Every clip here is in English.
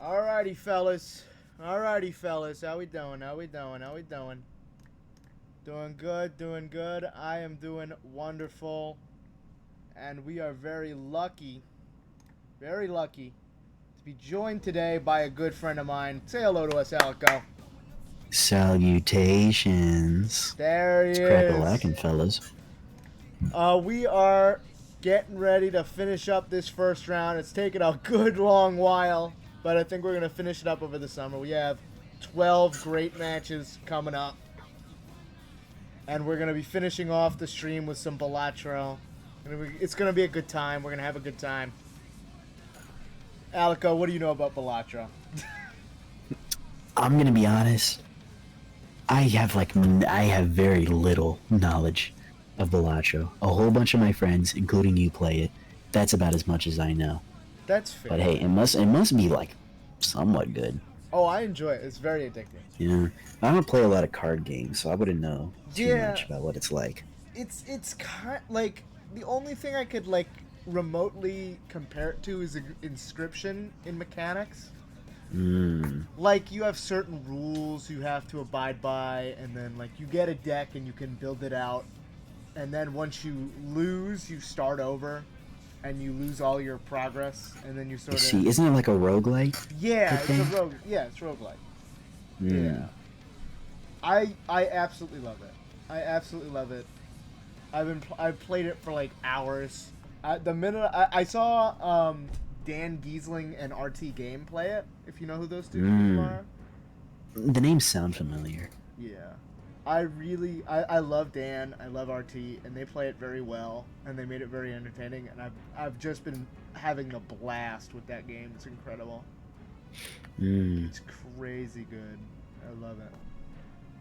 Alrighty, fellas. Alrighty, fellas. How we doing? How we doing? How we doing? Doing good, doing good. I am doing wonderful. And we are very lucky to be joined today by a good friend of mine. Say hello to us, Alico. Salutations. There he It's is. crack-a-lackin', fellas. We are getting ready to finish up this first round. It's taken a good long while, but I think we're going to finish it up over the summer. We have 12 great matches coming up. And we're going to be finishing off the stream with some Balatro. It's going to be a good time. We're going to have a good time. Alico, what do you know about Balatro? I'm gonna be honest. I have very little knowledge of Balatro. A whole bunch of my friends, including you, play it. That's about as much as I know. That's fair. But hey, it must be like somewhat good. Oh, I enjoy it. It's very addicting. Yeah, I don't play a lot of card games, so I wouldn't know too much about what it's like. It's kind like the only thing I could like remotely compare it to is Inscription in mechanics. Like you have certain rules you have to abide by, and then like you get a deck and you can build it out, and then once you lose, you start over, and you lose all your progress, and then you sort of See, isn't it like a roguelike? Yeah, it's roguelike. Yeah. I absolutely love it. I absolutely love it. I've played it for like hours. The minute I saw Dan Giesling and RT Game play it, if you know who those two people are. The names sound familiar. Yeah. I love Dan, I love RT, and they play it very well, and they made it very entertaining, and I've just been having a blast with that game. It's incredible. It's crazy good. I love it.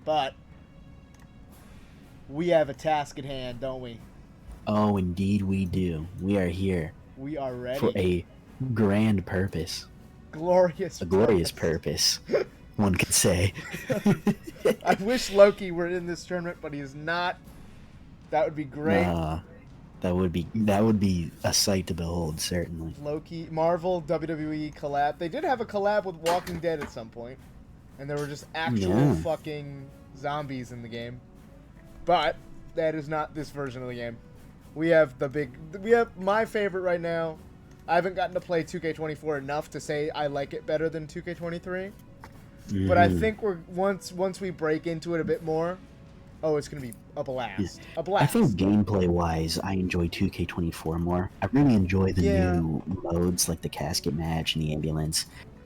But we have a task at hand, don't we? Oh, indeed we do. We are here. We are ready. For a grand purpose. A glorious purpose, one could say. I wish Loki were in this tournament, but he is not. That would be great. That would be a sight to behold, certainly. Loki, Marvel, WWE collab. They did have a collab with Walking Dead at some point, and there were just actual fucking zombies in the game. But that is not this version of the game. We have my favorite right now. I haven't gotten to play 2K24 enough to say I like it better than 2K23. But I think once we break into it a bit more, it's gonna be a blast. A blast. I think gameplay wise, I enjoy 2K24 more. I really enjoy the new modes like the casket match and the ambulance.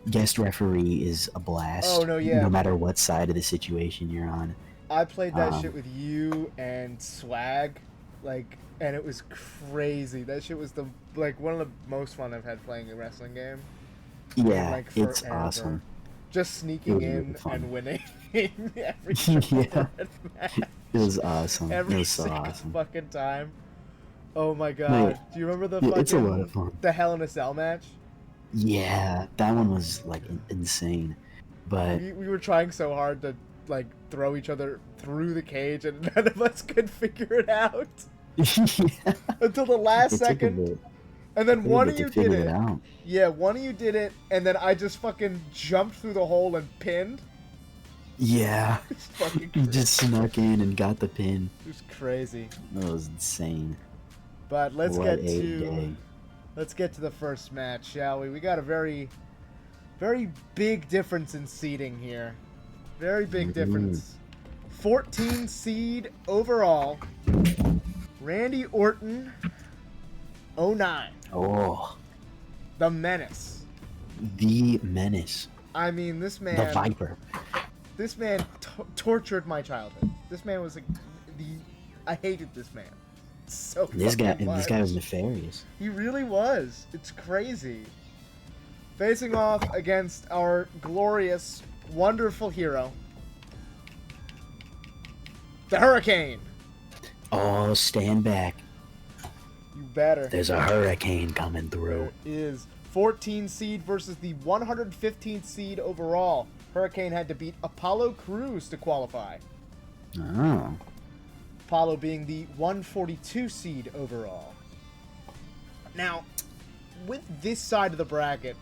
Guest referee is a blast. Oh no, yeah. No matter what side of the situation you're on. I played that shit with you and Swag, and it was crazy. That shit was one of the most fun I've had playing a wrestling game. Yeah, it's awesome. Just sneaking in and winning every match. It was awesome. Every it was so single awesome. fucking time. Oh my god. Mate, do you remember it's a lot of fun. The Hell in a Cell match? Yeah, that one was like insane. But we were trying so hard to like throw each other through the cage, and none of us could figure it out. Until the last second. And then one of you did it. Yeah, one of you did it, and then I just fucking jumped through the hole and pinned. Yeah. It's fucking crazy. You just snuck in and got the pin. It was crazy. That was insane. But let's get to the first match, shall we? We got a very, very big difference in seeding here. Very big difference. 14 seed overall. Randy Orton, 09. Oh. The Menace. The Menace. I mean, this man... The Viper. This man tortured my childhood. This man was I hated this man. So this guy much. was nefarious. He really was. It's crazy. Facing off against our glorious, wonderful hero, the Hurricane. Oh, stand back. You better. There's a hurricane coming through. There is. 14 seed versus the 115th seed overall. Hurricane had to beat Apollo Crews to qualify. Oh. Apollo being the 142 seed overall. Now, with this side of the bracket,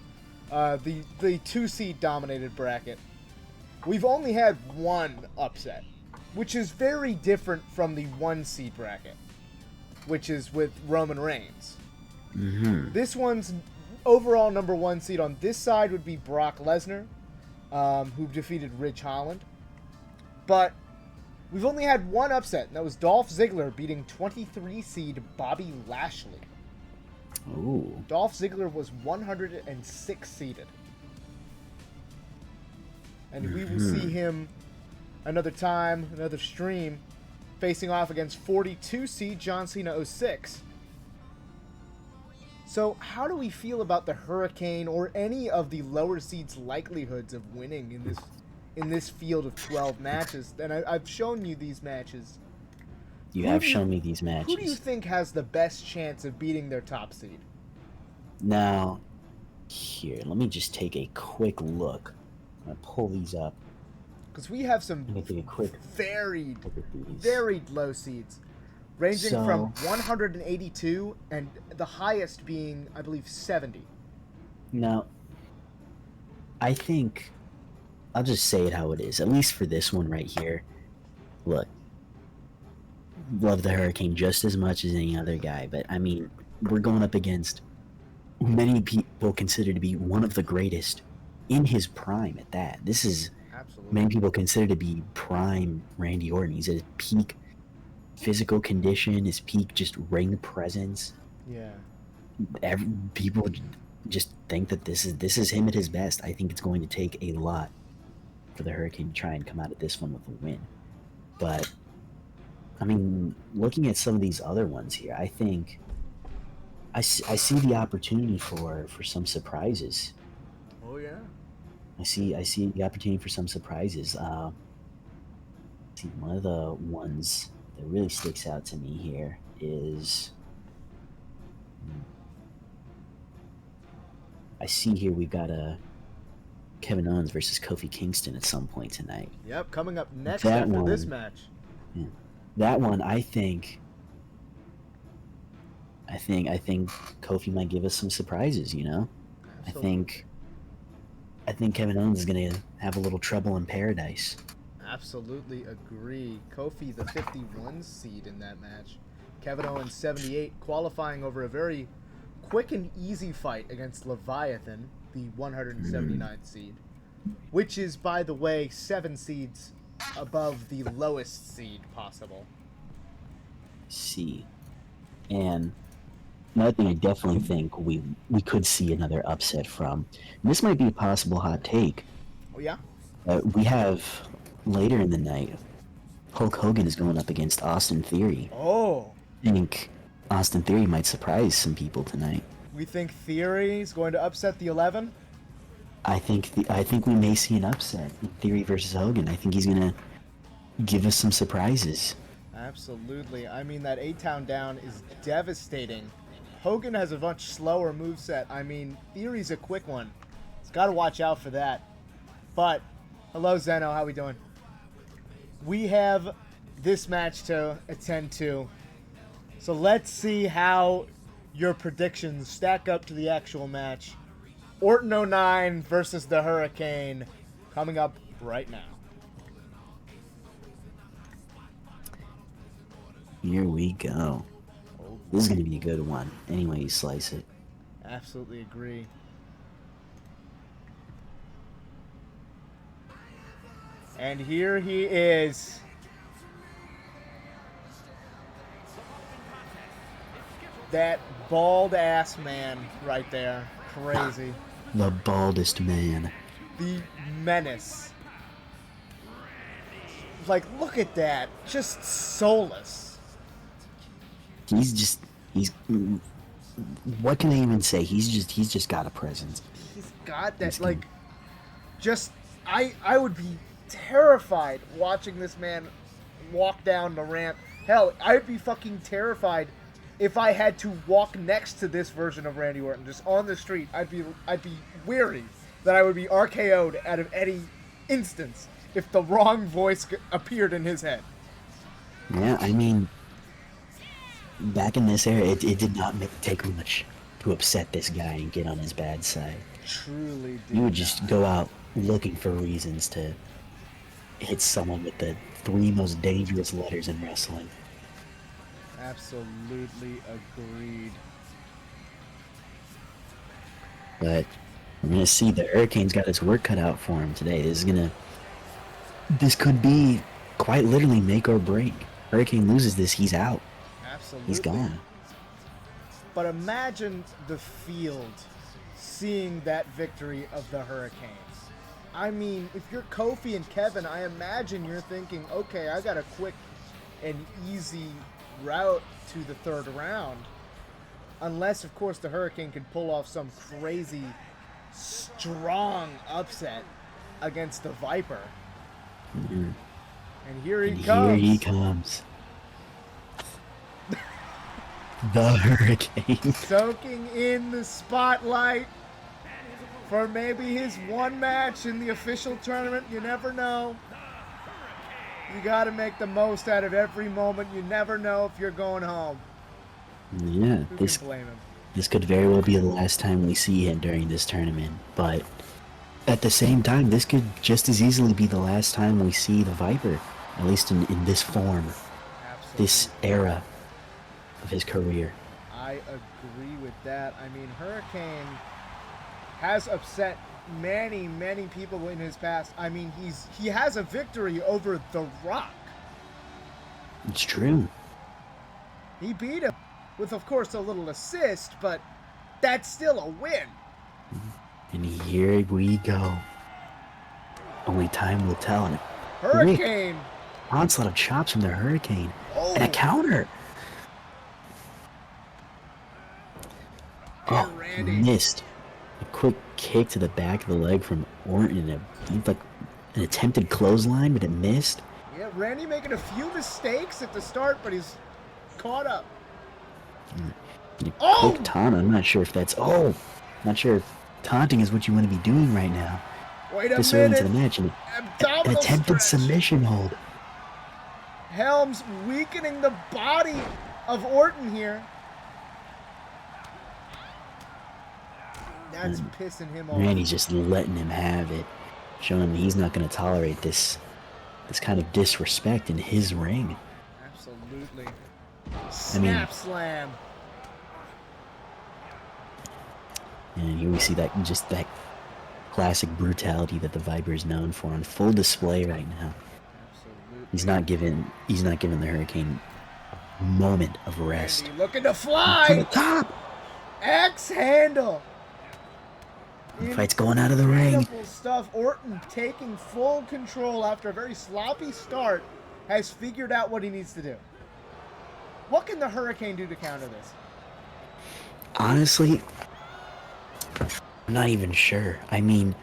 the 2-seed dominated bracket, we've only had one upset, which is very different from the 1-seed bracket, which is with Roman Reigns. Mm-hmm. This one's overall number 1 seed on this side would be Brock Lesnar, who defeated Ridge Holland. But we've only had one upset, and that was Dolph Ziggler beating 23 seed Bobby Lashley. Ooh. Dolph Ziggler was 106 seeded. And we will see him another time, another stream, facing off against 42 seed John Cena 06. So how do we feel about the Hurricane or any of the lower seeds' likelihoods of winning in this field of 12 matches? And I've shown you these matches. You have shown me these matches. Who do you think has the best chance of beating their top seed? Now, here, let me just take a quick look. I'm going to pull these up. Because we have some varied low seeds, ranging from 182 and the highest being, I believe, 70. Now, I think, I'll just say it how it is, at least for this one right here. Look, love the Hurricane just as much as any other guy, but I mean, we're going up against many people consider to be one of the greatest in his prime at that. This is, absolutely, many people consider to be prime Randy Orton. He's at peak physical condition, his peak just ring presence. Yeah. People just think that this is him at his best. I think it's going to take a lot for the Hurricane to try and come out of this one with a win. But I mean, looking at some of these other ones here, I think I see the opportunity for some surprises. Oh yeah. I see the opportunity for some surprises. See, one of the ones that really sticks out to me here is I see here we've got a Kevin Owens versus Kofi Kingston at some point tonight. Yep, coming up next after this match. Yeah, that one, I think Kofi might give us some surprises. You know, Absolutely. I think Kevin Owens is gonna have a little trouble in paradise. Absolutely agree. Kofi, the 51 seed in that match. Kevin Owens, 78, qualifying over a very quick and easy fight against Leviathan, the 179th seed, which is, by the way, 7 seeds above the lowest seed possible. See, and another thing I definitely think we could see another upset from. This might be a possible hot take. Oh yeah. We have later in the night, Hulk Hogan is going up against Austin Theory. Oh. I think Austin Theory might surprise some people tonight. We think Theory is going to upset the 11? I think we may see an upset in Theory versus Hogan. I think he's gonna give us some surprises. Absolutely. I mean, that A-Town down is devastating. Hogan has a much slower moveset. I mean, Theory's a quick one. He's got to watch out for that. But, hello Zeno, how we doing? We have this match to attend to. So let's see how your predictions stack up to the actual match. Orton 09 versus the Hurricane, coming up right now. Here we go. This is going to be a good one, any way you slice it. Absolutely agree. And here he is. That bald-ass man right there. Crazy. The baldest man. The menace. Like, look at that. Just soulless. He's what can I even say? He's just got a presence. He's got that, like, just, I would be terrified watching this man walk down the ramp. Hell, I'd be fucking terrified if I had to walk next to this version of Randy Orton, just on the street. I'd be weary that I would be RKO'd out of any instance if the wrong voice appeared in his head. Yeah, I mean, back in this era, it did not take much to upset this guy and get on his bad side. truly did You would just go out looking for reasons to hit someone with the 3 most dangerous letters in wrestling. Absolutely agreed. But we're gonna see the Hurricane's got his work cut out for him today. This could be quite literally make or break. Hurricane loses this, he's out. Absolutely. He's gone. But imagine the field seeing that victory of the Hurricanes. I mean, if you're Kofi and Kevin, I imagine you're thinking, okay, I got a quick and easy route to the third round. Unless, of course, the Hurricane can pull off some crazy, strong upset against the Viper. Mm-hmm. And here he comes. Here he comes. The Hurricane. Soaking in the spotlight for maybe his one match in the official tournament. You never know. You got to make the most out of every moment. You never know if you're going home. Yeah, Who can blame him? This could very well be the last time we see him during this tournament, but at the same time, this could just as easily be the last time we see the Viper, at least in this form, this era of his career. I agree with that. I mean, Hurricane has upset many, many people in his past. I mean, he has a victory over The Rock. It's true. He beat him with, of course, a little assist, but that's still a win. And here we go. Only time will tell. And Hurricane. Onslaught of chops from the Hurricane. Oh. And a counter. Oh, Randy. Missed. A quick kick to the back of the leg from Orton. It looked like an attempted clothesline, but it missed. Yeah, Randy making a few mistakes at the start, but he's caught up. Quick taunt. I'm not sure if that's... not sure if taunting is what you want to be doing right now. Wait a this early minute. into the match. An attempted stretch. submission hold. Helms weakening the body of Orton here. That's pissing him off. Randy's just letting him have it, showing him he's not going to tolerate this kind of disrespect in his ring. Absolutely. Snap slam. And here we see that classic brutality that the Viper is known for on full display right now. Absolutely. He's not giving the Hurricane a moment of rest. Randy looking to fly to the top. Axe handle. The fight's going out of the ring. Beautiful stuff. Orton taking full control after a very sloppy start, has figured out what he needs to do. What can the Hurricane do to counter this? Honestly, I'm not even sure. I mean,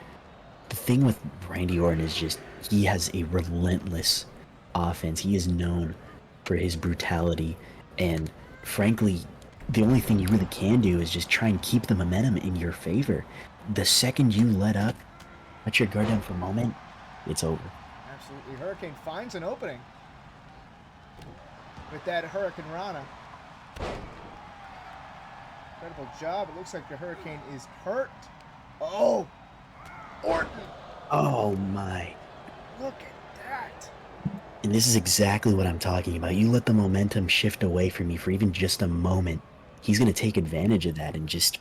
the thing with Randy Orton is just he has a relentless offense. He is known for his brutality, and frankly, the only thing you really can do is just try and keep the momentum in your favor. The second you let your guard down for a moment, it's over. Absolutely. Hurricane finds an opening with that Hurricane Rana. Incredible job. It looks like the Hurricane is hurt. Oh! Orton! Oh my. Look at that. And this is exactly what I'm talking about. You let the momentum shift away from you for even just a moment. He's going to take advantage of that and just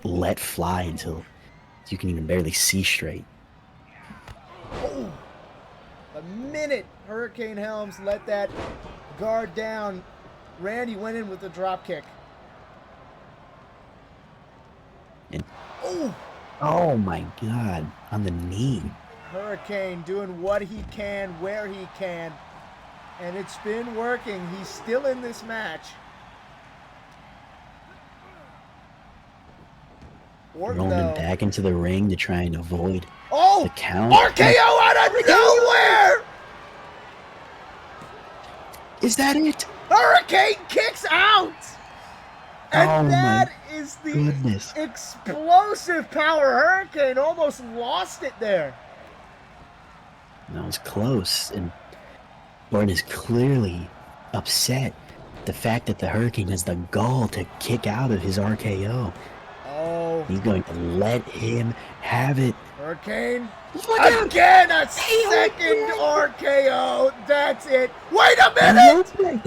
let fly until you can even barely see straight. Oh! The minute Hurricane Helms let that guard down, Randy went in with the drop kick. And Oh! oh my God, on the knee. Hurricane doing what he can, where he can, and it's been working. He's still in this match. Orton, Rolling him back into the ring to try and avoid the count. RKO out of nowhere! Is that it? Hurricane kicks out! And that is the explosive power. Hurricane almost lost it there. That was close, and Orton is clearly upset. The fact that the Hurricane has the gall to kick out of his RKO. Oh, Oh. He's going to let him have it. Hurricane. Look out. Again, a second RKO. That's it. Wait a minute!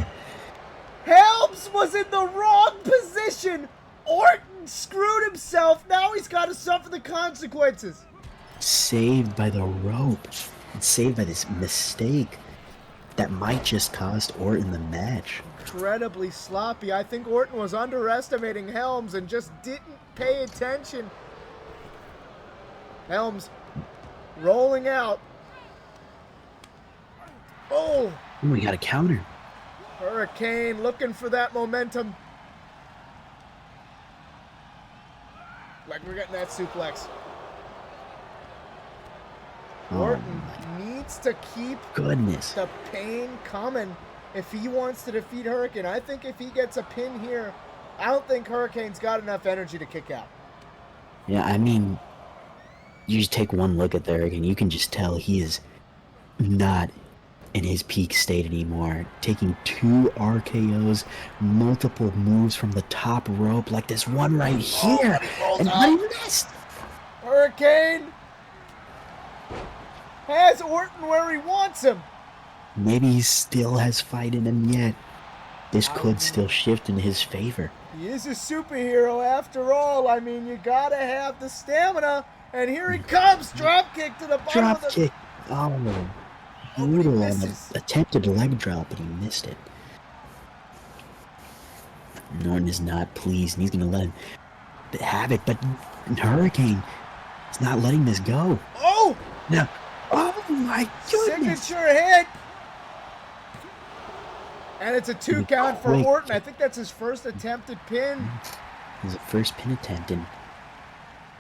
Helms was in the wrong position. Orton screwed himself. Now he's got to suffer the consequences. Saved by the rope. And saved by this mistake that might just cost Orton the match. Incredibly sloppy. I think Orton was underestimating Helms and just didn't pay attention. Helms rolling out. Oh! Ooh, we got a counter. Hurricane looking for that momentum. Like we're getting that suplex. Orton needs to keep the pain coming if he wants to defeat Hurricane. I think if he gets a pin here, I don't think Hurricane's got enough energy to kick out. Yeah, I mean, you just take one look at the Hurricane, you can just tell he is not in his peak state anymore. Taking 2 RKOs, multiple moves from the top rope, like this one right here, and he missed. Hurricane has Orton where he wants him. Maybe he still has fight in him yet. This could still shift in his favor. He is a superhero after all. I mean, you gotta have the stamina. And here he comes. Drop kick to the bottom of the... Kick. Oh, brutal on the attempted leg drop, but he missed it. Norton is not pleased, and he's going to let him have it, but Hurricane is not letting this go. Oh! No. Oh, my goodness. Signature hit. And it's a 2 count for Orton. I think that's his first attempted pin. His first pin attempt, and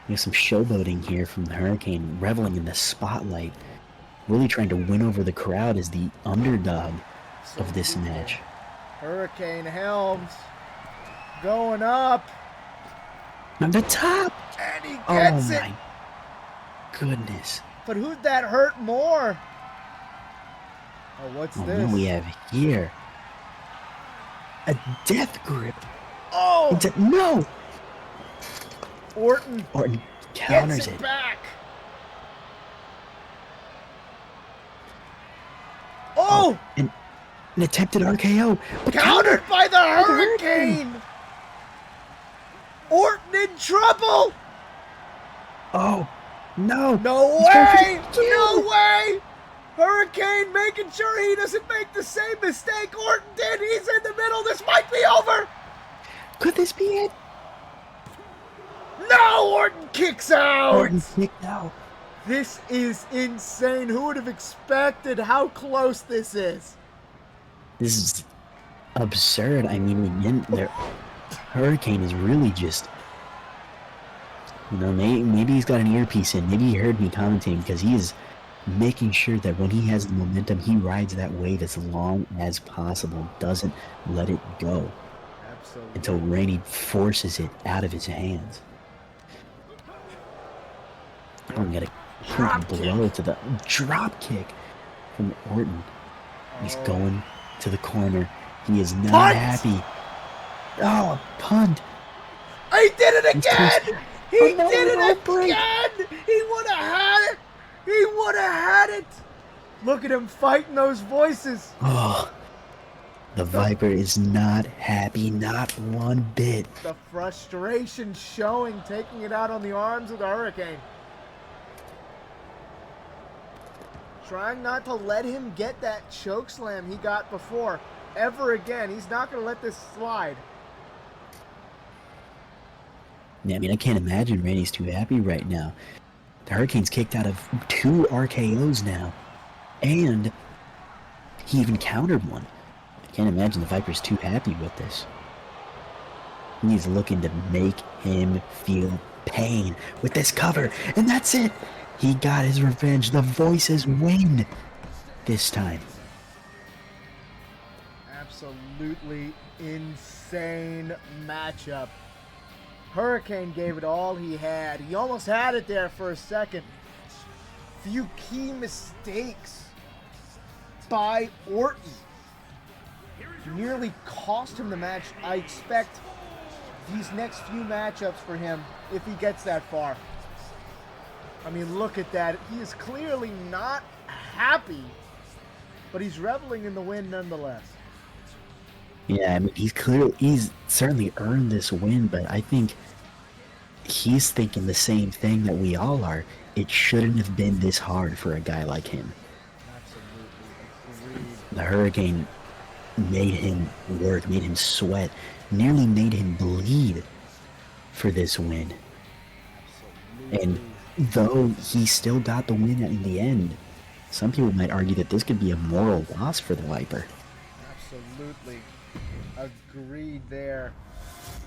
we have some showboating here from the Hurricane, reveling in the spotlight, really trying to win over the crowd as the underdog of this match. Hurricane Helms going up. On the top. And he gets it. Oh, my goodness. But who'd that hurt more? Oh, what's this? What we have here? A death grip. Oh! No! Orton counters gets it back. Oh! An attempted RKO. Countered by the Hurricane! Orton in trouble! Oh, no. No way! No way! Hurricane making sure he doesn't make the same mistake Orton did. He's in the middle. This might be over. Could this be it? No! Orton kicks out! Orton kicked out. This is insane. Who would have expected how close this is? This is absurd. I mean, again, the Hurricane is really just... You know, maybe he's got an earpiece in. Maybe he heard me commentating, because he is making sure that when he has the momentum, he rides that wave as long as possible. Doesn't let it go. Absolutely. Until Rainey forces it out of his hands. I'm gonna blow to the drop kick from Orton. He's going to the corner. He is not happy. Oh, a punt. He did it again! He did it again! He would have had it! He would have had it! Look at him fighting those voices. Oh, the Viper is not happy, not one bit. The frustration showing, taking it out on the arms of the Hurricane. Trying not to let him get that choke slam he got before ever again. He's not going to let this slide. Yeah, I mean, I can't imagine Randy's too happy right now. The Hurricane's kicked out of 2 RKOs now. And he even countered one. I can't imagine the Viper's too happy with this. He's looking to make him feel pain with this cover. And that's it. He got his revenge. The voices win this time. Absolutely insane matchup. Hurricane gave it all he had. He almost had it there for a second. Few key mistakes by Orton nearly cost him the match. I expect these next few matchups for him if he gets that far. I mean, look at that. He is clearly not happy, but he's reveling in the win nonetheless. Yeah, I mean, he's certainly earned this win, but I think he's thinking the same thing that we all are. It shouldn't have been this hard for a guy like him. Absolutely agreed. The Hurricane made him work, made him sweat, nearly made him bleed for this win. Absolutely. And though he still got the win in the end, some people might argue that this could be a moral loss for the Viper. Absolutely. Agreed there.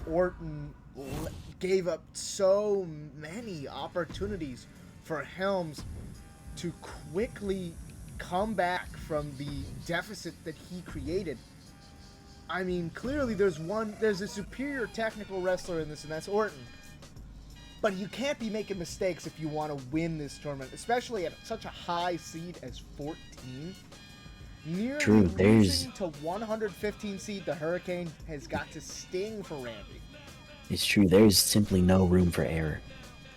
Orton gave up so many opportunities for Helms to quickly come back from the deficit that he created. I mean, clearly there's a superior technical wrestler in this, and that's Orton. But you can't be making mistakes if you want to win this tournament, especially at such a high seed as 14. Nearly losing to 115 seed, the Hurricane has got to sting for Randy. It's true. There's simply no room for error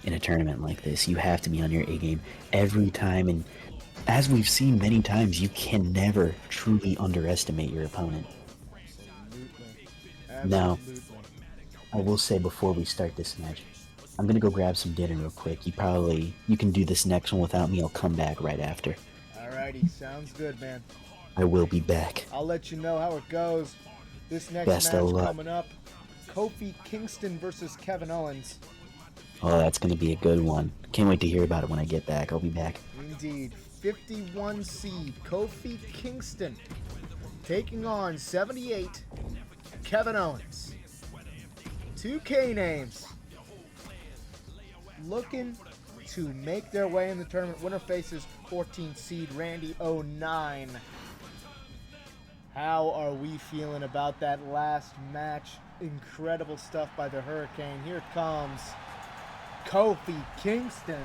in a tournament like this. You have to be on your A game every time, and as we've seen many times, you can never truly underestimate your opponent. Absolutely. Now, I will say before we start this match, I'm gonna go grab some dinner real quick. You can do this next one without me. I'll come back right after. Alrighty, sounds good, man. I will be back. I'll let you know how it goes. This next Best match of luck. coming up, Kofi Kingston versus Kevin Owens. Oh, that's gonna be a good one. Can't wait to hear about it when I get back. I'll be back. Indeed. 51 seed Kofi Kingston taking on 78 Kevin Owens. 2K names looking to make their way in the tournament. Winner faces 14 seed Randy 09. How are we feeling about that last match? Incredible stuff by the Hurricane. Here comes Kofi Kingston.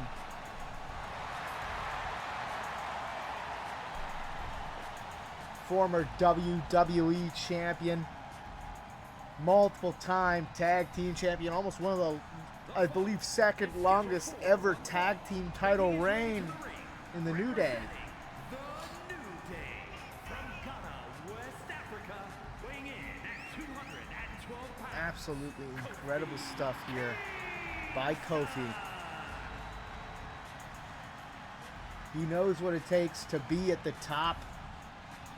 Former WWE champion, multiple time tag team champion, almost one of the, I believe, second longest ever tag team title reign in the New Day. Absolutely incredible stuff here by Kofi. He knows what it takes to be at the top,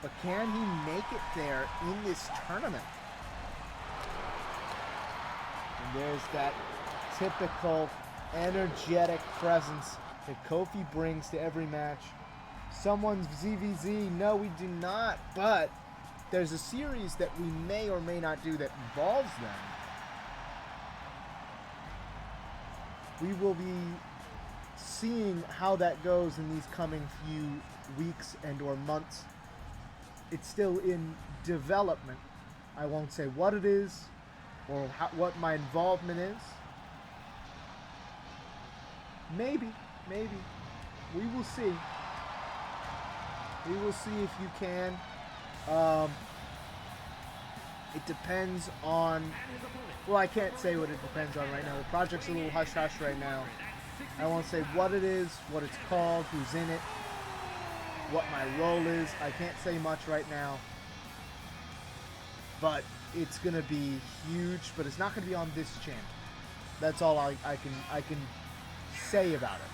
but can he make it there in this tournament? And there's that typical energetic presence that Kofi brings to every match. Someone's ZVZ, no we do not, but there's a series that we may or may not do that involves them. We will be seeing how that goes in these coming few weeks and or months. It's still in development. I won't say what it is or what my involvement is. Maybe. We will see. We will see if you can. It depends on, well, I can't say what it depends on right now. The project's a little hush-hush right now. I won't say what it is, what it's called, who's in it, what my role is. I can't say much right now. But it's going to be huge, but it's not going to be on this channel. That's all I can say about it.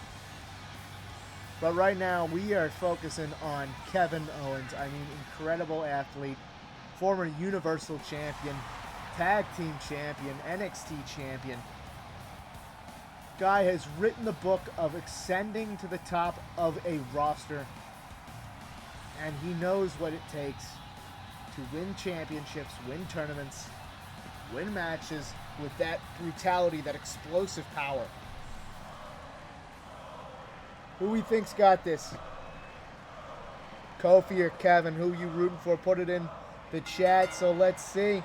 But right now, we are focusing on Kevin Owens. I mean, incredible athlete, former Universal Champion, Tag Team Champion, NXT Champion. Guy has written the book of ascending to the top of a roster, and he knows what it takes to win championships, win tournaments, win matches with that brutality, that explosive power. Who we think's got this? Kofi or Kevin? Who you rooting for? Put it in the chat, so let's see.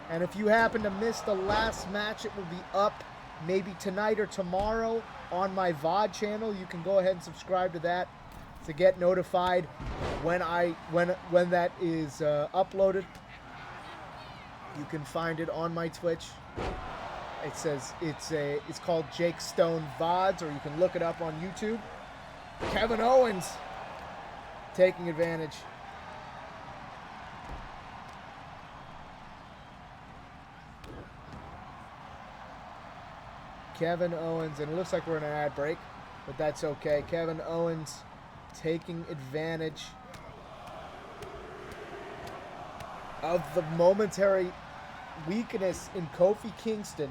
And if you happen to miss the last match, it will be up maybe tonight or tomorrow on my VOD channel. You can go ahead and subscribe to that to get notified when that is uploaded. You can find it on my Twitch. It says it's called Jake Stone VODs, or you can look it up on YouTube. Kevin Owens taking advantage. Kevin Owens, and it looks like we're in an ad break, but that's okay. Kevin Owens taking advantage of the momentary weakness in Kofi Kingston.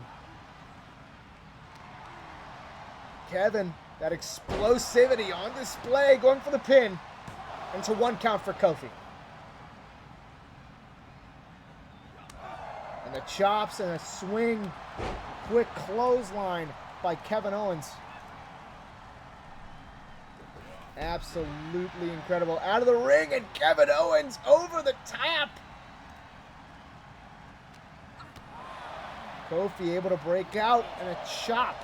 Kevin, that explosivity on display, going for the pin. And it's a 1 count for Kofi. And the chops and a swing. Quick clothesline by Kevin Owens. Absolutely incredible. Out of the ring, and Kevin Owens over the top. Kofi able to break out, and a chop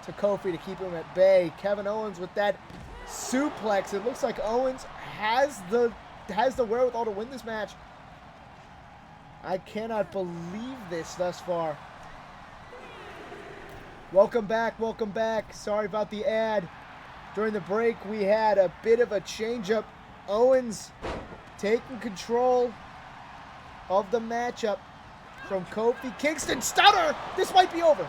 to Kofi to keep him at bay. Kevin Owens with that suplex. It looks like Owens has the wherewithal to win this match. I cannot believe this thus far. Welcome back, welcome back. Sorry about the ad. During the break, we had a bit of a change-up. Owens taking control of the matchup from Kofi Kingston. Stunner! This might be over.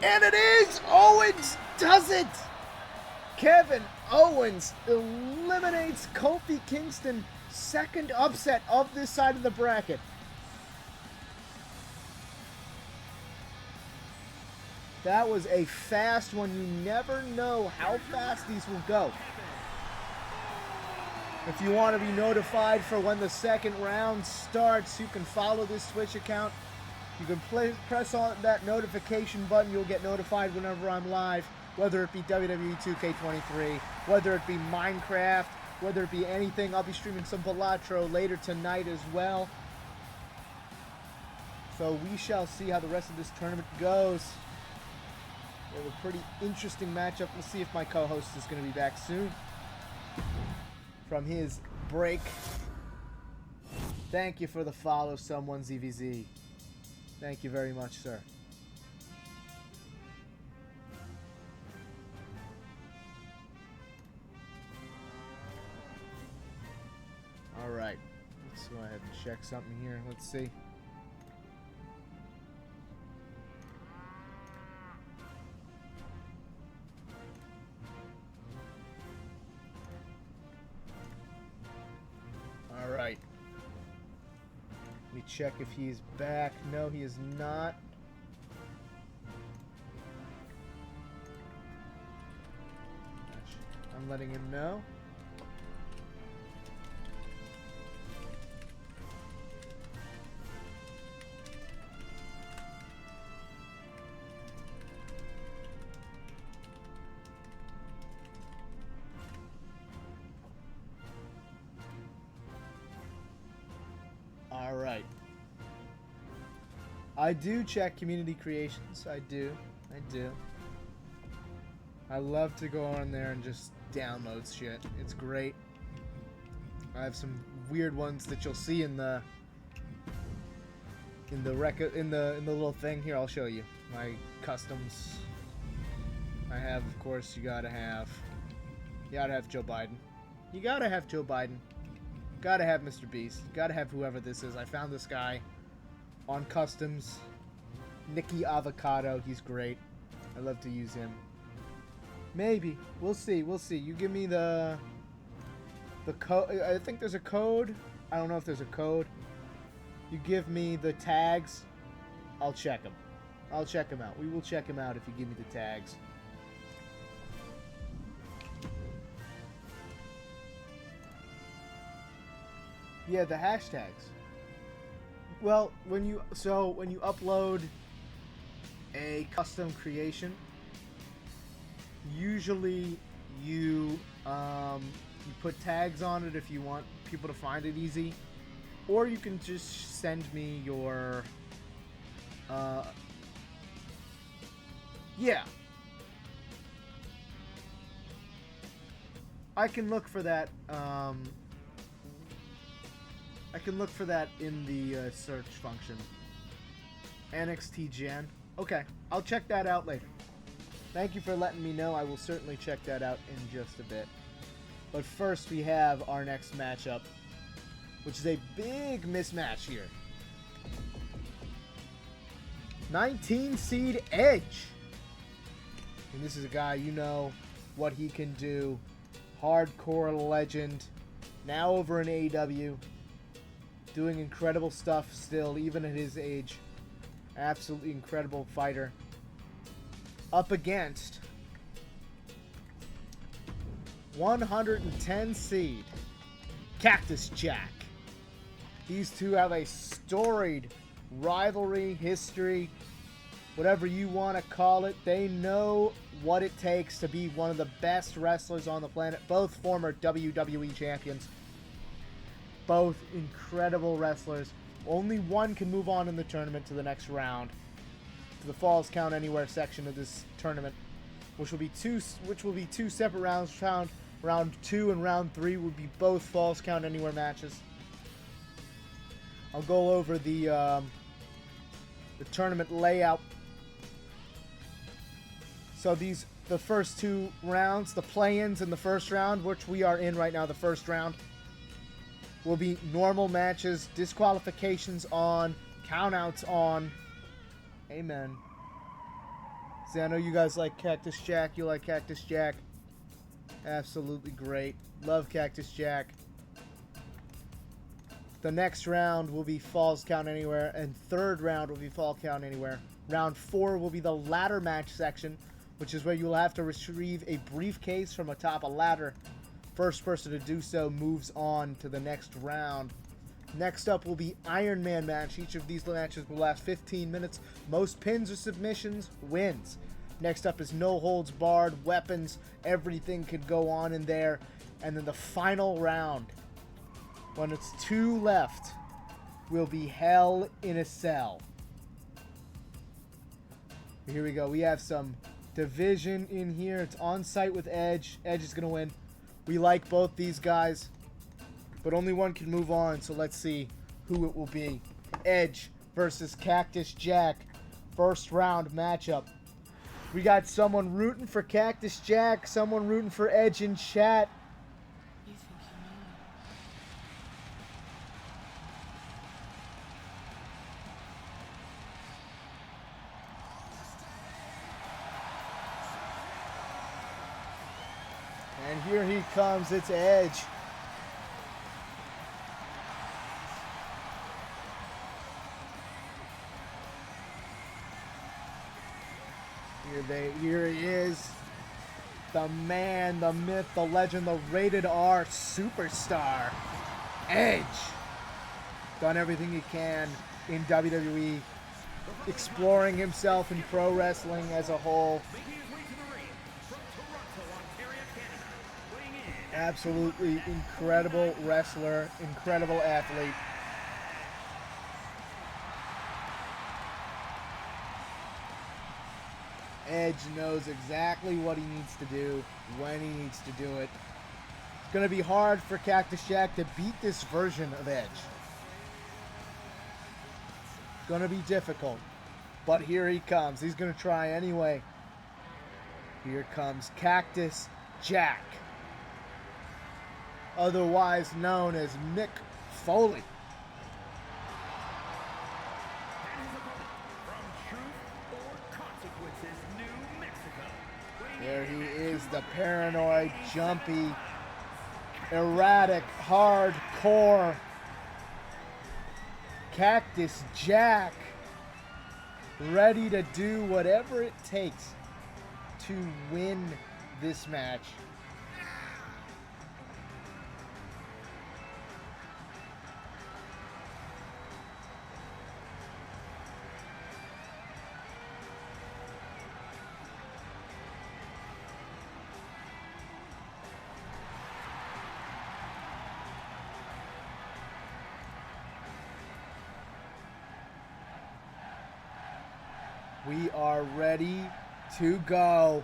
And it is! Owens does it! Kevin Owens eliminates Kofi Kingston. Second upset of this side of the bracket. That was a fast one. You never know how fast these will go. If you want to be notified for when the second round starts, you can follow this Twitch account. You can press on that notification button. You'll get notified whenever I'm live, whether it be WWE2k23, whether it be Minecraft, whether it be anything. I'll be streaming some Balatro later tonight as well. So we shall see how the rest of this tournament goes. We have a pretty interesting matchup. We'll see if my co-host is going to be back soon from his break. Thank you for the follow, someone ZVZ. Thank you very much, sir. All right, let's go ahead and check something here. Let's see. All right. Let me check if he's back. No, he is not. I'm letting him know. All right. I do check community creations. I do. I love to go on there and just download shit. It's great. I have some weird ones that you'll see in the little thing here. I'll show you my customs. I have, of course, you gotta have Joe Biden. You gotta have Joe Biden. Gotta have Mr. Beast. Gotta have whoever this is. I found this guy on customs. Nicky Avocado. He's great. I love to use him. Maybe. We'll see. We'll see. You give me the code. I think there's a code. I don't know if there's a code. You give me the tags. I'll check them. I'll check them out. We will check them out if you give me the tags. Yeah, the hashtags. Well, when you upload a custom creation, usually you put tags on it if you want people to find it easy, or you can just send me your yeah. I can look for that I can look for that in the search function. NXT Jan. Okay, I'll check that out later. Thank you for letting me know. I will certainly check that out in just a bit. But first, we have our next matchup, which is a big mismatch here. 19 seed Edge. And this is a guy, you know what he can do. Hardcore legend. Now over in AEW. Doing incredible stuff still, even at his age. Absolutely incredible fighter. Up against 110 seed Cactus Jack. These two have a storied rivalry, history, whatever you want to call it. They know what it takes to be one of the best wrestlers on the planet. Both former WWE champions. Both incredible wrestlers. Only one can move on in the tournament to the next round. To the Falls Count Anywhere section of this tournament, which will be two separate rounds. Round 2 and round 3 would be both Falls Count Anywhere matches. I'll go over the tournament layout. So the first 2 rounds, the play-ins in the first round, which we are in right now, the first round, will be normal matches, disqualifications on, countouts on. Amen. See, I know you guys like Cactus Jack. You like Cactus Jack. Absolutely great. Love Cactus Jack. The next round will be Falls Count Anywhere, and third round will be Fall Count Anywhere. Round 4 will be the ladder match section, which is where you will have to retrieve a briefcase from atop a ladder. First person to do so moves on to the next round. Next up will be Iron Man match. Each of these matches will last 15 minutes. Most pins or submissions wins. Next up is no holds barred, weapons, everything could go on in there. And then the final round, when it's 2 left, will be Hell in a Cell. Here we go. We have some division in here. It's on site with Edge. Edge is going to win. We like both these guys, but only one can move on, so let's see who it will be. Edge versus Cactus Jack. First round matchup. We got someone rooting for Cactus Jack, someone rooting for Edge in chat. You think you know me? And here he comes, it's Edge. Here he is. The man, the myth, the legend, the rated R superstar. Edge. Done everything he can in WWE. Exploring himself in pro wrestling as a whole. Absolutely incredible wrestler, incredible athlete. Edge knows exactly what he needs to do, when he needs to do it. It's going to be hard for Cactus Jack to beat this version of Edge. It's going to be difficult, but here he comes. He's going to try anyway. Here comes Cactus Jack, otherwise known as Mick Foley. There he is, the paranoid, jumpy, erratic, hardcore Cactus Jack, ready to do whatever it takes to win this match. We are ready to go.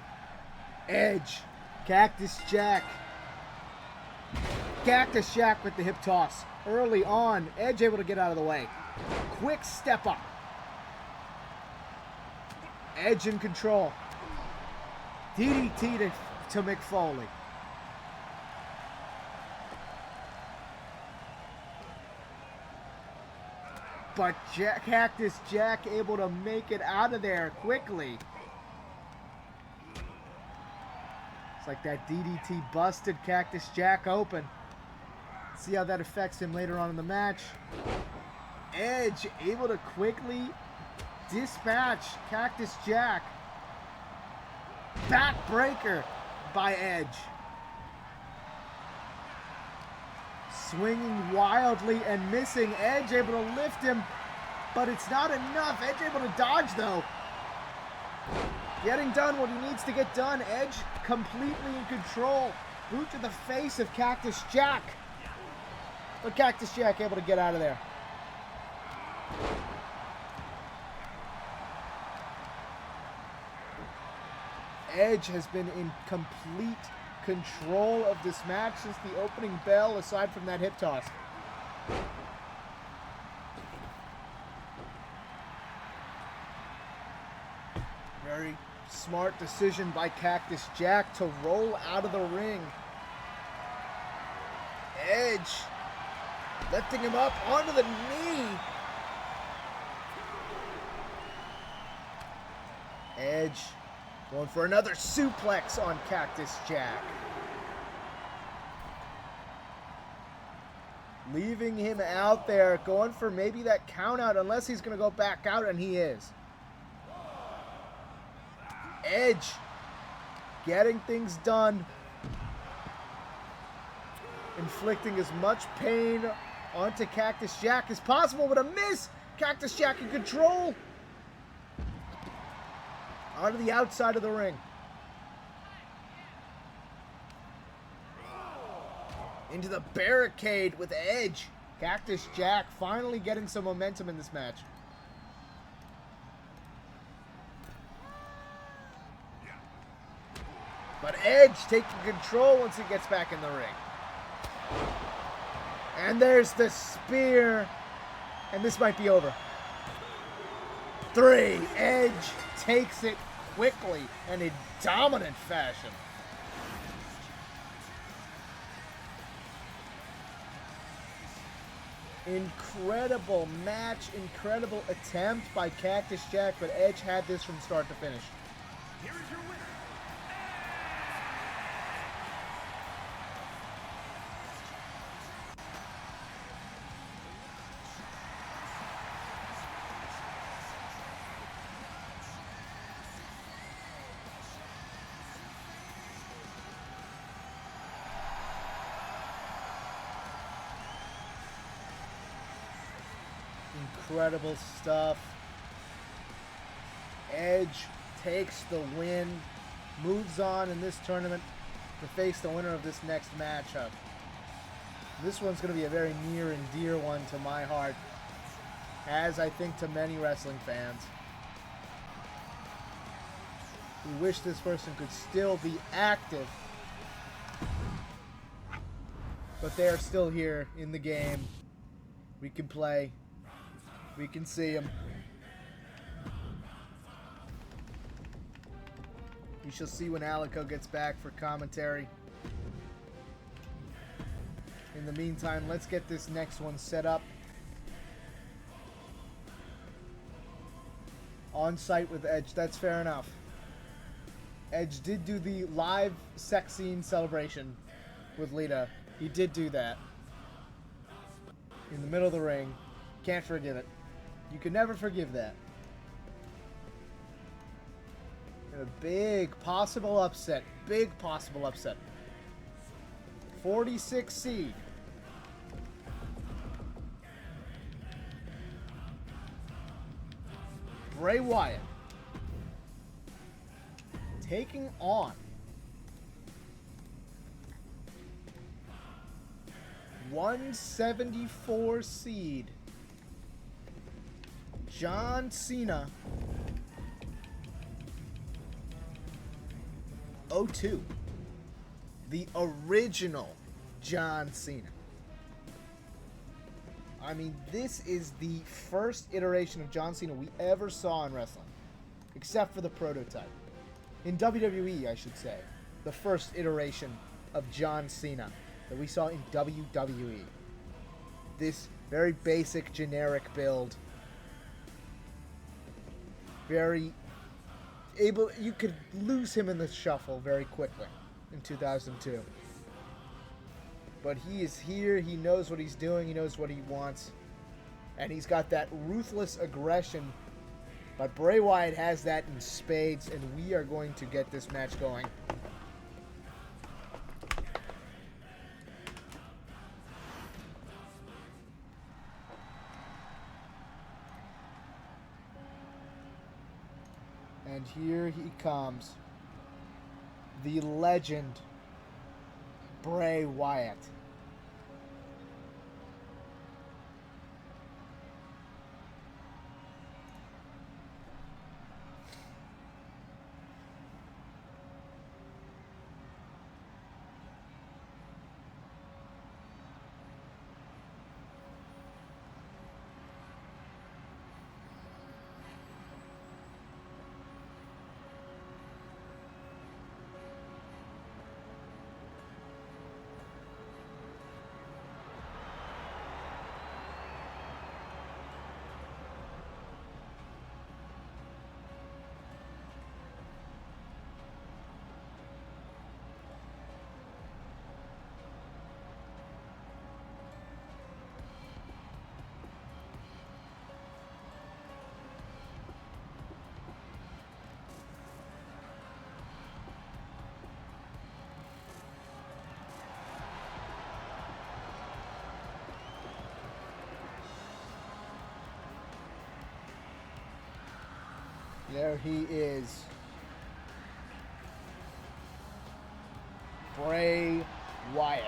Edge, Cactus Jack. Cactus Jack with the hip toss. Early on, Edge able to get out of the way. Quick step up. Edge in control. DDT to Mick Foley. But Cactus Jack able to make it out of there quickly. It's like that DDT busted Cactus Jack open. See how that affects him later on in the match. Edge able to quickly dispatch Cactus Jack. Backbreaker by Edge. Swinging wildly and missing. Edge able to lift him, but it's not enough. Edge able to dodge though. Getting done what he needs to get done. Edge completely in control. Boot to the face of Cactus Jack. But Cactus Jack able to get out of there. Edge has been in complete control of this match since the opening bell, aside from that hip toss. Very smart decision by Cactus Jack to roll out of the ring. Edge lifting him up onto the knee. Edge going for another suplex on Cactus Jack. Leaving him out there, going for maybe that count out, unless he's going to go back out, and he is. Edge getting things done. Inflicting as much pain onto Cactus Jack as possible, but a miss! Cactus Jack in control. Onto the outside of the ring. Into the barricade with Edge. Cactus Jack finally getting some momentum in this match. But Edge taking control once he gets back in the ring. And there's the spear. And this might be over. 3. Edge takes it quickly and in dominant fashion. Incredible match, incredible attempt by Cactus Jack, but Edge had this from start to finish. Here is your winner. Incredible stuff. Edge takes the win, moves on in this tournament to face the winner of this next matchup. This one's going to be a very near and dear one to my heart, as I think to many wrestling fans. We wish this person could still be active, but they are still here in the game. We can play. We can see him. We shall see when Alico gets back for commentary. In the meantime, let's get this next one set up. On site with Edge. That's fair enough. Edge did do the live sex scene celebration with Lita. He did do that. In the middle of the ring. Can't forgive it. You can never forgive that. And a big possible upset. Big possible upset. 46 seed. Bray Wyatt taking on 174 seed John Cena. 02. The original John Cena. I mean, this is the first iteration of John Cena we ever saw in wrestling. Except for the prototype. In WWE, I should say. The first iteration of John Cena that we saw in WWE. This very basic, generic build. Very able... You could lose him in the shuffle very quickly in 2002. But he is here, he knows what he's doing, he knows what he wants. And he's got that ruthless aggression. But Bray Wyatt has that in spades, and we are going to get this match going. And here he comes. The legend, Bray Wyatt. There he is. Bray Wyatt.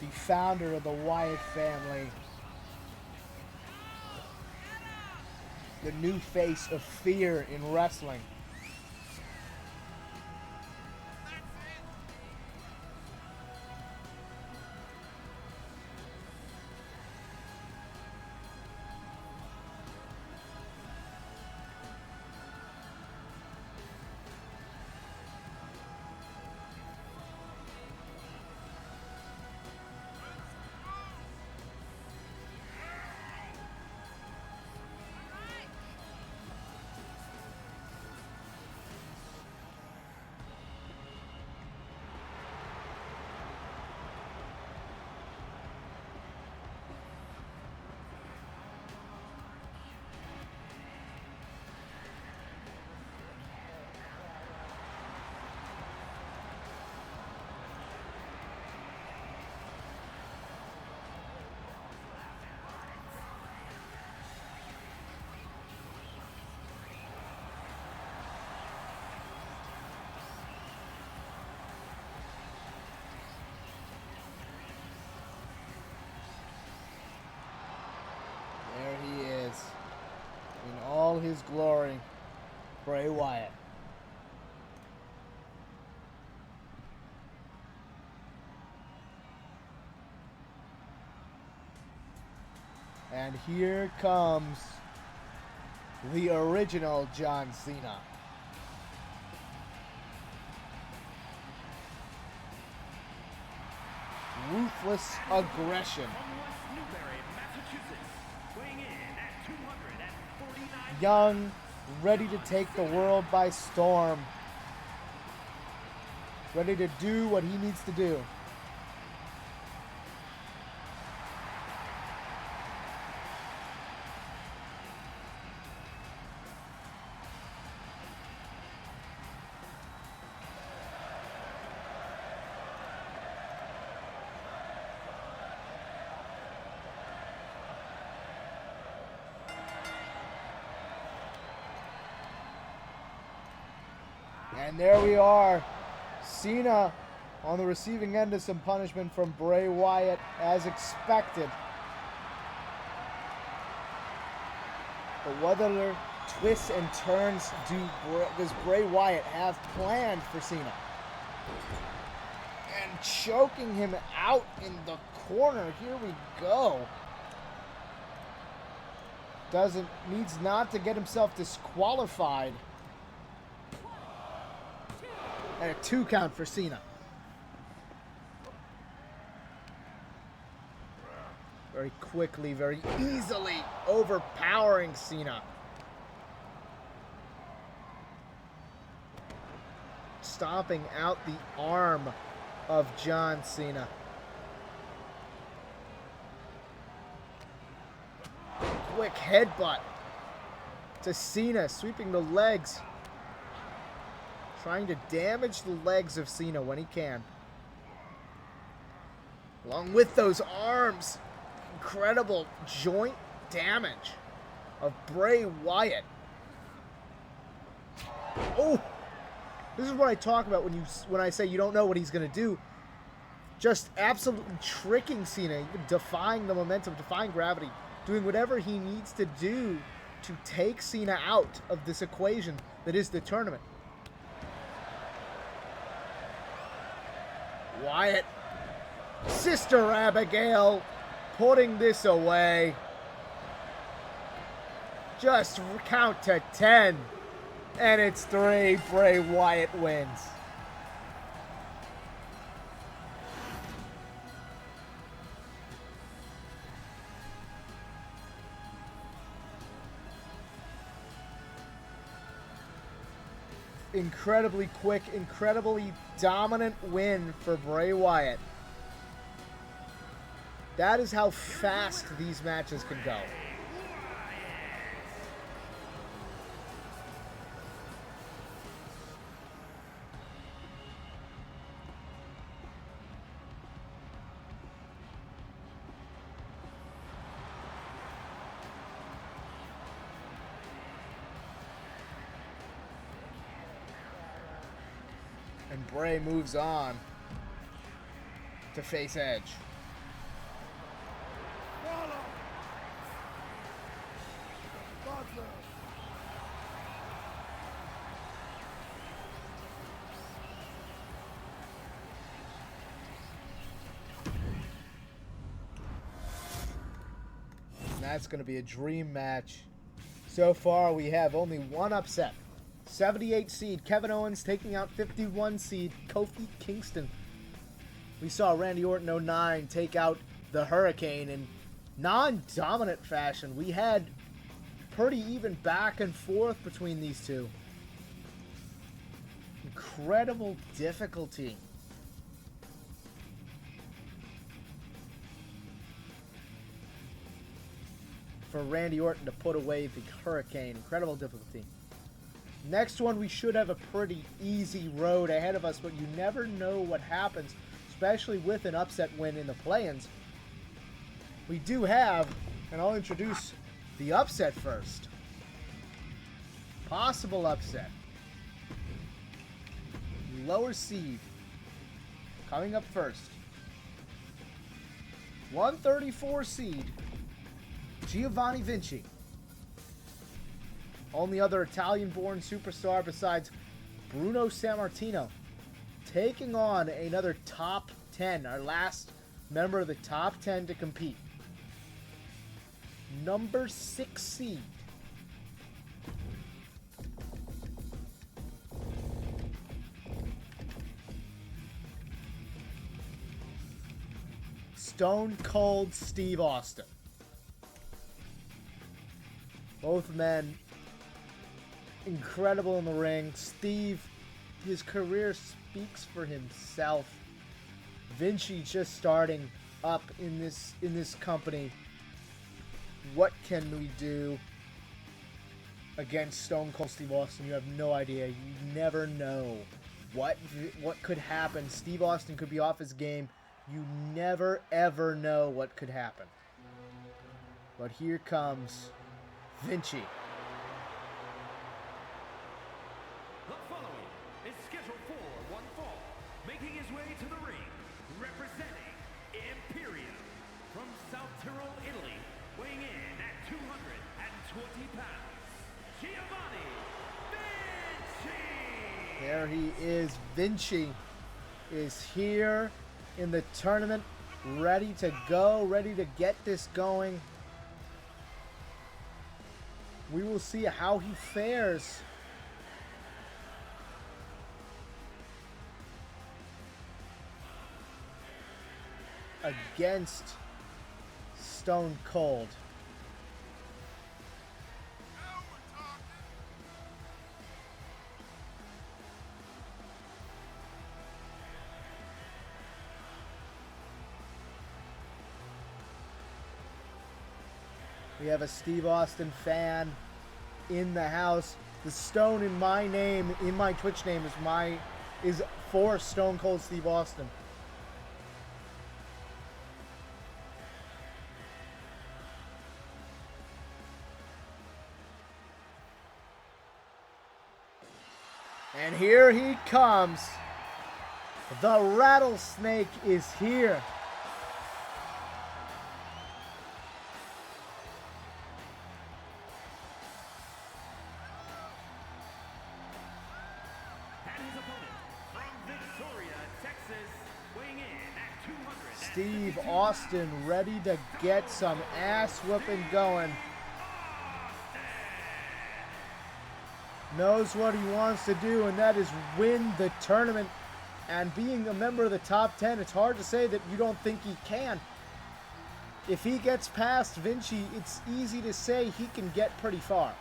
The founder of the Wyatt family. The new face of fear in wrestling. There he is. In all his glory. Bray Wyatt. And here comes the original John Cena. Ruthless aggression. Young, ready to take the world by storm. Ready to do what he needs to do. And there we are. Cena on the receiving end of some punishment from Bray Wyatt as expected. But what other twists and turns does Bray Wyatt have planned for Cena? And choking him out in the corner. Here we go. Needs not to get himself disqualified. And a 2 count for Cena. Very quickly, very easily overpowering Cena. Stomping out the arm of John Cena. Quick headbutt to Cena, sweeping the legs. Trying to damage the legs of Cena when he can. Along with those arms. Incredible joint damage of Bray Wyatt. Oh! This is what I talk about when I say you don't know what he's going to do. Just absolutely tricking Cena, even defying the momentum, defying gravity, doing whatever he needs to do to take Cena out of this equation that is the tournament. Wyatt, Sister Abigail, putting this away. Just count to 10. And it's 3. Bray Wyatt wins. Incredibly quick, incredibly dominant win for Bray Wyatt. That is how fast these matches can go. And Bray moves on to face Edge. That's going to be a dream match. So far, we have only one upset. 78 seed Kevin Owens taking out 51 seed Kofi Kingston. We saw Randy Orton 09 take out the Hurricane in non-dominant fashion. We had pretty even back and forth between these two. Incredible difficulty. For Randy Orton to put away the Hurricane. Incredible difficulty. Next one, we should have a pretty easy road ahead of us, but you never know what happens, especially with an upset win in the play-ins. We do have, and I'll introduce the upset first. Possible upset. Lower seed. Coming up first. 134 seed. Giovanni Vinci. Only other Italian-born superstar besides Bruno Sammartino. Taking on another top 10. Our last member of the top 10 to compete. Number 6 seed. Stone Cold Steve Austin. Both men incredible in the ring. Steve, his career speaks for himself. Vinci just starting up in this company. What can we do against Stone Cold Steve Austin? You have no idea. You never know what could happen. Steve Austin could be off his game. You never ever know what could happen. But here comes Vinci. The following is scheduled for one fall, making his way to the ring, representing Imperium from South Tyrol, Italy, weighing in at 212 pounds, Giovanni Vinci. There he is. Vinci is here in the tournament, ready to go, ready to get this going. We will see how he fares. Against Stone Cold. We have a Steve Austin fan in the house. The Stone in my name, in my Twitch name, is for Stone Cold Steve Austin. And here he comes. The Rattlesnake is here. And his opponent from Victoria, Texas, weighing in at 200. Steve Austin ready to get some ass whooping going. Knows what he wants to do, and that is win the tournament. And being a member of the top 10, it's hard to say that you don't think he can. If he gets past Vinci, it's easy to say he can get pretty far.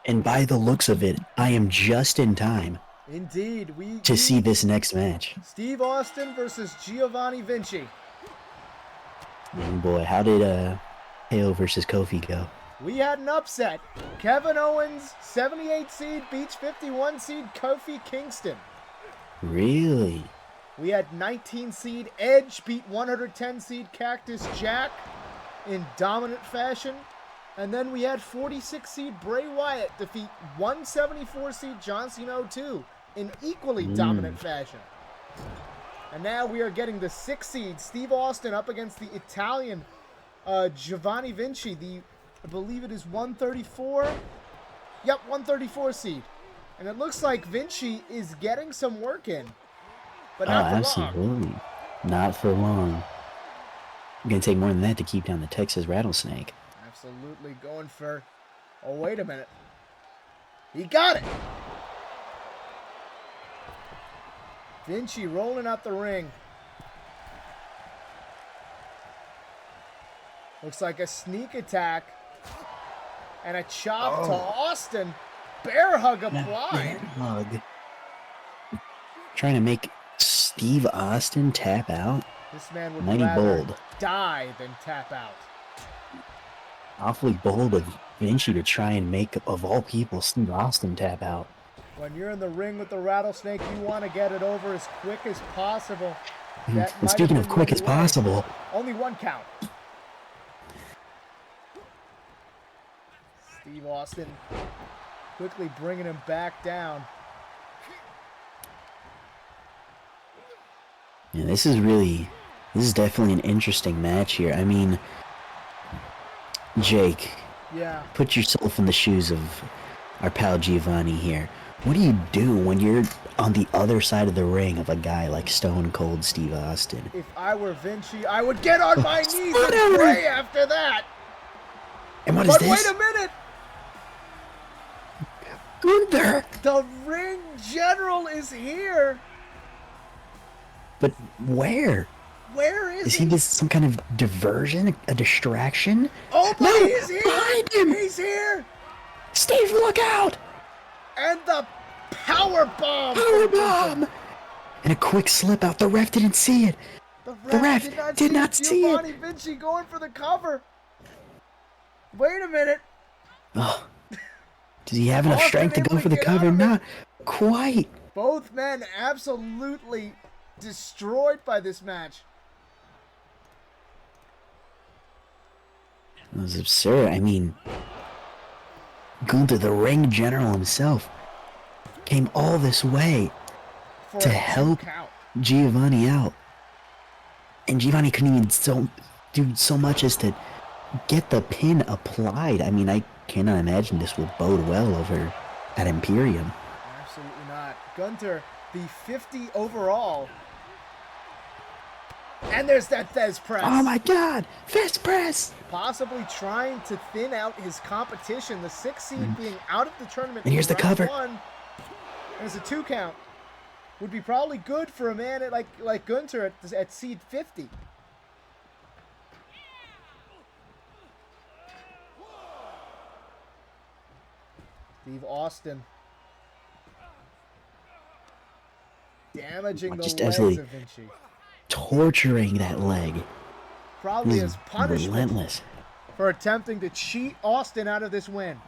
And by the looks of it, I am just in time Indeed, to see this next match. Steve Austin versus Giovanni Vinci. Oh boy, how did KO versus Kofi go? We had an upset. Kevin Owens, 78 seed, beats 51 seed Kofi Kingston. Really? We had 19 seed Edge beat 110 seed Cactus Jack in dominant fashion. And then we had 46 seed Bray Wyatt defeat 174 seed John Cena 02 in equally dominant fashion. And now we are getting the 6 seed Steve Austin up against the Italian Giovanni Vinci, I believe it is 134. Yep, 134 seed. And it looks like Vinci is getting some work in. But not for long. Absolutely. Not for long. I'm going to take more than that to keep down the Texas Rattlesnake. Absolutely going for... Oh, wait a minute. He got it! Vinci rolling out the ring. Looks like a sneak attack. And a chop to Austin. Bear hug applied. Bear hug. Trying to make Steve Austin tap out. This man would Mighty rather bold. die than tap out. Awfully bold of Vinci to try and make, of all people, Steve Austin tap out. When you're in the ring with the Rattlesnake, you want to get it over as quick as possible. That And might speaking have of been quick the as way. possible, Only one count. Steve Austin quickly bringing him back down. yeah, this is definitely an interesting match here. I mean, Jake, Yeah. put yourself in the shoes of our pal Giovanni here. What do you do when you're on the other side of the ring of a guy like Stone Cold Steve Austin? If I were Vinci, I would get on my knees and Whatever. pray after that. And what is But this? wait a minute. Gunther! The ring general is here. But where? Where is Is he just some kind of diversion, a distraction? Oh, but No, he's here. behind him! He's here. Steve, look out! And the power bomb. Power bomb! And a quick slip out. The ref didn't see it. The ref did not see it. Giovanni Vinci going for the cover. Wait a minute. Oh, Does he have enough Austin strength to able go to for the get out cover? of it. Not quite. Both men absolutely destroyed by this match. It was absurd. I mean, Gunther, the ring general himself, came all this way For to a 2 help count. Giovanni out. And Giovanni couldn't even do so much as to get the pin applied. I mean, I cannot imagine this will bode well over at Imperium. Absolutely not. Gunther, the 50 overall. And there's that Fez press. Oh my god! Fist press! Possibly trying to thin out his competition. The 6th seed being out of the tournament. And here's in the round cover. 1. And it's a 2 count. Would be probably good for a man like Gunther at seed 50. Steve Austin. Damaging the Just legs absolutely of Vinci. Torturing that leg. Probably This as is punishment relentless. for attempting to cheat Austin out of this win.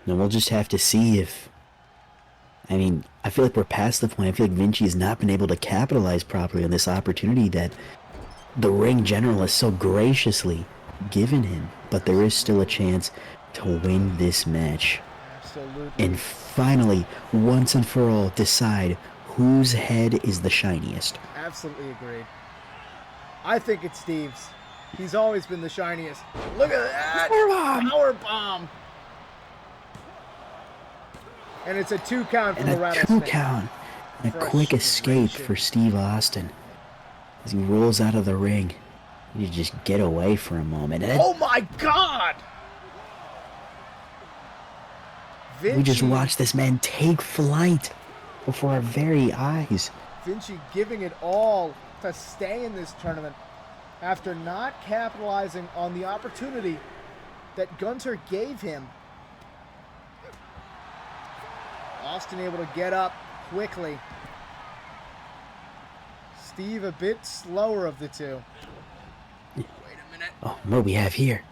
Now we'll just have to see if... I mean, I feel like we're past the point. I feel like Vinci has not been able to capitalize properly on this opportunity that the ring general has so graciously given him. But there is still a chance to win this match. Absolutely. And finally, once and for all, decide whose head is the shiniest. Absolutely agreed. I think it's Steve's. He's always been the shiniest. Look at that! Powerbomb! Power bomb! And it's a 2 count for And the a rattlesnake. 2 count. And a quick escape for Steve Austin. As he rolls out of the ring. You just get away for a moment. And Oh my god! Vinci, we just watched this man take flight before our very eyes. Vinci giving it all to stay in this tournament after not capitalizing on the opportunity that Gunther gave him. Austin able to get up quickly. Steve a bit slower of the two. Wait a minute. Oh, what do we have here?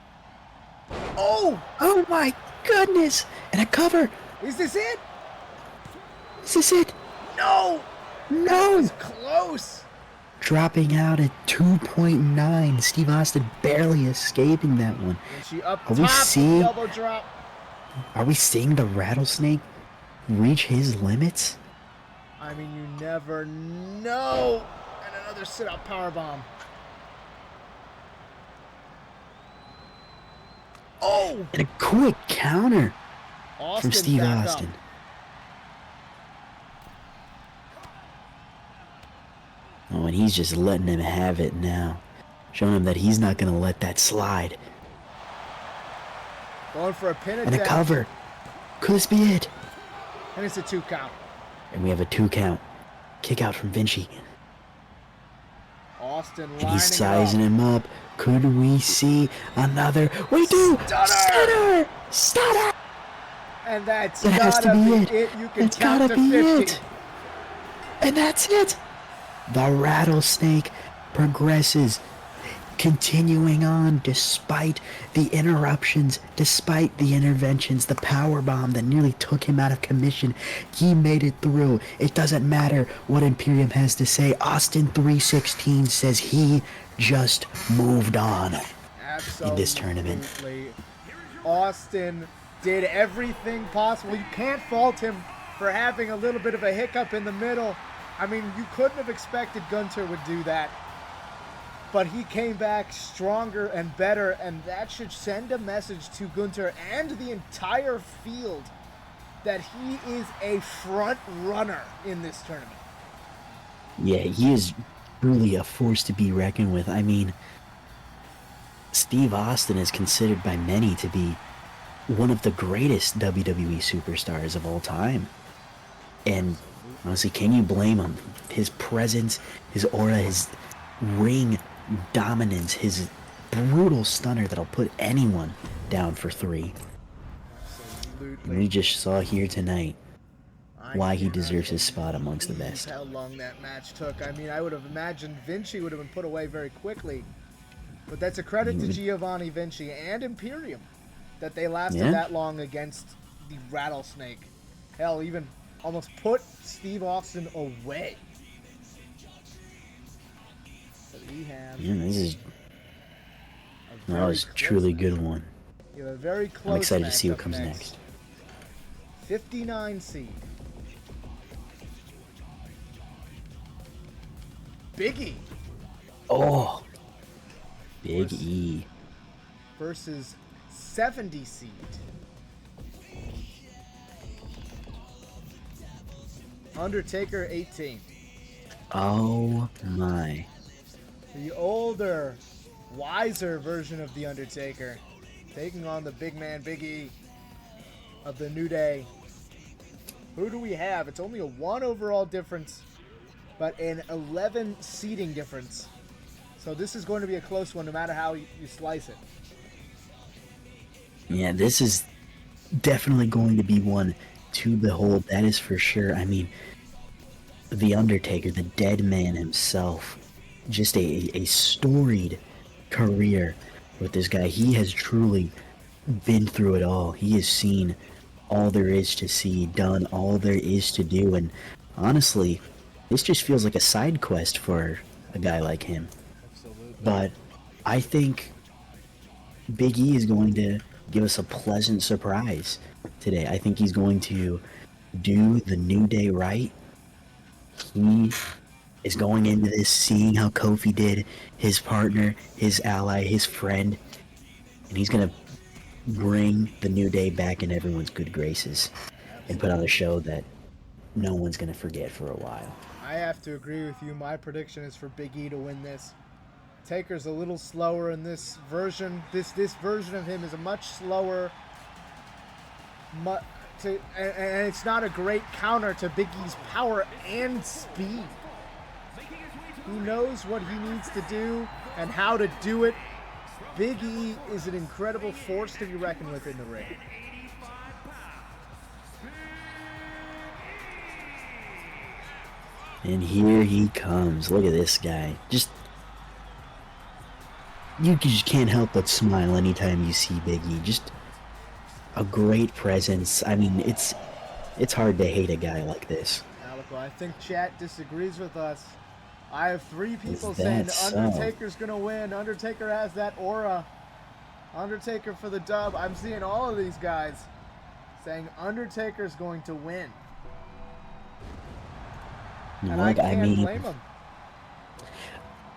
Oh! Oh my goodness! And a cover! Is this it? Is this it? No! No! It's close. Dropping out at 2.9. Steve Austin barely escaping that one. And she up Are we top, seeing- elbow drop. Are we seeing the rattlesnake reach his limits? I mean, you never know. And another sit-up powerbomb. Oh! And a quick counter Austin from Steve back Austin. up. Oh, and he's just letting him have it now. Showing him that he's not going to let that slide. Going for a pin And a attempt. cover. Could this be it? And it's a 2 count. And we have a 2 count. Kick out from Vinci. Austin lining And he's it sizing up. him up. Could we see another? We do! Stunner! Stunner! Stunner! And that's That has to gotta be be it. You can That's count gotta to be 50. it. And that's it. The rattlesnake progresses, continuing on despite the interruptions, despite the interventions, the power bomb that nearly took him out of commission. He made it through. It doesn't matter what Imperium has to say. Austin 316 says he just moved on. Absolutely. In this tournament. Austin did everything possible. You can't fault him for having a little bit of a hiccup in the middle. I mean, you couldn't have expected Gunther would do that. But he came back stronger and better, and that should send a message to Gunther and the entire field that he is a front runner in this tournament. Yeah, he is truly a force to be reckoned with. I mean, Steve Austin is considered by many to be one of the greatest WWE superstars of all time. And honestly, can you blame him? His presence, his aura, his ring dominance, his brutal stunner that'll put anyone down for 3. Absolutely. And we just saw here tonight why he cannot deserves his spot amongst the believe best. How long that match took. I mean, I would have imagined Vinci would have been put away very quickly. But that's a credit to Giovanni Vinci and Imperium. that they lasted Yeah. that long against the Rattlesnake. Hell, even almost put Steve Austin away. But we have Yeah, this is a that very was close truly match. good one. We have a very close I'm excited to match see what up comes next. 59 seed. Biggie Oh, Big E. versus 70 seed. Undertaker 18. Oh my. The older, wiser version of The Undertaker. Taking on the big man Big E of the New Day. Who do we have? It's only a 1 overall difference, but an 11 seeding difference. So this is going to be a close one no matter how you slice it. Yeah, this is definitely going to be one to behold. That is for sure. I mean, The Undertaker, the dead man himself, just a storied career with this guy. He has truly been through it all. He has seen all there is to see, done all there is to do, and honestly, this just feels like a side quest for a guy like him. Absolutely. But I think Big E is going to give us a pleasant surprise today. I think he's going to do the New Day right. He is going into this seeing how Kofi did, his partner, his ally, his friend, and he's going to bring the New Day back in everyone's good graces and put on a show that no one's going to forget for a while. I have to agree with you. My prediction is for Big E to win this. Taker's a little slower in this version. This version of him is a much slower. And it's not a great counter to Big E's power and speed. He knows what he needs to do and how to do it. Big E is an incredible force to be reckoned with in the ring. And here he comes. Look at this guy. You just can't help but smile anytime you see Big E. Just a great presence. I mean, it's hard to hate a guy like this. Alico, I think chat disagrees with us. I have 3 people Is saying that so? Undertaker's gonna win. Undertaker has that aura. Undertaker for the dub. I'm seeing all of these guys saying Undertaker's going to win. And I Look, can't blame them.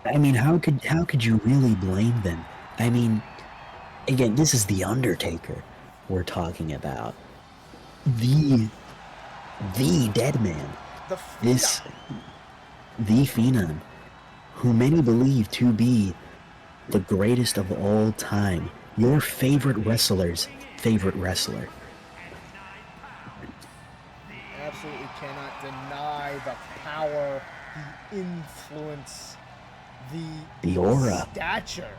I mean, how could you really blame them? I mean, again, this is the Undertaker we're talking about. The dead man. The The Phenom, who many believe to be the greatest of all time. Your favorite wrestler's favorite wrestler. Absolutely cannot deny the power, the influence, The aura. stature,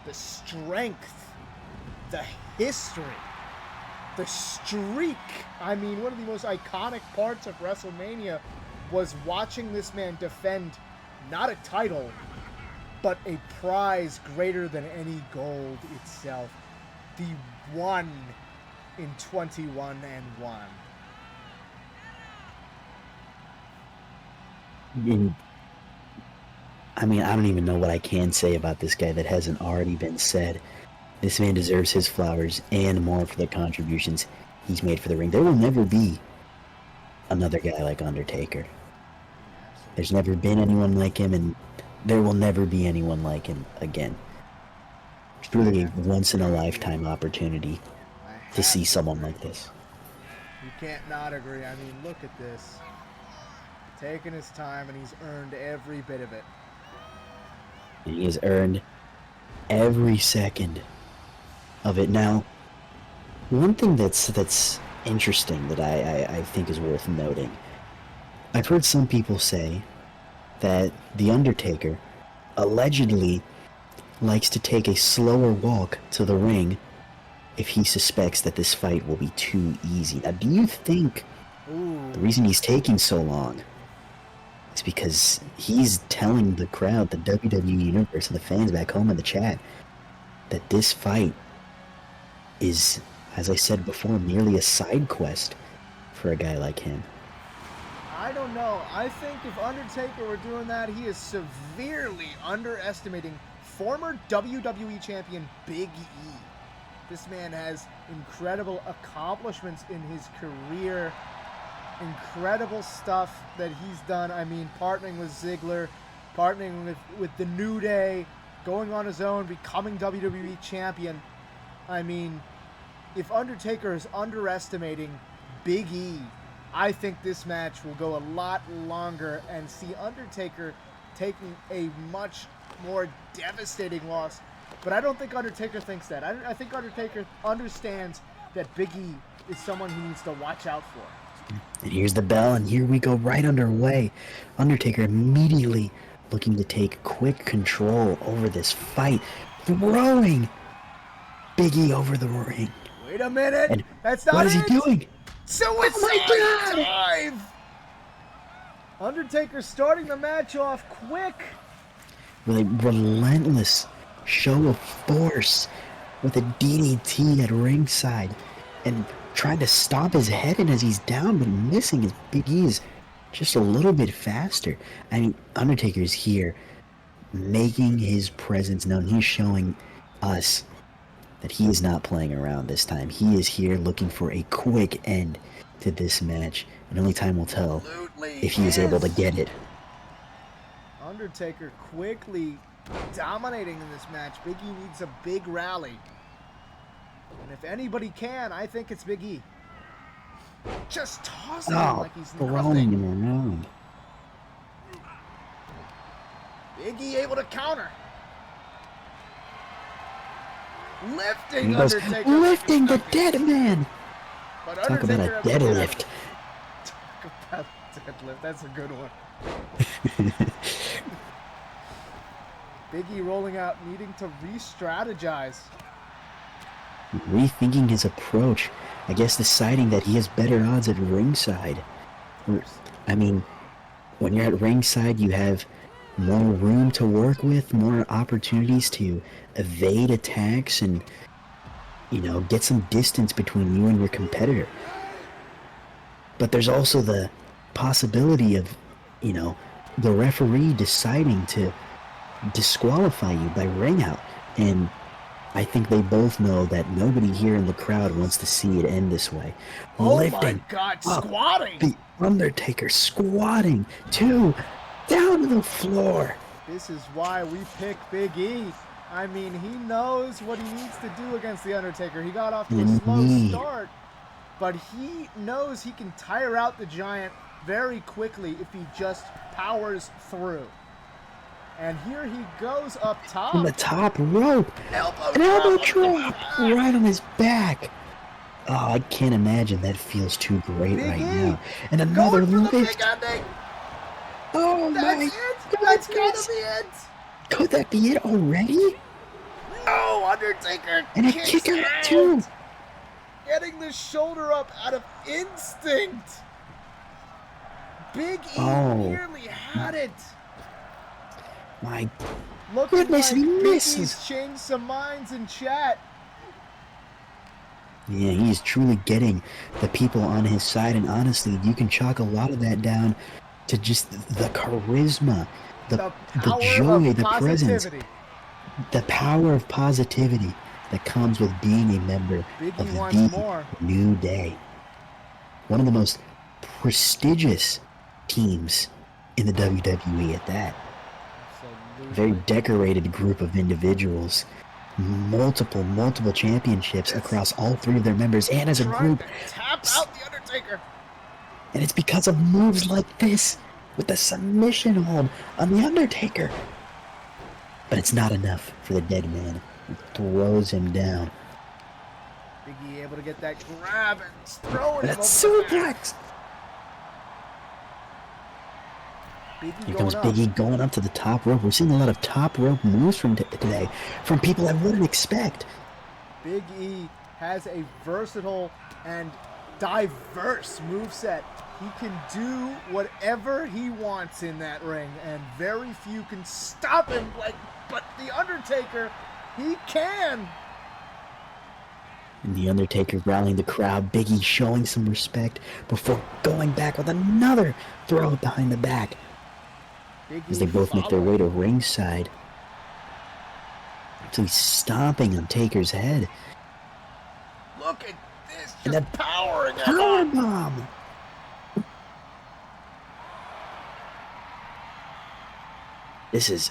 the strength, the history, the streak. I mean, one of the most iconic parts of WrestleMania was watching this man defend not a title, but a prize greater than any gold itself. The one in 21 and 1. I mean, I don't even know what I can say about this guy that hasn't already been said. This man deserves his flowers and more for the contributions he's made for the ring. There will never be another guy like Undertaker. There's never been anyone like him, and there will never be anyone like him again. It's really a once-in-a-lifetime opportunity to see someone like this. You can't not agree. I mean, look at this. Taking his time, and he's earned every bit of it. And he has earned every second of it. Now, one thing that's interesting that I think is worth noting, I've heard some people say that The Undertaker allegedly likes to take a slower walk to the ring if he suspects that this fight will be too easy. Now, do you think the reason he's taking so long is because he's telling the crowd, the WWE Universe, and the fans back home in the chat that this fight is, as I said before, merely a side quest for a guy like him. I don't know. I think if Undertaker were doing that, he is severely underestimating former WWE champion Big E. This man has incredible accomplishments in his career, incredible stuff that he's done. I mean, partnering with Ziggler, partnering with the New Day, going on his own, becoming WWE champion. I mean, if Undertaker is underestimating Big E, I think this match will go a lot longer and see Undertaker taking a much more devastating loss. But I don't think Undertaker thinks that. I think Undertaker understands that Big E is someone he needs to watch out for. And here's the bell, and here we go right underway. Undertaker immediately looking to take quick control over this fight, throwing Big E over the ring. Wait a minute! And That's not what is he it! doing? Suicide Oh my dive! Undertaker starting the match off quick. With a relentless show of force, with a DDT at ringside, and trying to stop his head in as he's down, but missing his Big E's just a little bit faster. I mean, Undertaker's here, making his presence known. He's showing us that he is not playing around this time. He is here looking for a quick end to this match, and only time will tell if he is able to get it. Undertaker quickly dominating in this match. Big E needs a big rally. And if anybody can, I think it's Big E. Just tossing him like he's throwing nothing. him around. Big E able to counter. Lifting He goes, Undertaker. lifting the dead man. But Talk about a Undertaker deadlift. Talk about deadlift. That's a good one. Big E rolling out, needing to re-strategize. Rethinking his approach. I guess deciding that he has better odds at ringside. I mean, when you're at ringside, you have more room to work with, more opportunities to evade attacks and, you know, get some distance between you and your competitor. But there's also the possibility of, you know, the referee deciding to disqualify you by ring out. And I think they both know that nobody here in the crowd wants to see it end this way. Oh Lifting my God, up squatting! the Undertaker, squatting down to the floor. This is why we pick Big E. I mean, he knows what he needs to do against The Undertaker. He got off to a slow start, but he knows he can tire out the Giant very quickly if he just powers through. And here he goes up top. From the top rope. Elbow An elbow drop drop right on his back. Oh, I can't imagine that feels too great Big right E now. And another going for the lift. big ending. Oh That's my it. goodness. That's gotta be it. Could that be it already? No, Undertaker And a kicks kick out out. too. Getting the shoulder up out of instinct. Big E Oh. nearly had it. My Looking goodness, like he Big misses. E's changed some minds in chat. Yeah, he's truly getting the people on his side, and honestly, you can chalk a lot of that down to just the charisma, the power joy, of the presence, positivity. the power of positivity that comes with being a member Big E of wants the more. New Day. One of the most prestigious teams in the WWE at that. Very decorated group of individuals. Multiple championships across all three of their members, and as a Trying group. to tap out the Undertaker. And it's because of moves like this, with the submission hold on the Undertaker. But it's not enough for the dead man. It throws him down. Big E able to get that grab and throwing him That's over the back. suplex. Big E Here going comes up. Big E going up to the top rope. We're seeing a lot of top rope moves from today, from people I wouldn't expect. Big E has a versatile and diverse moveset. He can do whatever he wants in that ring, and very few can stop him. But The Undertaker, he can. And the Undertaker rallying the crowd. Big E showing some respect before going back with another throw behind the back. Big As E they both make their way to following. ringside. Actually stomping on Taker's head. Look at this, And just that powering him power up. bomb. This is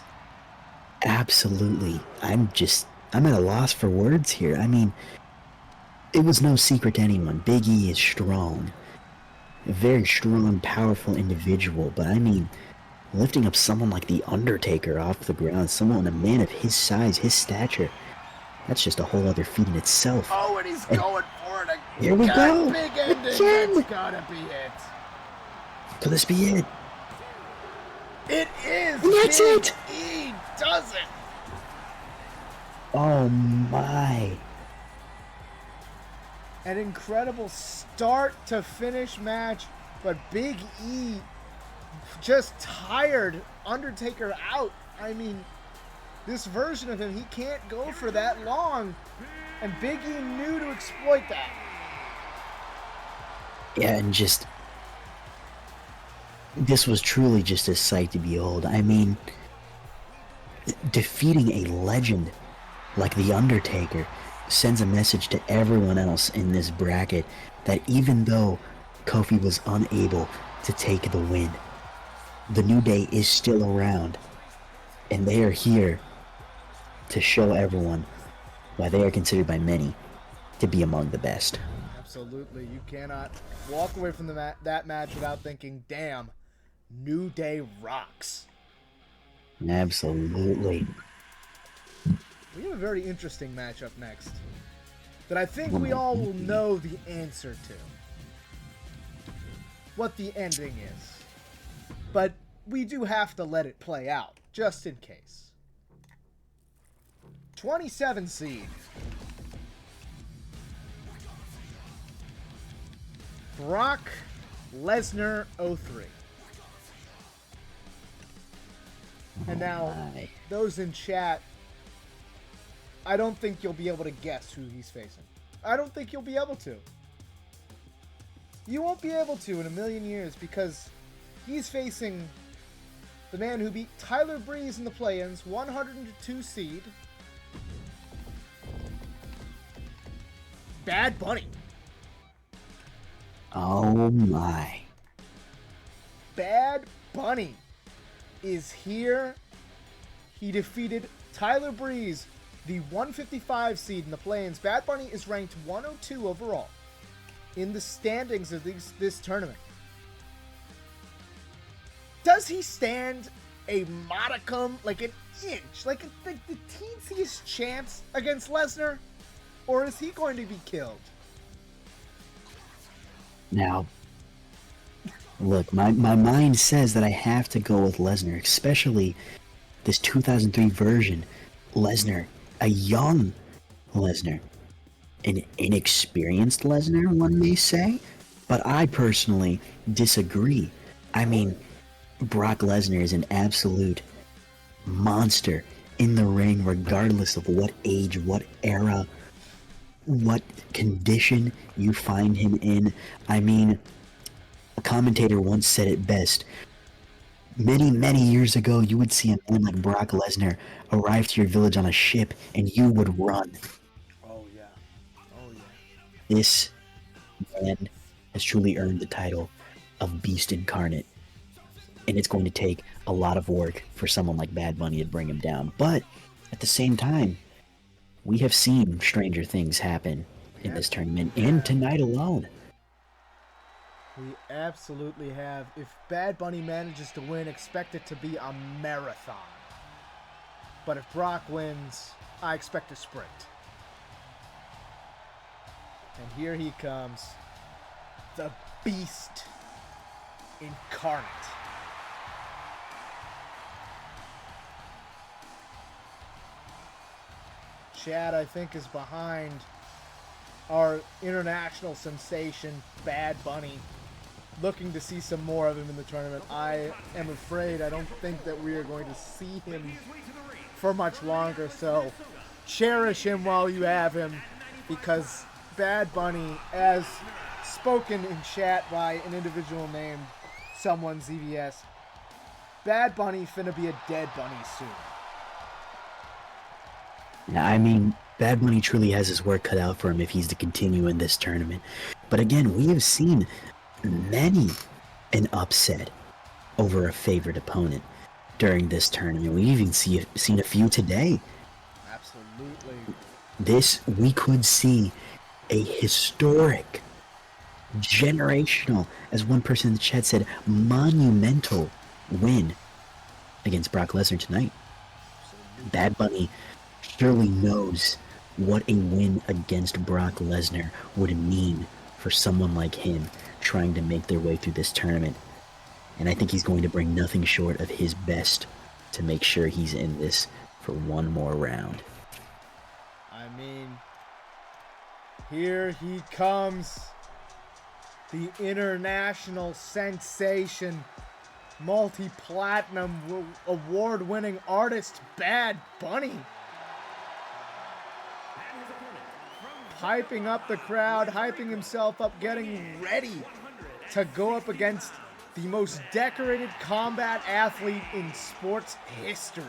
absolutely. I'm at a loss for words here. I mean, it was no secret to anyone. Big E is strong. A very strong, powerful individual. But I mean, lifting up someone like The Undertaker off the ground, a man of his size, his stature, that's just a whole other feat in itself. Oh, and he's going for it again. Here we go. Big ending. Again. That's gotta be it. Could this be it? It is. And that's Big it. E does it. Oh my. An incredible start to finish match, but Big E just tired Undertaker out. I mean, this version of him, he can't go for that long, and Big E knew to exploit that. Yeah, and this was truly just a sight to behold. I mean, defeating a legend like The Undertaker sends a message to everyone else in this bracket that even though Kofi was unable to take the win, the New Day is still around, and they are here to show everyone why they are considered by many to be among the best. Absolutely. You cannot walk away from that match without thinking, damn, New Day rocks. Absolutely. We have a very interesting matchup next that I think we all will know the answer to. What the ending is. But we do have to let it play out, just in case. 27 seed. Brock Lesnar 03. And now, those in chat, I don't think you'll be able to guess who he's facing. I don't think you'll be able to. You won't be able to in a million years because he's facing the man who beat Tyler Breeze in the play-ins, 102 seed. Bad Bunny. Oh my. Bad Bunny is here. He defeated Tyler Breeze, the 155 seed in the play-ins. Bad Bunny is ranked 102 overall in the standings of this tournament. Does he stand a modicum, like an inch, like the teensiest chance against Lesnar? Or is he going to be killed? Now, look, my mind says that I have to go with Lesnar, especially this 2003 version. Lesnar, a young Lesnar, an inexperienced Lesnar, one may say, but I personally disagree. I mean, Brock Lesnar is an absolute monster in the ring, regardless of what age, what era, what condition you find him in. I mean, a commentator once said it best. Many, many years ago, you would see a man like Brock Lesnar arrive to your village on a ship, and you would run. Oh, yeah. Oh, yeah. This man has truly earned the title of Beast Incarnate. And it's going to take a lot of work for someone like Bad Bunny to bring him down. But at the same time, we have seen stranger things happen in this tournament, and tonight alone. We absolutely have. If Bad Bunny manages to win, expect it to be a marathon. But if Brock wins, I expect a sprint. And here he comes. The Beast Incarnate. Chad, I think, is behind our international sensation, Bad Bunny. Looking to see some more of him in the tournament. I am afraid I don't think that we are going to see him for much longer, so cherish him while you have him, because Bad Bunny, as spoken in chat by an individual named someone ZVS, Bad Bunny finna be a dead bunny soon. Yeah, I mean, Bad Bunny truly has his work cut out for him if he's to continue in this tournament. But again, we have seen many an upset over a favorite opponent during this tournament. We even seen a few today. Absolutely. We could see a historic, generational, as one person in the chat said, monumental win against Brock Lesnar tonight. Bad Bunny surely knows what a win against Brock Lesnar would mean for someone like him trying to make their way through this tournament. And I think he's going to bring nothing short of his best to make sure he's in this for one more round. I mean, here he comes. The international sensation, multi-platinum award-winning artist Bad Bunny. Hyping up the crowd, hyping himself up, getting ready to go up against the most decorated combat athlete in sports history.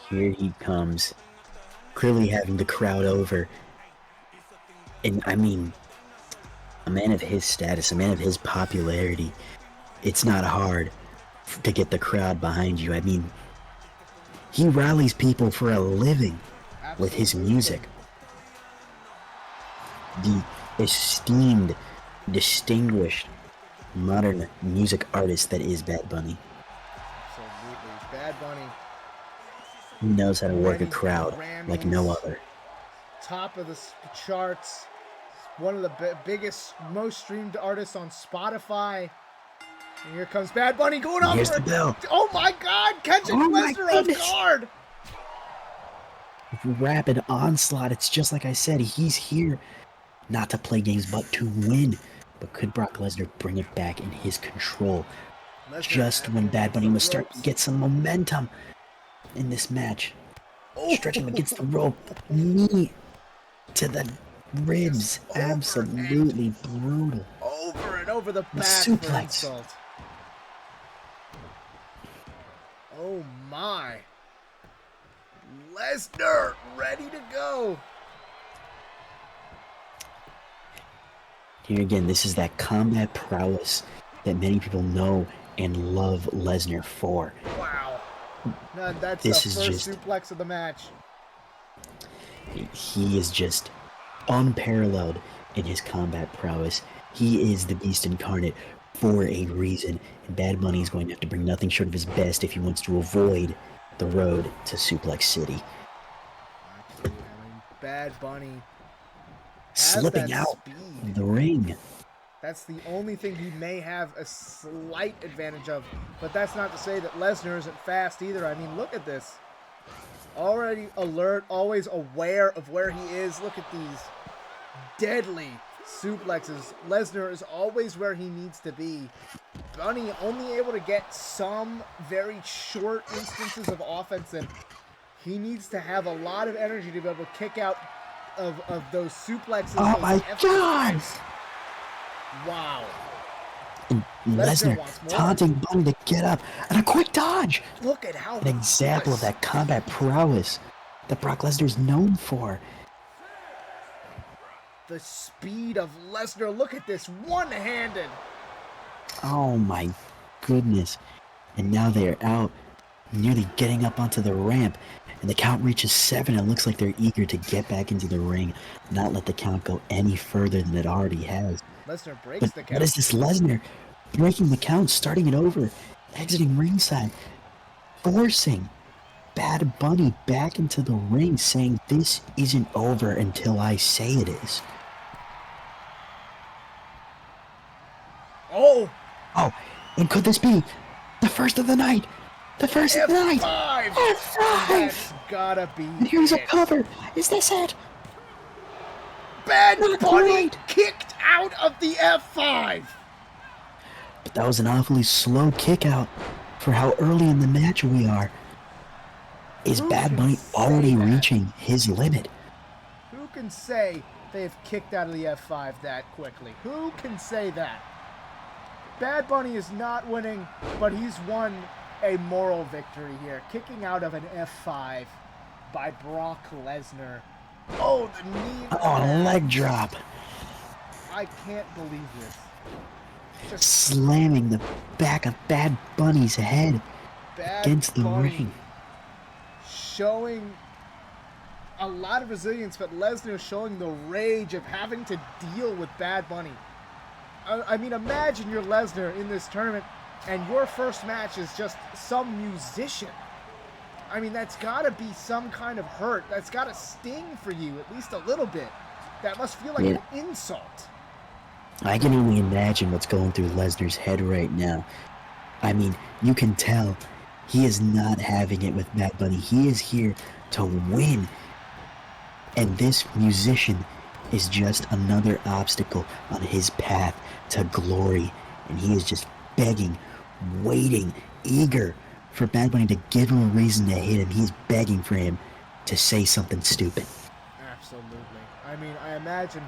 Here he comes, clearly having the crowd over. And I mean, a man of his status, a man of his popularity, it's not hard to get the crowd behind you. I mean, he rallies people for a living with his music. The esteemed, distinguished, modern music artist that is Bad Bunny. Absolutely. Bad Bunny. He knows how to work a crowd like no other. Top of the charts. One of the biggest, most streamed artists on Spotify. And here comes Bad Bunny going on. Here's the bell. Oh my God! Catching Lesnar off guard. Rapid onslaught. It's just like I said. He's here not to play games, but to win. But could Brock Lesnar bring it back in his control? Just when Bad Bunny was starting to get some momentum in this match. Stretching him against the rope. Knee to the ribs. Absolutely brutal. Over and over the back. Suplex. Oh my. Lesnar ready to go. Here again, this is that combat prowess that many people know and love Lesnar for. Wow. No, that's this the is first just, suplex of the match. He is just unparalleled in his combat prowess. He is the beast incarnate for a reason. And Bad Bunny is going to have to bring nothing short of his best if he wants to avoid the road to Suplex City. Absolutely. I mean, Bad Bunny slipping out of the ring. That's the only thing he may have a slight advantage of. But that's not to say that Lesnar isn't fast either. I mean, look at this. Already alert, always aware of where he is. Look at these deadly suplexes. Lesnar is always where he needs to be. Bunny only able to get some very short instances of offense, and he needs to have a lot of energy to be able to kick out of those suplexes. Oh my God! Wow. And Lesnar taunting Bunny to get up, and a quick dodge. Look at how an example of that combat prowess that Brock Lesnar is known for. The speed of Lesnar. Look at this, one-handed. Oh my goodness. And now they are out, nearly getting up onto the ramp. And the count reaches 7. It looks like they're eager to get back into the ring, not let the count go any further than it already has. Lesnar breaks the count. What is this? Lesnar breaking the count, starting it over, exiting ringside, forcing Bad Bunny back into the ring, saying this isn't over until I say it is. Oh, and could this be the first of the night? The first of the night! F5! That's gotta be And here's a cover. Is this it? Bad Bunny kicked out of the F5. But that was an awfully slow kick out for how early in the match we are. Is Who Bad can Bunny say already that? reaching his limit? Who can say they've kicked out of the F5 that quickly? Who can say that? Bad Bunny is not winning, but he's won a moral victory here. Kicking out of an F5 by Brock Lesnar. Oh, the knee. Oh, a leg drop. I can't believe this. Just Slamming the back of Bad Bunny's head Bad against the Bunny ring. showing a lot of resilience, but Lesnar showing the rage of having to deal with Bad Bunny. I mean, imagine you're Lesnar in this tournament, and your first match is just some musician. I mean, that's got to be some kind of hurt. That's got to sting for you at least a little bit. That must feel like an insult. I can only imagine what's going through Lesnar's head right now. I mean, you can tell he is not having it with Bad Bunny. He is here to win. And this musician is just another obstacle on his path to glory. And he is just begging, waiting, eager for Bad Bunny to give him a reason to hit him. He's begging for him to say something stupid. Absolutely. I mean, I imagine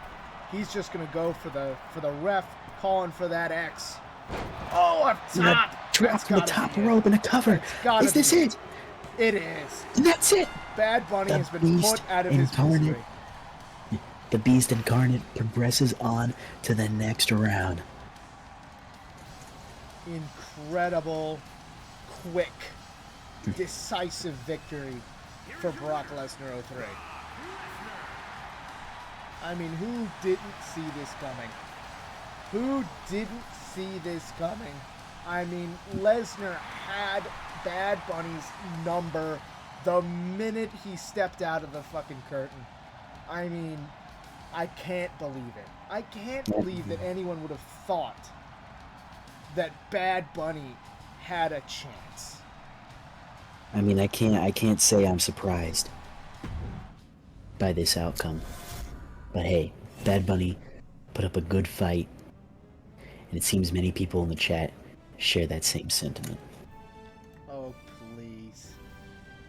he's just gonna go for the ref calling for that X. Oh, up top! Drop from the top rope and a cover. Is this it? It is. And that's it. Bad Bunny The has been Beast put out of his Incarnate. misery. The Beast Incarnate progresses on to the next round. Incredible, quick, decisive victory for Brock Lesnar 03. I mean, who didn't see this coming? Who didn't see this coming? I mean, Lesnar had Bad Bunny's number the minute he stepped out of the fucking curtain. I mean, I can't believe it. I can't believe that anyone would have thought that Bad Bunny had a chance. I mean, I can't say I'm surprised by this outcome. But hey, Bad Bunny put up a good fight, and it seems many people in the chat share that same sentiment. Oh, please.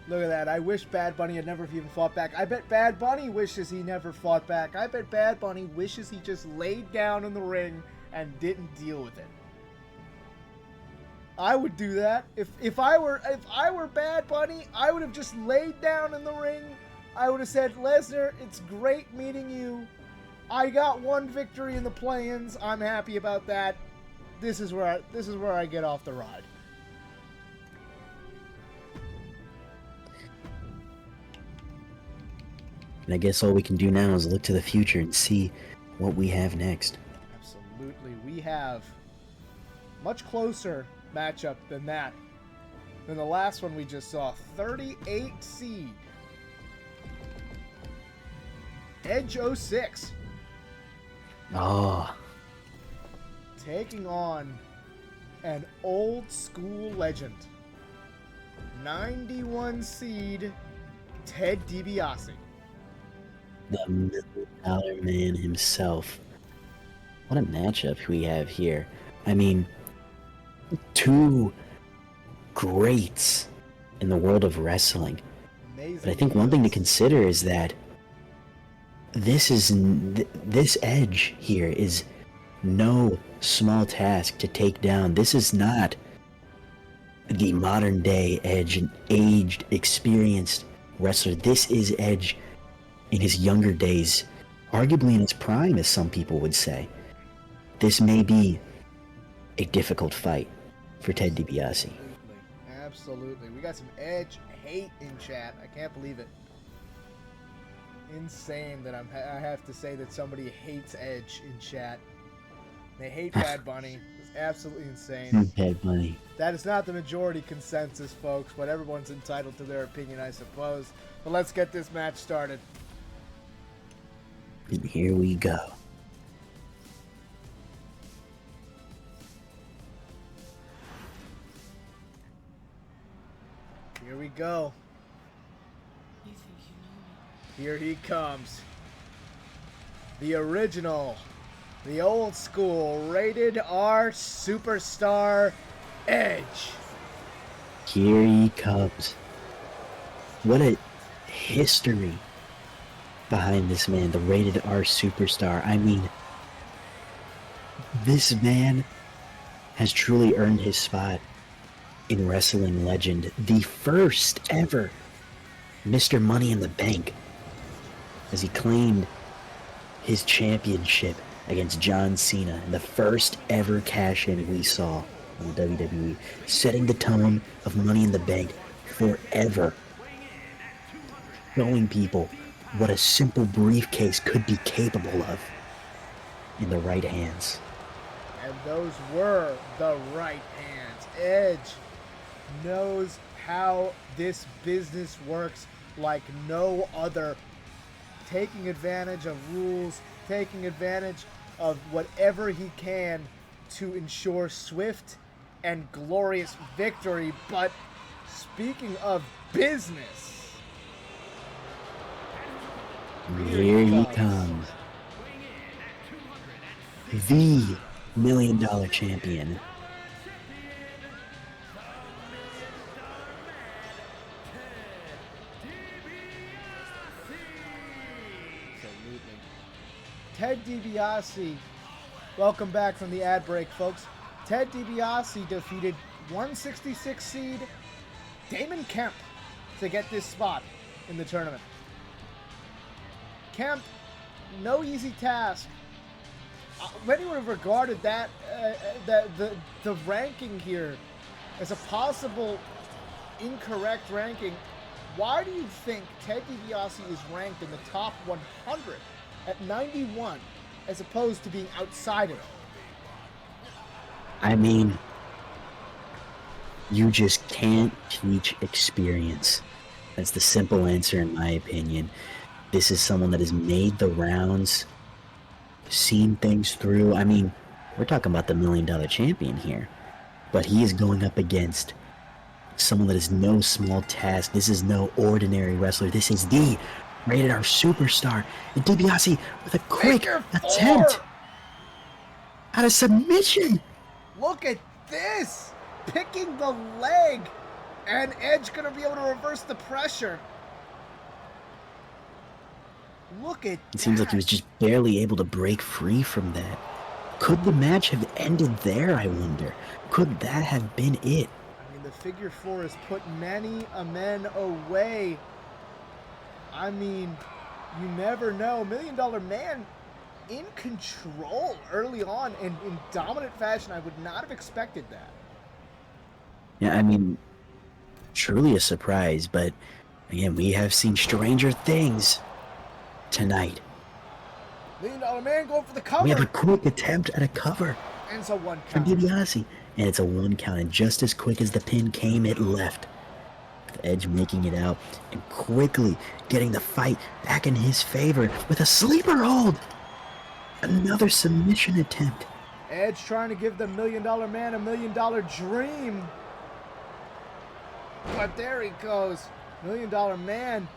Look at that. I wish Bad Bunny had never even fought back. I bet Bad Bunny wishes he never fought back. I bet Bad Bunny wishes he just laid down in the ring and didn't deal with it. I would do that. If I were Bad Bunny, I would have just laid down in the ring. I would have said, Lesnar, it's great meeting you. I got one victory in the play-ins. I'm happy about that. This is where I get off the ride. And I guess all we can do now is look to the future and see what we have next. Absolutely. We have much closer matchup than the last one we just saw. 38 seed Edge 06 Oh, taking on an old school legend, 91 seed Ted DiBiase. the $1 million man himself. What a matchup we have here. I mean, two greats in the world of wrestling. Amazing. But I think one thing to consider is that this Edge here is no small task to take down. This is not the modern day Edge, an aged, experienced wrestler. This is Edge in his younger days, arguably in his prime, as some people would say. This may be a difficult fight for Ted DiBiase. Absolutely. We got some Edge hate in chat. I can't believe it. Insane that I have to say that somebody hates Edge in chat. They hate Bad Bunny. It's absolutely insane. Bad Bunny. That is not the majority consensus, folks, but everyone's entitled to their opinion, I suppose. But let's get this match started. And here we go. Here we go. You think you know me? Here he comes. The original, the old school, rated R superstar, Edge. Here he comes. What a history behind this man, the rated R superstar. I mean, this man has truly earned his spot in wrestling legend. The first ever Mr. Money in the Bank, as he claimed his championship against John Cena in the first ever cash-in we saw in the WWE, setting the tone of Money in the Bank forever, showing people what a simple briefcase could be capable of in the right hands. And those were the right hands. Edge knows how this business works like no other. Taking advantage of rules, taking advantage of whatever he can to ensure swift and glorious victory. But speaking of business, here he comes. The $1 Million Champion. Ted DiBiase, welcome back from the ad break, folks. Ted DiBiase defeated 166 seed Damon Kemp to get this spot in the tournament. Kemp, no easy task. Many would have regarded that the ranking here as a possible incorrect ranking. Why do you think Ted DiBiase is ranked in the top 100 at 91 as opposed to being outside of it? I mean, you just can't teach experience. That's the simple answer in my opinion. This is someone that has made the rounds, seen things through. I mean, we're talking about the $1 Million Champion here, but he is going up against someone that is no small task. This is no ordinary wrestler. This is the rated R superstar. And DiBiase with a quick attempt at a submission. Look at this! Picking the leg! And Edge gonna be able to reverse the pressure. Look at It seems like he was just barely able to break free from that. Could the match have ended there, I wonder? Could that have been it? I mean, the figure four has put many a man away. I mean, you never know. $1 Million Man in control early on and in dominant fashion. I would not have expected that. Yeah, I mean, truly a surprise, but again, we have seen stranger things tonight. $1 Million Man going for the cover. We have a quick attempt at a cover And it's a one from count. DiBiase, and it's a 1 count, and just as quick as the pin came, it left. With Edge making it out and quickly getting the fight back in his favor with a sleeper hold. Another submission attempt. Edge trying to give the $1 Million Man a $1 million dream. But there he goes. $1 Million Man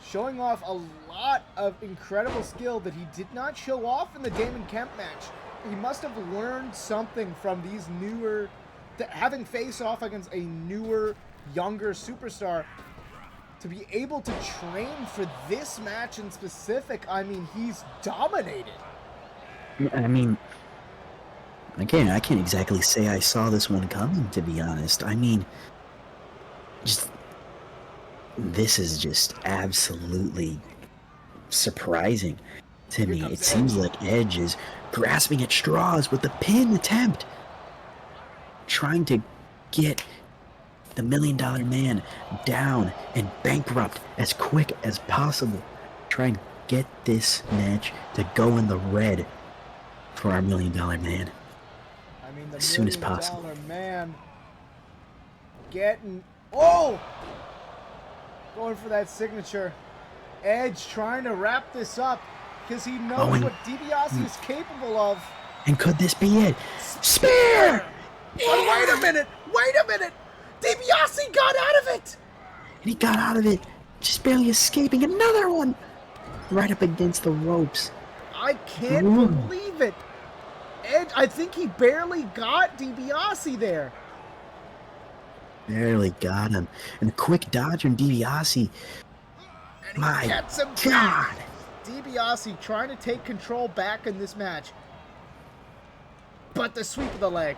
showing off a lot of incredible skill that he did not show off in the Damon Kemp match. He must have learned something from these newer, having face off against a newer, younger superstar to be able to train for this match in specific. I mean, he's dominated. I mean, again, I can't exactly say I saw this one coming, to be honest. I mean, this is just absolutely surprising to me. It seems like Edge is grasping at straws with the pin attempt, trying to get the $1 Million Man down and bankrupt as quick as possible. Try and get this match to go in the red for our $1 Million Man. I mean, the As soon as $1 Million possible. Man getting, oh, going for that signature. Edge trying to wrap this up because he knows what DiBiase is capable of. And could this be it? Spear! But wait a minute! Wait a minute! DiBiase got out of it! And he got out of it, just barely escaping. Another one! Right up against the ropes. I can't believe it. Edge, I think he barely got DiBiase there. Barely got him. And a quick dodge from DiBiase. And he My gets him God. down. DiBiase trying to take control back in this match. But the sweep of the leg.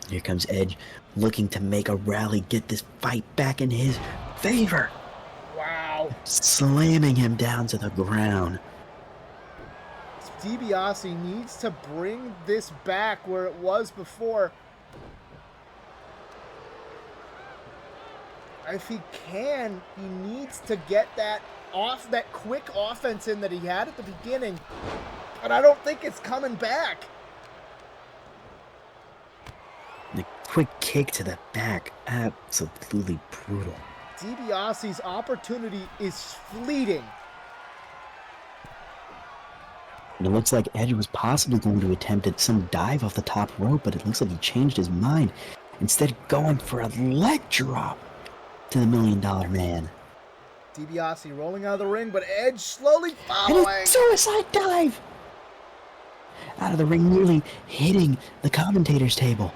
Here comes Edge, looking to make a rally, get this fight back in his favor. Wow. Slamming him down to the ground. DiBiase needs to bring this back where it was before. If he can, he needs to get that quick offense in that he had at the beginning. But I don't think it's coming back. The quick kick to the back, absolutely brutal. DiBiase's opportunity is fleeting. And it looks like Edge was possibly going to attempt some dive off the top rope, but it looks like he changed his mind. Instead, going for a leg drop to the $1 Million Man. DiBiase rolling out of the ring, but Edge slowly And following. a suicide dive! Out of the ring, nearly hitting the commentator's table.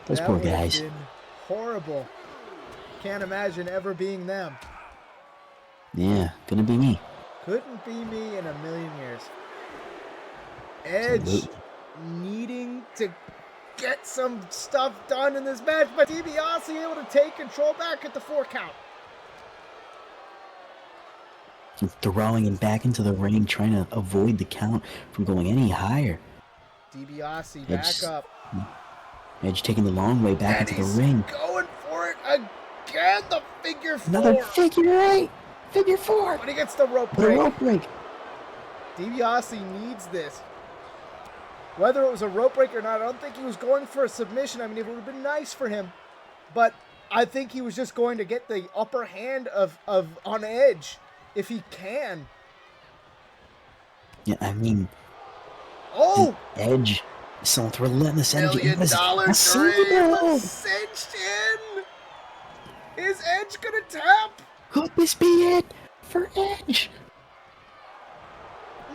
Those That poor would have guys. been horrible. Can't imagine ever being them. Yeah, gonna be me. Couldn't be me in a million years. Edge Absolutely. needing to get some stuff done in this match, but DiBiase able to take control back at the 4 count. He's throwing him back into the ring, trying to avoid the count from going any higher. DiBiase Edge- back up. Edge taking the long way back And into the he's ring. going for it again. The figure 4. Another figure 8! Figure 4! But he gets the rope The break. rope break. DiBiase needs this. Whether it was a rope break or not, I don't think he was going for a submission. I mean, it would have been nice for him. But I think he was just going to get the upper hand of on Edge if he can. Yeah, I mean, Oh! Edge, so with relentless energy. $1 It was million a dream sleeper. cinched in. Is Edge gonna tap? Could this be it for Edge?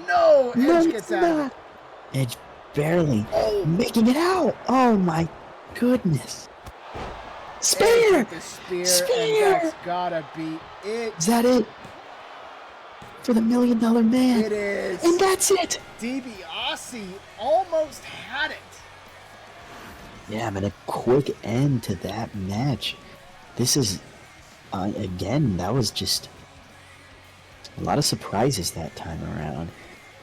No, Edge No, gets it's out of not. it. Edge barely Oh. making it out. Oh my goodness. Edge Spear! with the spear, Spear! and that's gotta be it. Is that it? For the $1 Million Man. It is. And that's it. DiBiase almost had it. Yeah, man, a quick end to that match. This is, again, that was just a lot of surprises that time around.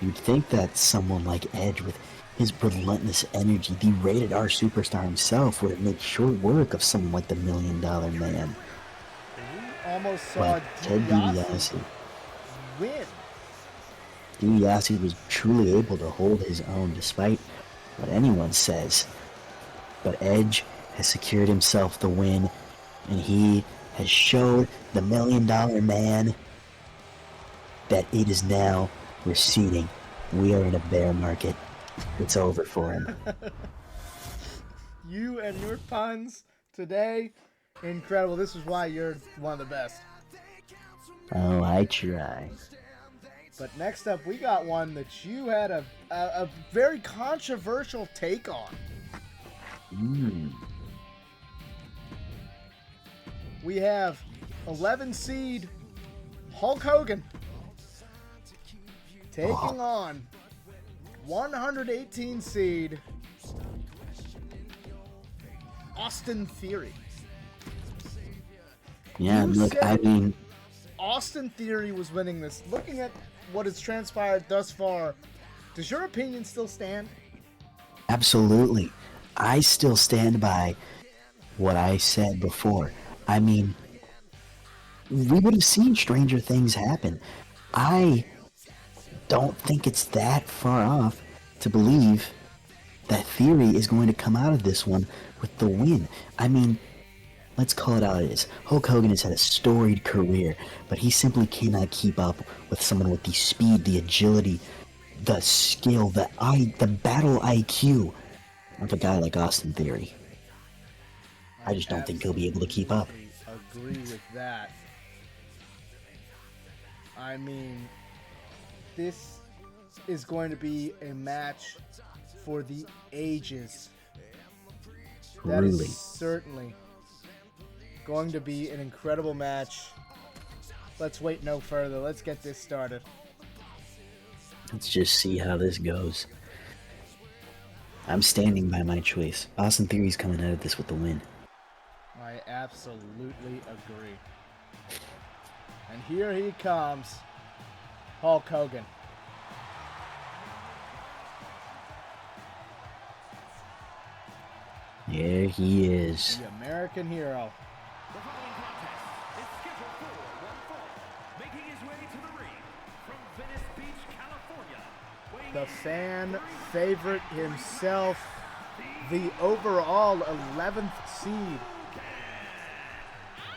You'd think that someone like Edge, with his relentless energy, the rated R superstar himself, would have made short work of someone like the $1 Million Man. We almost saw But Ted DiBiase DiBiase, win. DiBiase was truly able to hold his own despite what anyone says. But Edge has secured himself the win, and he has showed the $1 Million Man that it is now receding. We are in a bear market. It's over for him. You and your puns today, incredible. This is why you're one of the best. Oh, I try. But next up, we got one that you had a very controversial take on. We have 11 seed Hulk Hogan taking on 118 seed Austin Theory. Yeah, You look, said- I mean, Austin Theory was winning this. Looking at what has transpired thus far, does your opinion still stand? absolutely. I still stand by what I said before. I mean, we would have seen stranger things happen. I don't think it's that far off to believe that Theory is going to come out of this one with the win. I mean, let's call it how it is. Hulk Hogan has had a storied career, but he simply cannot keep up with someone with the speed, the agility, the skill, the battle IQ of a guy like Austin Theory. I just don't think he'll be able to keep up. Agree with that. I mean, this is going to be a match for the ages. That Truly. is certainly going to be an incredible match. Let's wait no further. Let's get this started. Let's just see how this goes. I'm standing by my choice. Austin Theory's coming out of this with the win. I absolutely agree. And here he comes, Hulk Hogan. There he is. The American hero. The following contest is scheduled for one fall. Making his way to the ring from Venice Beach, California. weighing The in fan favorite himself. The overall 11th seed.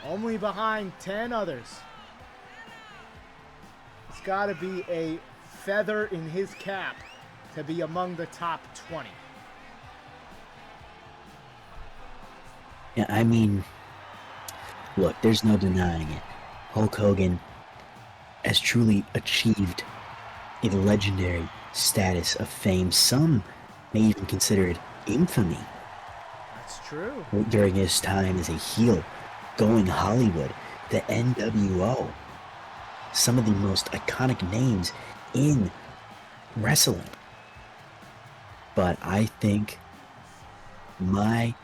Only behind 10 others. It's got to be a feather in his cap to be among the top 20. Yeah, I mean, look, there's no denying it. Hulk Hogan has truly achieved a legendary status of fame. Some may even consider it infamy That's true. during his time as a heel, going Hollywood, the NWO. Some of the most iconic names in wrestling. But I think my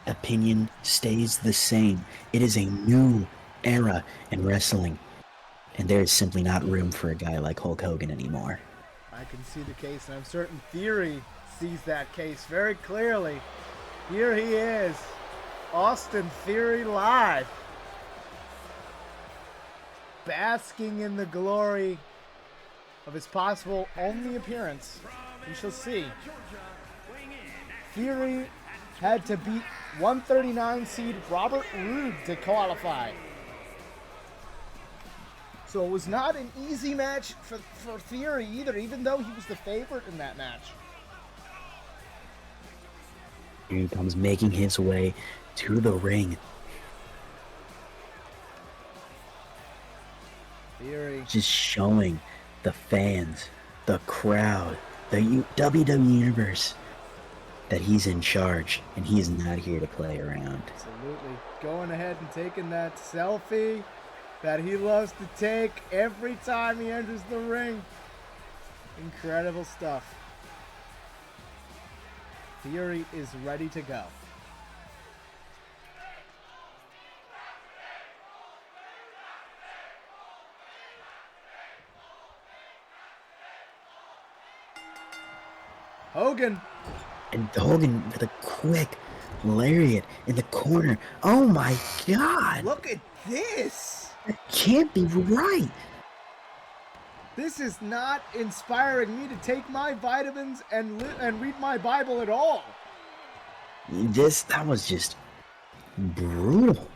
opinion stays the same. It is a new era in wrestling, and there is simply not room for a guy like Hulk Hogan anymore. I can see the case, and I'm certain Theory sees that case very clearly. Here he is, Austin Theory live, basking in the glory of his possible only appearance. We shall see. Theory had to beat 139 seed Robert Roode to qualify. So it was not an easy match for Theory either, even though he was the favorite in that match. Here he comes, making his way to the ring. Theory. Just showing the fans, the crowd, the WWE Universe that he's in charge and he is not here to play around. Absolutely. Going ahead and taking that selfie that he loves to take every time he enters the ring. Incredible stuff. Theory is ready to go. Hogan. And Hogan with a quick lariat in the corner. Oh my God! Look at this. That can't be right. This is not inspiring me to take my vitamins and read my Bible at all. That was just brutal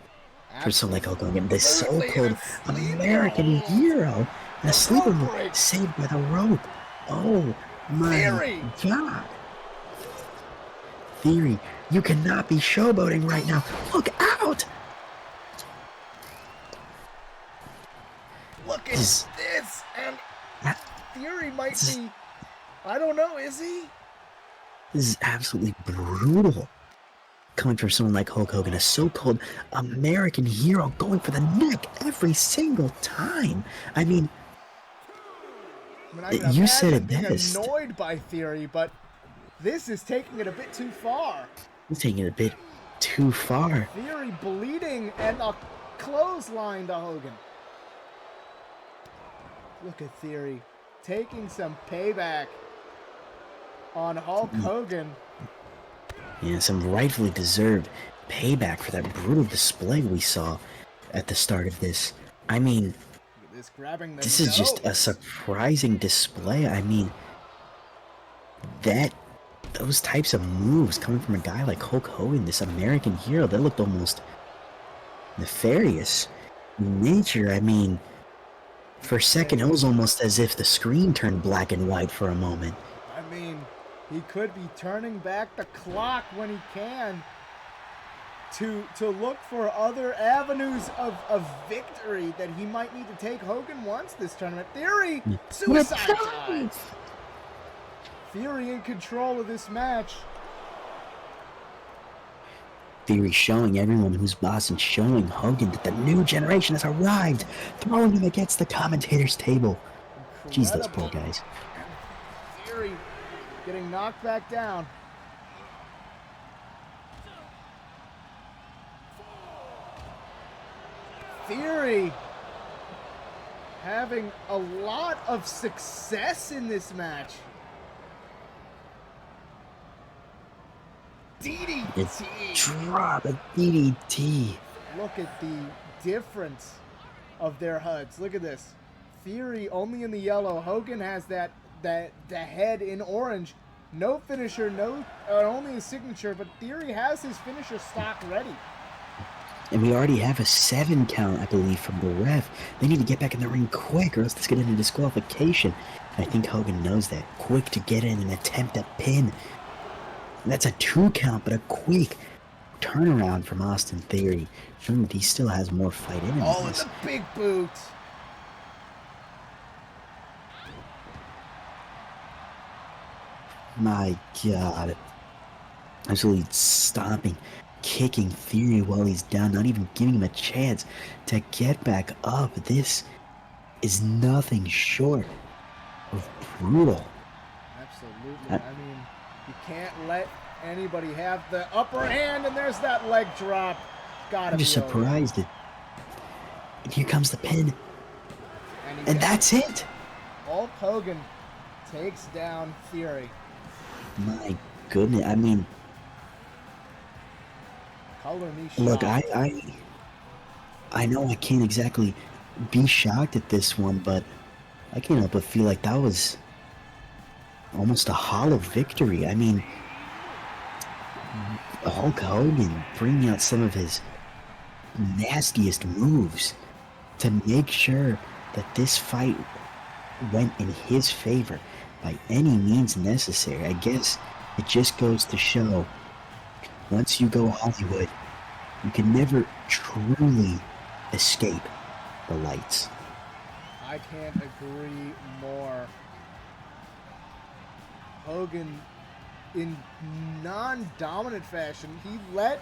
for someone like Hulk Hogan, the so-called American hero, and a sleeper move saved by the rope. Oh my God! Theory, you cannot be showboating right now. Look out! Look at this, and Theory might be, I don't know, is he? This is absolutely brutal. Coming from someone like Hulk Hogan, a so-called American hero, going for the neck every single time. I mean, I can you said imagine it being best. Annoyed by Theory, but this is taking it a bit too far. You're taking it a bit too far. Theory bleeding and a clothesline to Hogan. Look at Theory taking some payback on Hulk Hogan. Yeah, some rightfully deserved payback for that brutal display we saw at the start of this. I mean, Look at this, grabbing the this is just a nose. surprising display. I mean, those types of moves coming from a guy like Hulk Hogan, this American hero, that looked almost nefarious in nature. I mean, for a second, it was almost as if the screen turned black and white for a moment. I mean, he could be turning back the clock when he can to look for other avenues of victory that he might need to take. Hogan wants this tournament. Theory, suicide dive. Theory in control of this match. Theory showing everyone who's boss and showing Hogan that the new generation has arrived, throwing him against the commentator's table. Jeez, those poor Incredible. guys. Theory getting knocked back down. Theory having a lot of success in this match. It's DDT. drop a DDT. Look at the difference of their HUDs. Look at this. Theory only in the yellow. Hogan has the head in orange. No finisher, only a signature, but Theory has his finisher stock ready. And we already have a 7 count, I believe, from the ref. They need to get back in the ring quick, or else this get into disqualification. I think Hogan knows that. Quick to get in and attempt a pin. That's a 2 count, but a quick turnaround from Austin Theory, showing that he still has more fight in him. Oh, and the big boot. My God. Absolutely stomping, kicking Theory while he's down, not even giving him a chance to get back up. This is nothing short of brutal. Absolutely. I mean, you can't let anybody have the upper hand, and there's that leg drop. Gotta I'm just be over. surprised. And here comes the pin. And that's it. Hulk Hogan takes down Theory. My goodness. I mean, Color me shocked. look, I know I can't exactly be shocked at this one, but I can't help but feel like that was almost a hollow victory. I mean, Hulk Hogan bringing out some of his nastiest moves to make sure that this fight went in his favor by any means necessary. I guess it just goes to show, once you go Hollywood, you can never truly escape the lights. I can't agree more. Hogan, in non-dominant fashion, he let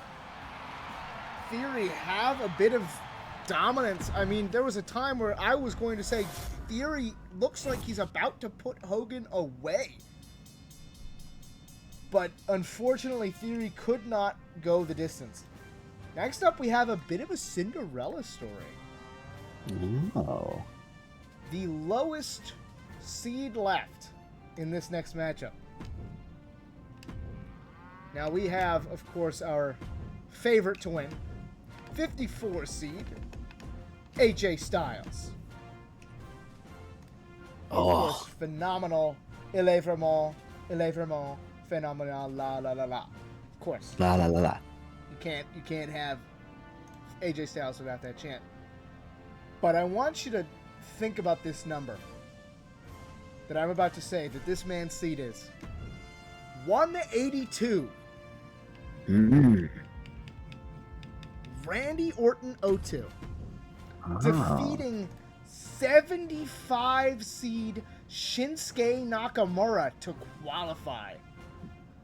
Theory have a bit of dominance. I mean, there was a time where I was going to say Theory looks like he's about to put Hogan away. But unfortunately, Theory could not go the distance. Next up, we have a bit of a Cinderella story. Oh. The lowest seed left in this next matchup. Now we have, of course, our favorite to win, 54 seed, AJ Styles. Of course, phenomenal, il est vraiment phenomenal, la la la la. Of course. La la la la. You can't have AJ Styles without that chant. But I want you to think about this number that I'm about to say, that this man's seed is 182. Randy Orton 02. Defeating 75 seed Shinsuke Nakamura to qualify.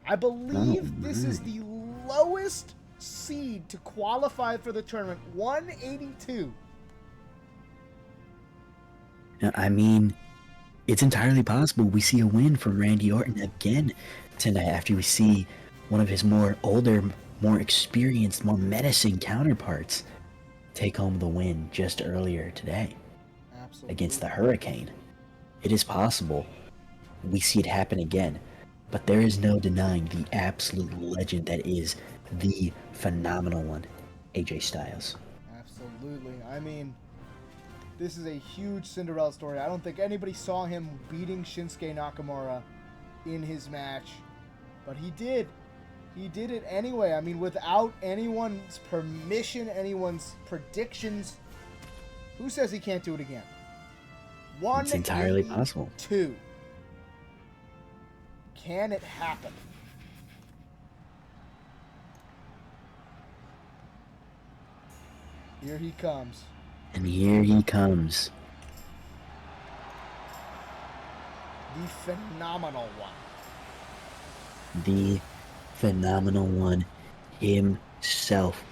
I believe this is the lowest seed to qualify for the tournament. 182. I mean, it's entirely possible we see a win from Randy Orton again tonight after we see one of his more older, more experienced, more menacing counterparts take home the win just earlier today. Absolutely. Against the Hurricane. It is possible we see it happen again, but there is no denying the absolute legend that is the phenomenal one, AJ Styles. Absolutely. I mean, this is a huge Cinderella story. I don't think anybody saw him beating Shinsuke Nakamura in his match, but he did. He did it anyway. I mean, without anyone's permission, anyone's predictions. Who says he can't do it again? It's entirely possible. 2. Can it happen? Here he comes. And here he comes. The phenomenal one. the phenomenal one himself.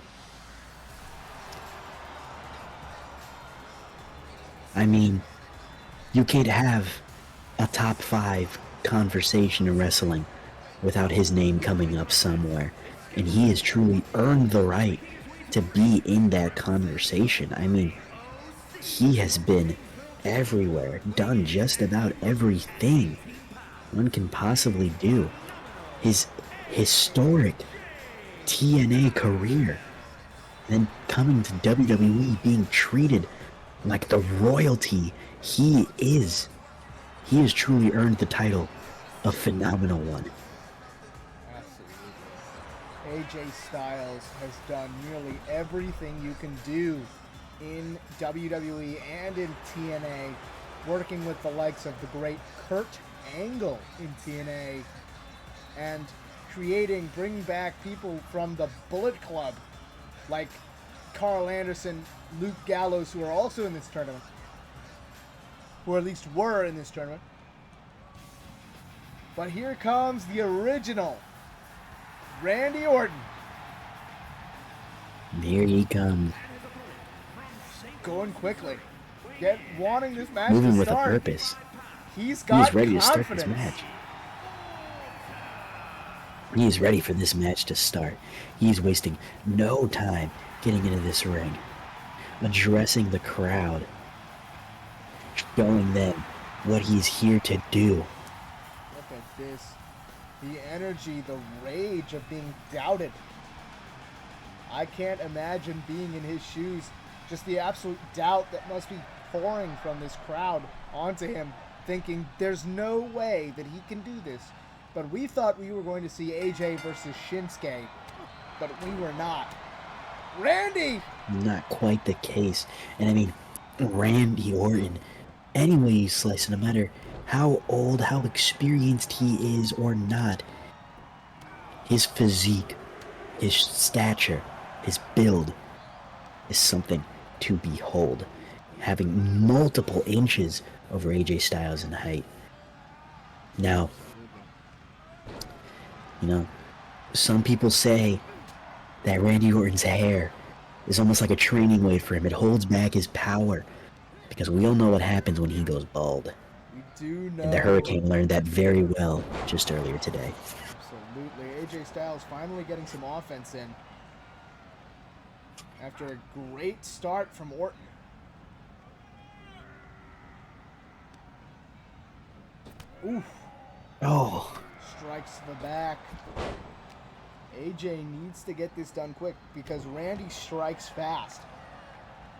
I mean, you can't have a top 5 conversation in wrestling without his name coming up somewhere. And he has truly earned the right to be in that conversation. I mean, he has been everywhere, done just about everything one can possibly do. His historic TNA career, then coming to WWE, being treated like the royalty he is. He has truly earned the title of Phenomenal One. Absolutely. AJ Styles has done nearly everything you can do in WWE and in TNA, working with the likes of the great Kurt Angle in TNA, and bringing back people from the Bullet Club, like Carl Anderson, Luke Gallows, who are also in this tournament, who at least were in this tournament. But here comes the original Randy Orton. Here he comes. Going quickly. Wanting this match Moving to with start. a purpose. He's got He's ready confidence. to start this match. He is ready for this match to start. He's wasting no time getting into this ring, addressing the crowd, showing them what he's here to do. Look at this. The energy, the rage of being doubted. I can't imagine being in his shoes. Just the absolute doubt that must be pouring from this crowd onto him, thinking there's no way that he can do this. But we thought we were going to see AJ versus Shinsuke, but we were not. Randy! Not quite the case. And I mean, Randy Orton, any way you slice it, no matter how old, how experienced he is or not, his physique, his stature, his build is something to behold. Having multiple inches over AJ Styles in height. Now, you know, some people say that Randy Orton's hair is almost like a training weight for him. It holds back his power. Because we all know what happens when he goes bald. We do know. And the Hurricane learned that very well just earlier today. Absolutely. AJ Styles finally getting some offense in. After a great start from Orton. Oof. Oh, Strikes to the back. AJ needs to get this done quick because Randy strikes fast.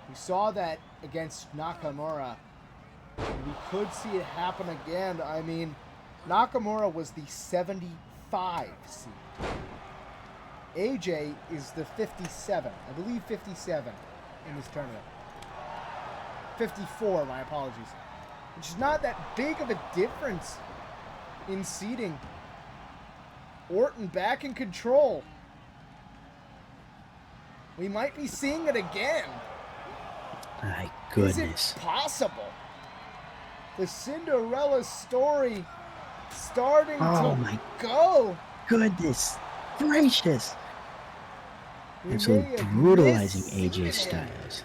We saw that against Nakamura. We could see it happen again. I mean, Nakamura was the 75 seed. AJ is the 57. I believe 57 in this tournament. 54, my apologies. Which is not that big of a difference in seeding. Orton back in control. We might be seeing it again. my Is goodness. it possible? The Cinderella story starting Oh to my go. Goodness gracious. We Absolutely may have brutalizing missed AJ it. Styles.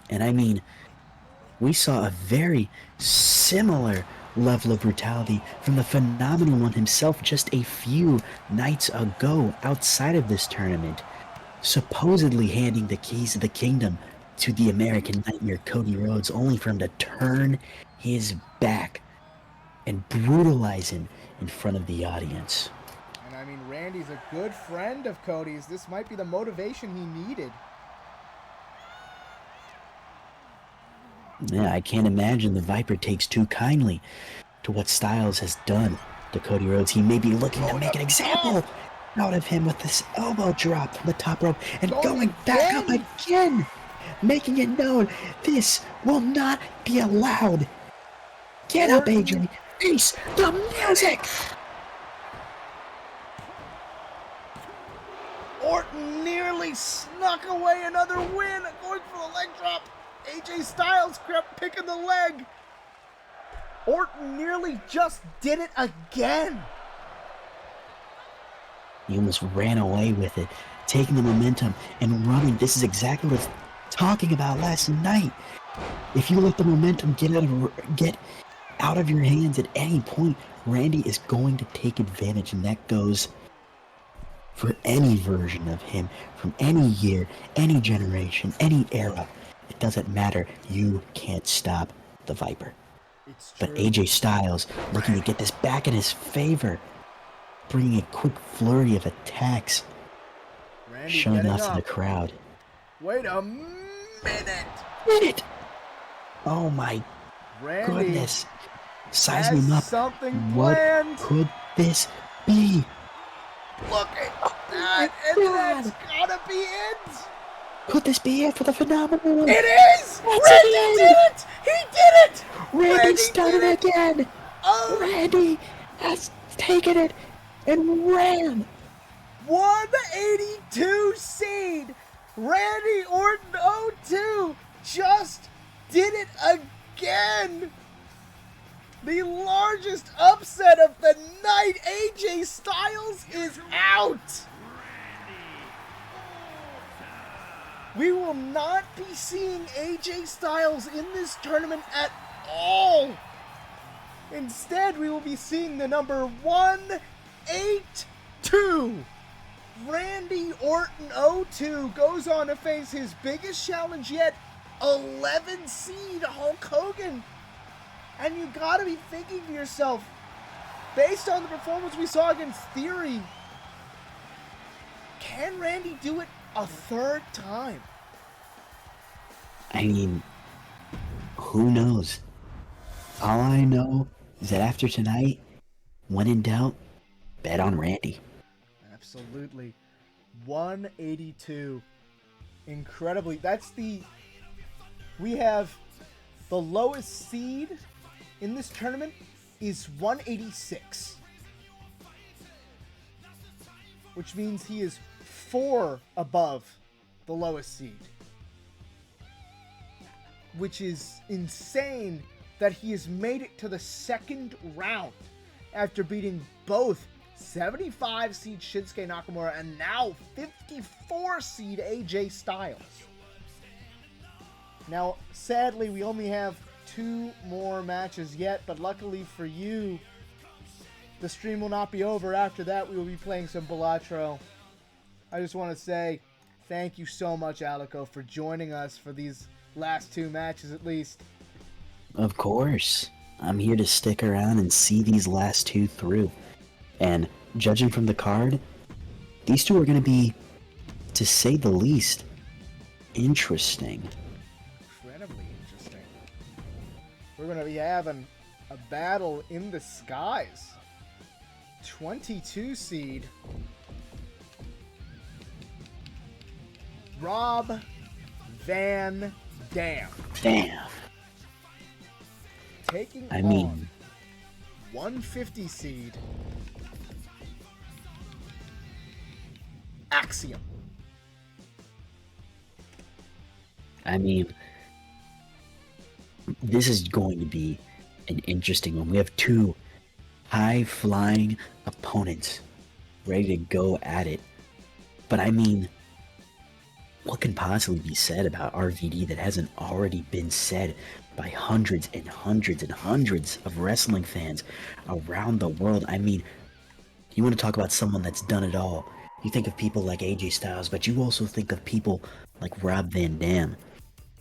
And I mean, we saw a very similar level of brutality from the Phenomenal One himself just a few nights ago outside of this tournament, supposedly handing the keys of the kingdom to the American Nightmare Cody Rhodes, only for him to turn his back and brutalize him in front of the audience. And I mean, Randy's a good friend of Cody's. This might be the motivation he needed. Yeah, I can't imagine the Viper takes too kindly to what Styles has done to Cody Rhodes. He may be looking to make an example out of him with this elbow drop from the top rope and going back up again, making it known this will not be allowed. Get up, AJ. Face the music. Orton nearly snuck away another win, going for the leg drop. AJ Styles kept picking the leg. Orton nearly just did it again. He almost ran away with it, taking the momentum and running. This is exactly what I was talking about last night. If you let the momentum get out of your hands at any point, Randy is going to take advantage, and that goes for any version of him, from any year, any generation, any era. It doesn't matter. You can't stop the Viper. It's But true. AJ Styles looking to get this back in his favor, bringing a quick flurry of attacks, Randy showing getting off to the up. crowd. Wait a minute. Minute! Oh my Randy goodness. Sizing has him up. something What planned. could this be? Look at that, my and that's God. gotta be it. Could this be it for the phenomenal one? It is. That's Randy it. did it. He did it. Randy's done did it again. Oh, Randy has taken it and ran. 182 seed. Randy Orton 02 just did it again. The largest upset of the night. AJ Styles is out. We will not be seeing AJ Styles in this tournament at all. Instead, we will be seeing the number 182. Randy Orton 02 goes on to face his biggest challenge yet, 11 seed Hulk Hogan. And you gotta be thinking to yourself, based on the performance we saw against Theory, can Randy do it a third time? I mean, who knows? All I know is that after tonight, when in doubt, bet on Randy. Absolutely. 182. Incredibly. We have the lowest seed in this tournament is 186. Which means he is 4 above the lowest seed. Which is insane that he has made it to the second round after beating both 75 seed Shinsuke Nakamura and now 54 seed AJ Styles. Now, sadly, we only have 2 more matches yet, but luckily for you, the stream will not be over. After that, we will be playing some Balatro. I just want to say thank you so much, Alico, for joining us for these last 2 matches at least. Of course. I'm here to stick around and see these last 2 through. And judging from the card, these 2 are going to be, to say the least, interesting. Incredibly interesting. We're going to be having a battle in the skies. 22 seed Rob Van Dam Damn. taking I on mean, 150 seed Axiom. This is going to be an interesting one. We have 2 high-flying opponents ready to go at it. But what can possibly be said about RVD that hasn't already been said by hundreds and hundreds and hundreds of wrestling fans around the world? You want to talk about someone that's done it all. You think of people like AJ Styles, but you also think of people like Rob Van Dam.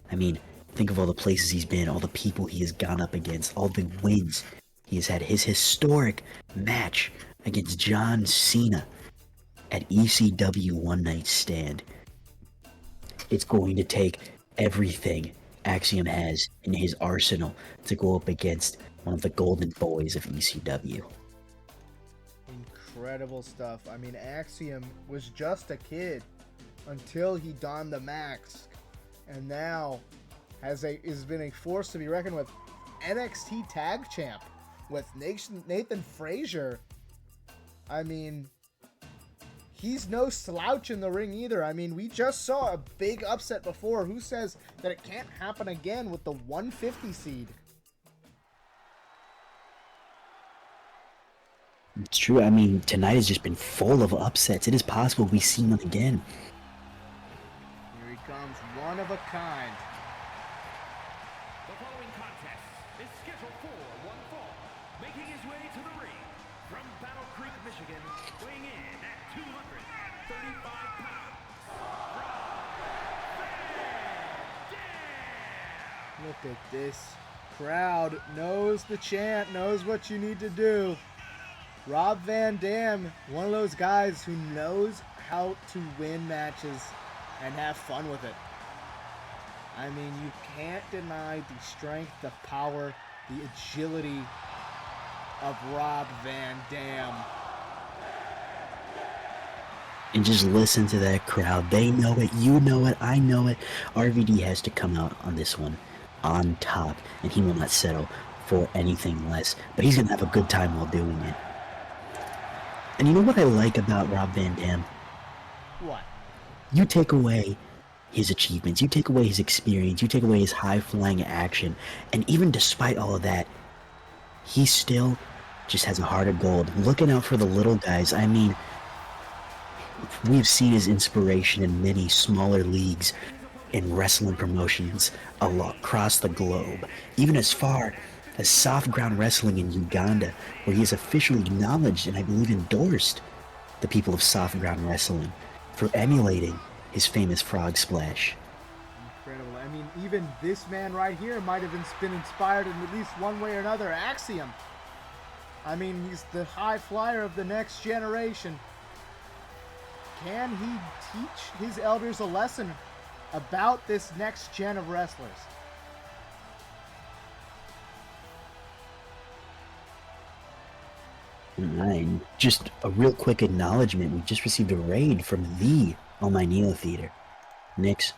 Think of all the places he's been, all the people he has gone up against, all the wins he has had. His historic match against John Cena at ECW One Night Stand. It's going to take everything Axiom has in his arsenal to go up against one of the golden boys of ECW. Incredible stuff. Axiom was just a kid until he donned the mask, and now has been a force to be reckoned with. NXT Tag Champ with Nathan Frazier. He's no slouch in the ring either. We just saw a big upset before. Who says that it can't happen again with the 150 seed? It's true. I mean, tonight has just been full of upsets. It is possible we see one again. Here he comes, one of a kind. The following contest is scheduled for one fall. Making his way to the ring from Battle Creek, Michigan, weighing in at 235 pounds. Look at this crowd. Knows the chant, knows what you need to do. Rob Van Dam, one of those guys who knows how to win matches and have fun with it. I mean, you can't deny the strength, the power, the agility of Rob Van Dam. And just listen to that crowd. They know it. You know it. I know it. RVD has to come out on this one on top, and he will not settle for anything less. But he's going to have a good time while doing it. And you know what I like about Rob Van Dam? What? You take away his achievements, you take away his experience, you take away his high-flying action, and even despite all of that, he still just has a heart of gold, looking out for the little guys. I mean, we've seen his inspiration in many smaller leagues in wrestling promotions across the globe, even as far as soft ground wrestling in Uganda, where he has officially acknowledged and I believe endorsed the people of soft ground wrestling for emulating his famous frog splash. Incredible. I mean, even this man right here might have been inspired in at least one way or another. Axiom. I mean, he's the high flyer of the next generation. Can he teach his elders a lesson about this next gen of wrestlers? And just a real quick acknowledgement. We just received a raid from the Almainio Theater. Nix,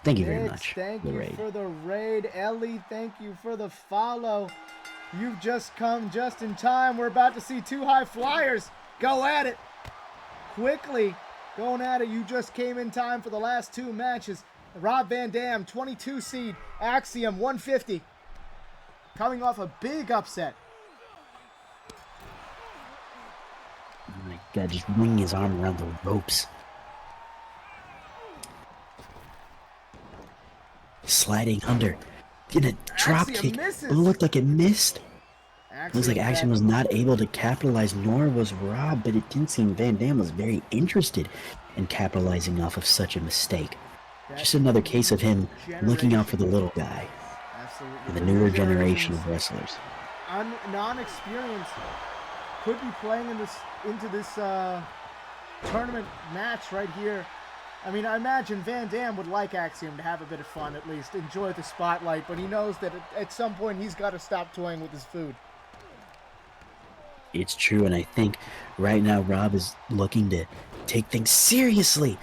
thank you very much. Thank for the you raid. for the raid. Ellie, thank you for the follow. You've just come just in time. We're about to see two high flyers go at it. Quickly going at it. You just came in time for the last two matches. Rob Van Dam, 22 seed. Axiom, 150. Coming off a big upset. Oh my god, just wringing his arm around the ropes. Sliding under. In a drop kick. Misses. It looked like it missed. Looks like Axiom was not able to capitalize, nor was Rob, but it didn't seem Van Dam was very interested in capitalizing off of such a mistake. Just another case of him looking out for the little guy. Absolutely. And the newer generation of wrestlers. Non-experienced could be playing into this tournament match right here. I mean, I imagine Van Dam would like Axiom to have a bit of fun, at least enjoy the spotlight, but he knows that at some point he's got to stop toying with his food. It's true, and I think right now Rob is looking to take things seriously.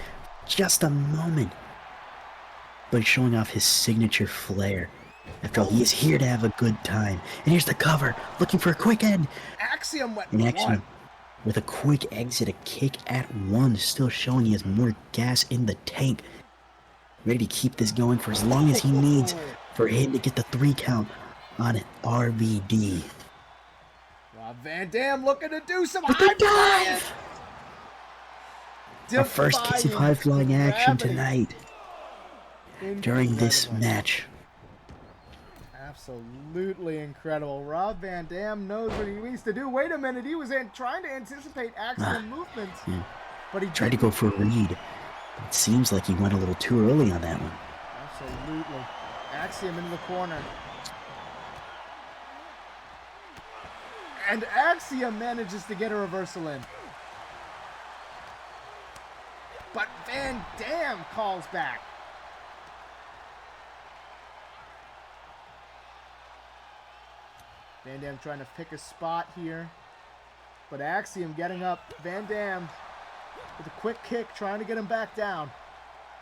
Just a moment. But showing off his signature flair. After all, he is here to have a good time. And here's the cover, looking for a quick end. Axiom went And one. Axiom, with a quick exit, a kick at one, still showing he has more gas in the tank. Ready to keep this going for as long as he needs for him to get the 3 count on an RVD. Rob Van Dam looking to do some With the high dive! flying. Our first case of high-flying action Gravity. tonight during this Incredible. match. Absolutely incredible. Rob Van Dam knows what he needs to do. Wait a minute, he was trying to anticipate Axiom movements, Yeah. but he Tried to go for a read. It seems like he went a little too early on that one. Absolutely. Axiom in the corner. And Axiom manages to get a reversal in. But Van Dam calls back. Van Dam trying to pick a spot here. But Axiom getting up. Van Dam with a quick kick, trying to get him back down.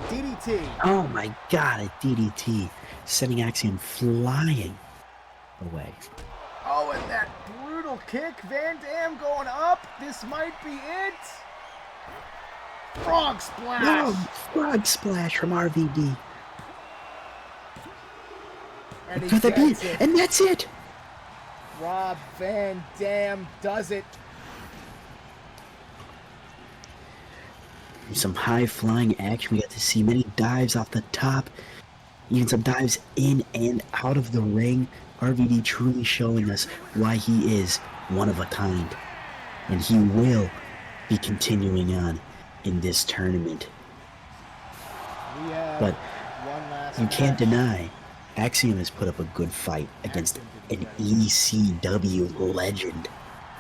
DDT. Oh my god, a DDT. Sending Axiom flying away. Oh, and that brutal kick. Van Dam going up. This might be it. Frog splash. No! Frog splash from RVD. And he Could that be gets it? it. And that's it! Rob Van Dam does it. some high-flying action. We got to see many dives off the top, even some dives in and out of the ring. RVD truly showing us why he is one of a kind. And he will be continuing on in this tournament. We have But one last you can't match. deny, Axiom has put up a good fight against an ECW legend.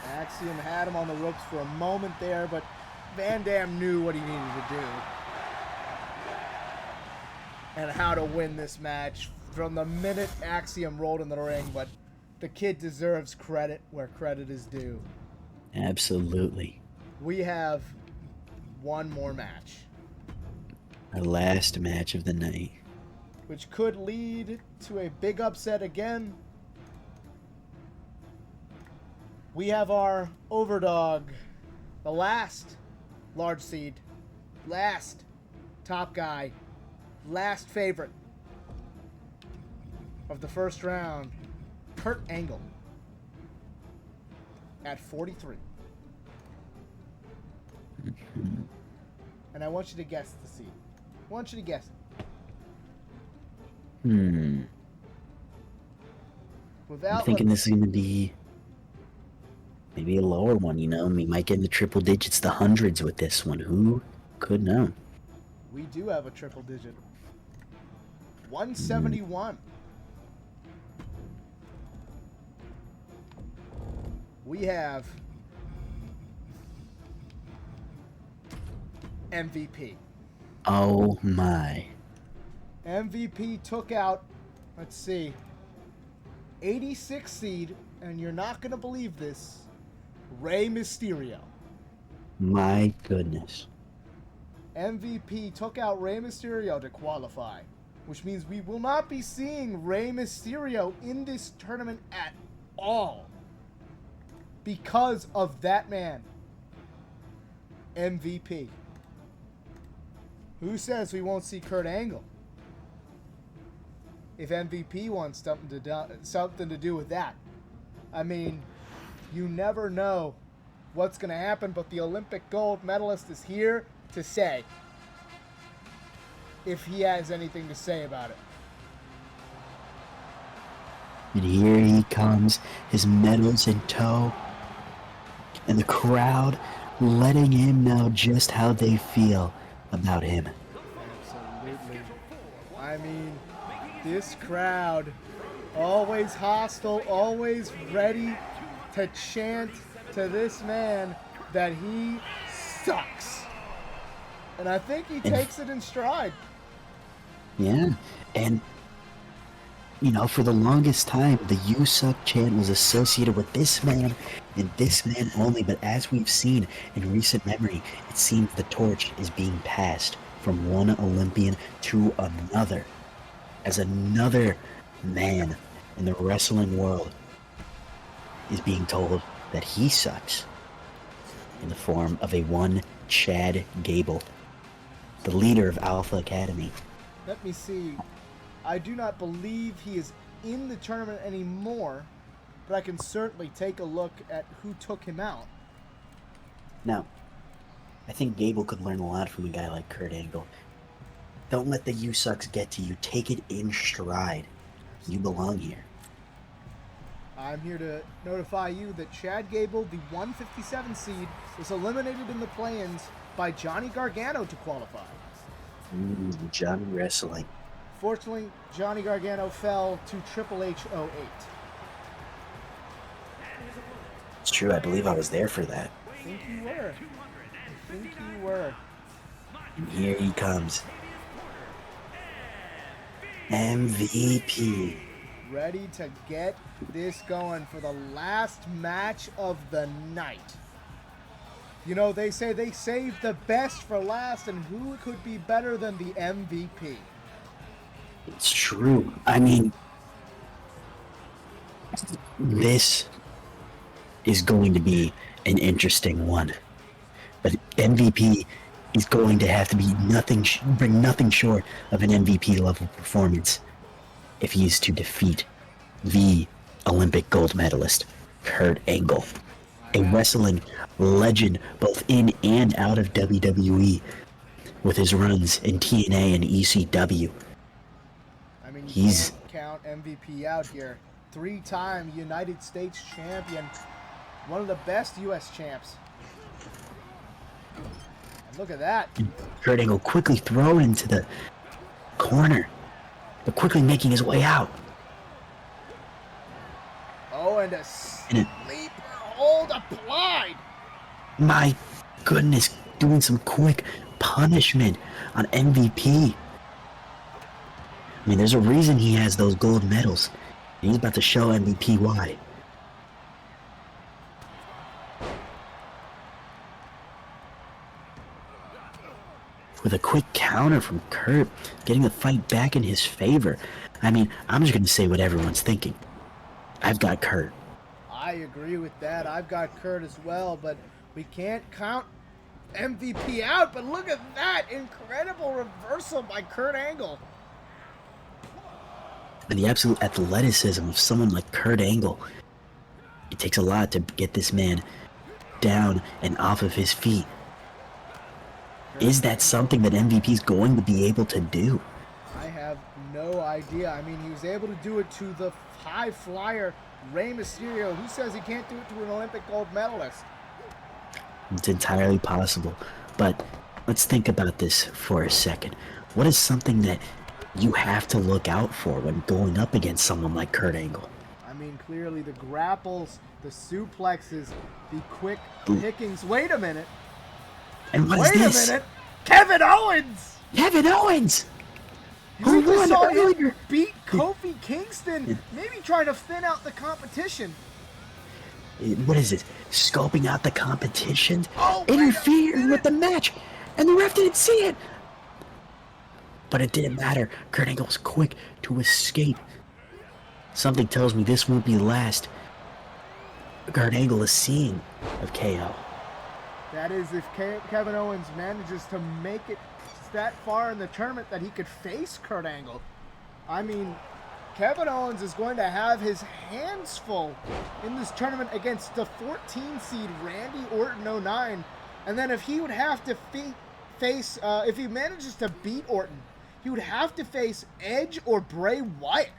Axiom had him on the ropes for a moment there, but Van Dam knew what he needed to do and how to win this match from the minute Axiom rolled in the ring. But the kid deserves credit where credit is due. Absolutely. We have one more match, Our last match of the night. which could lead to a big upset again. We have our overdog, the last large seed, last top guy, last favorite of the first round, Kurt Angle, at 43. And I want you to guess the seed. I want you to guess it. I'm Without thinking this is going to be maybe a lower one, you know? We might get in the triple digits, the hundreds with this one. Who could know? we do have a triple digit. 171. We have MVP. Oh my. MVP took out, let's see, 86 seed, and you're not going to believe this, Rey Mysterio. My goodness. MVP took out Rey Mysterio to qualify, which means we will not be seeing Rey Mysterio in this tournament at all because of that man, MVP. Who says we won't see Kurt Angle? If MVP wants something to do with that. I mean, you never know what's going to happen, but the Olympic gold medalist is here to say if he has anything to say about it. And here he comes, his medals in tow, and the crowd letting him know just how they feel about him. Absolutely. I mean, this crowd, always hostile, always ready to chant to this man that he sucks. And I think he takes it in stride. Yeah, and you know, for the longest time, the "You Suck" chant was associated with this man and this man only. But as we've seen in recent memory, it seems the torch is being passed from one Olympian to another, as another man in the wrestling world is being told that he sucks in the form of a one Chad Gable, the leader of Alpha Academy. Let me see. I do not believe he is in the tournament anymore, but I can certainly take a look at who took him out. Now, I think Gable could learn a lot from a guy like Kurt Angle. Don't let the "you sucks" get to you. Take it in stride. You belong here. I'm here to notify you that Chad Gable, the 157 seed, was eliminated in the play-ins by Johnny Gargano to qualify. Johnny Wrestling. Fortunately, Johnny Gargano fell to Triple H 08. It's true, I believe I was there for that. I think you were. I think you were. And here he comes. MVP. Ready to get this going for the last match of the night. You know, they say they saved the best for last, and who could be better than the MVP? It's true. I mean, this is going to be an interesting one. But MVP is going to have to be bring nothing short of an MVP level performance if he is to defeat the Olympic gold medalist, Kurt Angle, a wrestling legend both in and out of WWE, with his runs in TNA and ECW. I mean, you He's- can't count MVP out here. 3-time United States champion. One of the best U.S. champs. And look at that. Kurt Angle quickly thrown into the corner, but quickly making his way out. Oh, and a sleeper hold applied. My goodness, doing some quick punishment on MVP. I mean, there's a reason he has those gold medals. And he's about to show MVP why. With a quick counter from Kurt, getting the fight back in his favor. I mean, I'm just going to say what everyone's thinking. I've got Kurt. I agree with that. I've got Kurt as well, but we can't count MVP out. But look at that incredible reversal by Kurt Angle. And the absolute athleticism of someone like Kurt Angle. It takes a lot to get this man down and off of his feet. Is that something that MVP is going to be able to do? I have no idea. I mean, he was able to do it to the high flyer Rey Mysterio. Who says he can't do it to an Olympic gold medalist? It's entirely possible. But let's think about this for a second. What is something that you have to look out for when going up against someone like Kurt Angle? I mean, clearly the grapples, the suplexes, the quick pickings. Wait a minute. And what is Wait this? a minute. Kevin Owens! Kevin Owens! We Who just won saw him earlier? beat Kofi Kingston. Maybe trying to thin out the competition. What is it? Scoping out the competition? Oh, wait a interfering minute. with the match! And the ref didn't see it! But it didn't matter. Kurt Angle was quick to escape. Something tells me this won't be the last Kurt Angle is seeing of KO. That is, if Kevin Owens manages to make it that far in the tournament that he could face Kurt Angle. I mean, Kevin Owens is going to have his hands full in this tournament against the 14 seed Randy Orton 09. And then if he would have to face, if he manages to beat Orton, he would have to face Edge or Bray Wyatt.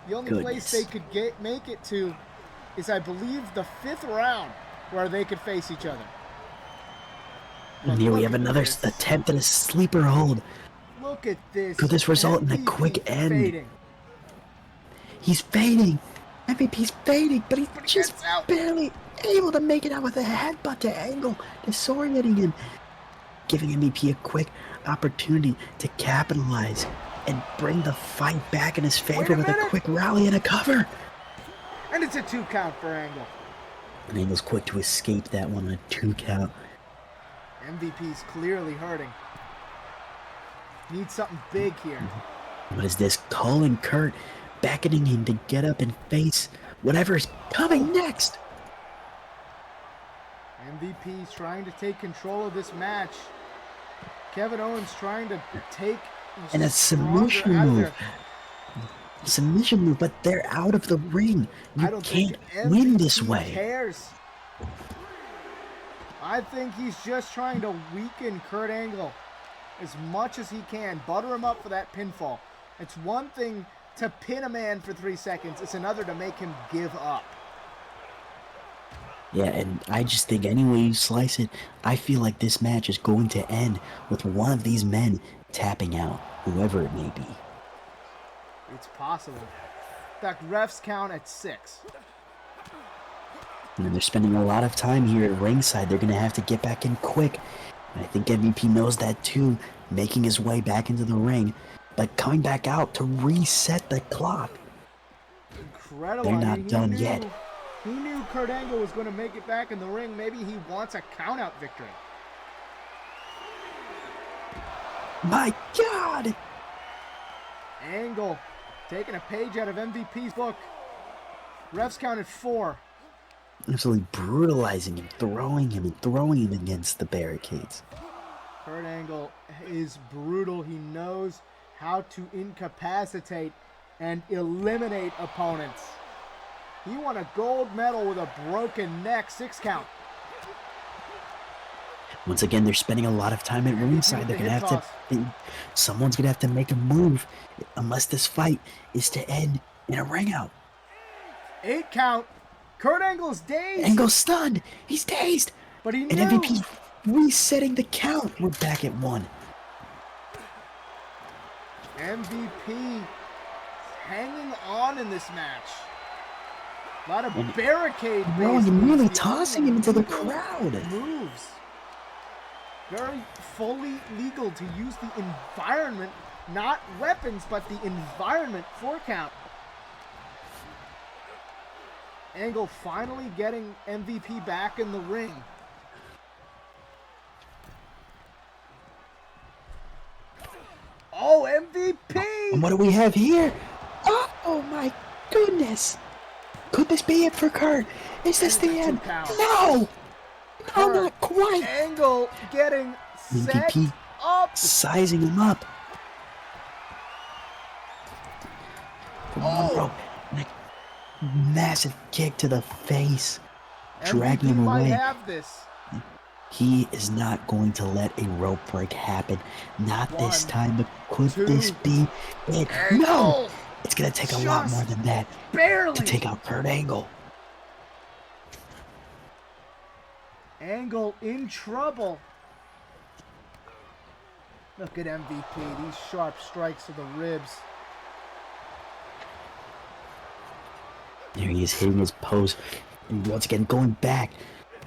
The only place they could make it to is, I believe, the 5th round where they could face each other. And here we have another attempt at a sleeper hold. Look at this. Could this result in a MVP quick end? fading. He's fading. MVP's fading, but he's But he just gets out. barely able to make it out with a headbutt to Angle, disorienting him, giving MVP a quick opportunity to capitalize and bring the fight back in his favor with a quick rally and a cover. And it's a 2 count for Angle. And Angle's quick to escape that one on a 2 count. MVP's clearly hurting. Needs something big here. What is this? Calling Kurt, beckoning him to get up and face whatever's coming next. MVP's trying to take control of this match. Kevin Owens trying to take And a submission out of move. there. Submission move, but they're out of the ring. I You don't can't think win MVP this way. cares. I think he's just trying to weaken Kurt Angle as much as he can. Butter him up for that pinfall. It's one thing to pin a man for 3 seconds. It's another to make him give up. Yeah, and I just think any way you slice it, I feel like this match is going to end with one of these men tapping out, whoever it may be. It's possible. In fact, refs count at 6. And they're spending a lot of time here at ringside. They're going to have to get back in quick. And I think MVP knows that too, making his way back into the ring, but coming back out to reset the clock. Incredible. They're I not mean, he done knew- yet. He knew Kurt Angle was going to make it back in the ring. Maybe he wants a count-out victory. My God! Angle taking a page out of MVP's book. Refs counted 4. Absolutely brutalizing him, throwing him against the barricades. Kurt Angle is brutal. He knows how to incapacitate and eliminate opponents. He won a gold medal with a broken neck. 6 count. Once again, they're spending a lot of time at ringside. They're going to have to... Someone's going to have to make a move unless this fight is to end in a ring out. 8 count. Kurt Angle's dazed. Angle's stunned. He's dazed. But he knew. And MVP's resetting the count. We're back at 1. MVP hanging on in this match. A lot of barricade moves. And really tossing him into the crowd. Moves. Very fully legal to use the environment, not weapons, but the environment for count. Angle finally getting MVP back in the ring. Oh, MVP! And what do we have here? Oh my goodness! Could this be it for Kurt? Is this the end? No! No, not quite! Angle getting set MVP up! Sizing him up. Oh! Massive kick to the face. Dragging MVP him away. might have this. He is not going to let a rope break happen. Not this time, but could this be it? Angle. No! It's going to take a lot more than that barely to take out Kurt Angle. Angle in trouble. Look at MVP. These sharp strikes to the ribs. There he is hitting his pose. And once again, going back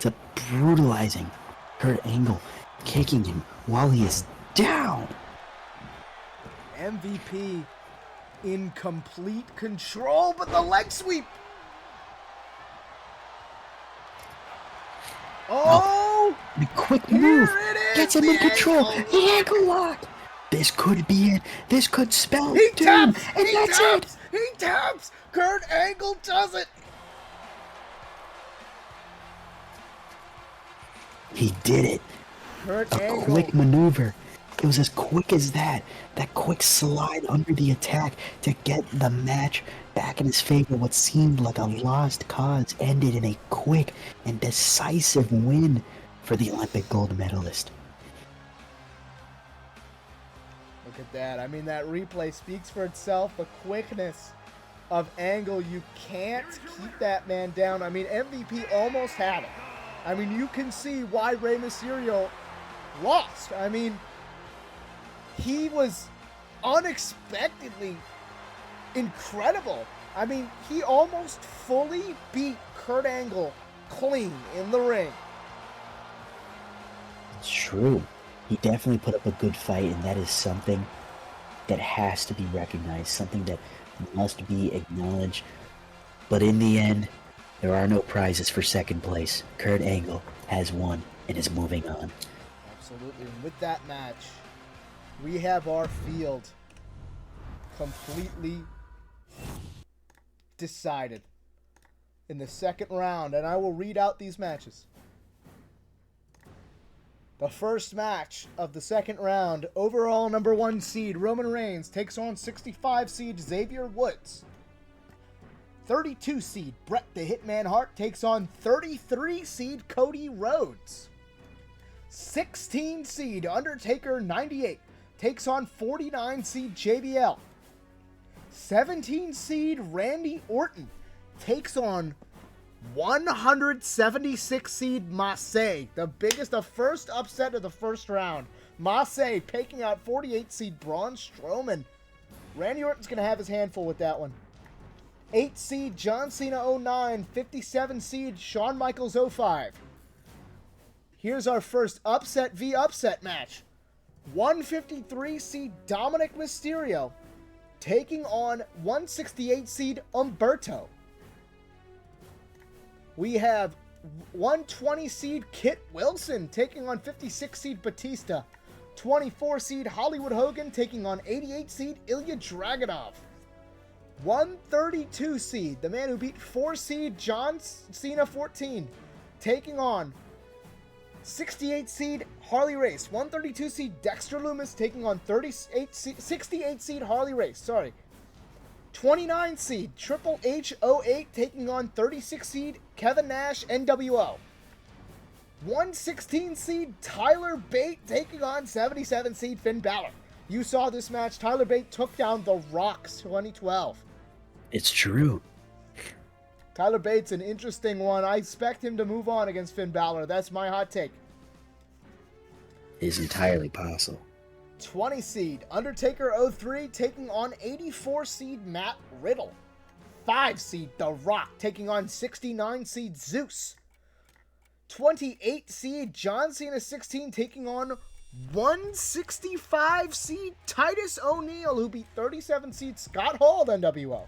to brutalizing Kurt Angle, kicking him while he is down. MVP in complete control, but the leg sweep. Oh! The quick move gets him in control. Ankle. The ankle lock. This could be it. This could spell He doom. taps! And He that's taps! it. He taps! Kurt Angle does it! He did it. Kurt A Angle. quick maneuver. It was as quick as that. That quick slide under the attack to get the match back in his favor. What seemed like a lost cause ended in a quick and decisive win for the Olympic gold medalist. Look at that. I mean, that replay speaks for itself. The quickness of Angle. You can't keep that man down. I mean, MVP almost had it. I mean, you can see why Rey Mysterio lost. I mean, he was unexpectedly incredible. I mean, he almost fully beat Kurt Angle clean in the ring. It's true. He definitely put up a good fight, and that is something that has to be recognized, something that must be acknowledged. But in the end, there are no prizes for second place. Kurt Angle has won and is moving on. Absolutely. And with that match, we have our field completely decided in the second round, and I will read out these matches. The first match of the second round, overall number 1 seed Roman Reigns takes on 65 seed Xavier Woods. 32 seed Bret the Hitman Hart takes on 33 seed Cody Rhodes. 16 seed Undertaker 98 takes on 49 seed JBL. 17 seed Randy Orton takes on 176 seed Marseille, the first upset of the first round. Marseille taking out 48 seed Braun Strowman. Randy Orton's going to have his handful with that one. 8 seed John Cena 09, 57 seed Shawn Michaels 05. Here's our first upset v upset match. 153 seed Dominic Mysterio taking on 168 seed Umberto. We have 120 seed Kit Wilson taking on 56 seed Batista. 24 seed Hollywood Hogan taking on 88 seed Ilya Dragunov. 132 seed, the man who beat 4 seed John Cena 14, taking on 68 seed Harley Race. 132 seed Dexter Lumis taking on 68 seed Harley Race. Sorry. 29 seed Triple H 08 taking on 36 seed Kevin Nash NWO. 116 seed Tyler Bate taking on 77 seed Finn Balor. You saw this match. Tyler Bate took down The Rock's 2012. It's true. Tyler Bate's an interesting one. I expect him to move on against Finn Balor. That's my hot take. Is entirely possible. 20 seed Undertaker 03 taking on 84 seed Matt Riddle. 5 seed The Rock taking on 69 seed Zeus. 28 seed John Cena 16 taking on 165 seed Titus O'Neil, who beat 37 seed Scott Hall at NWO.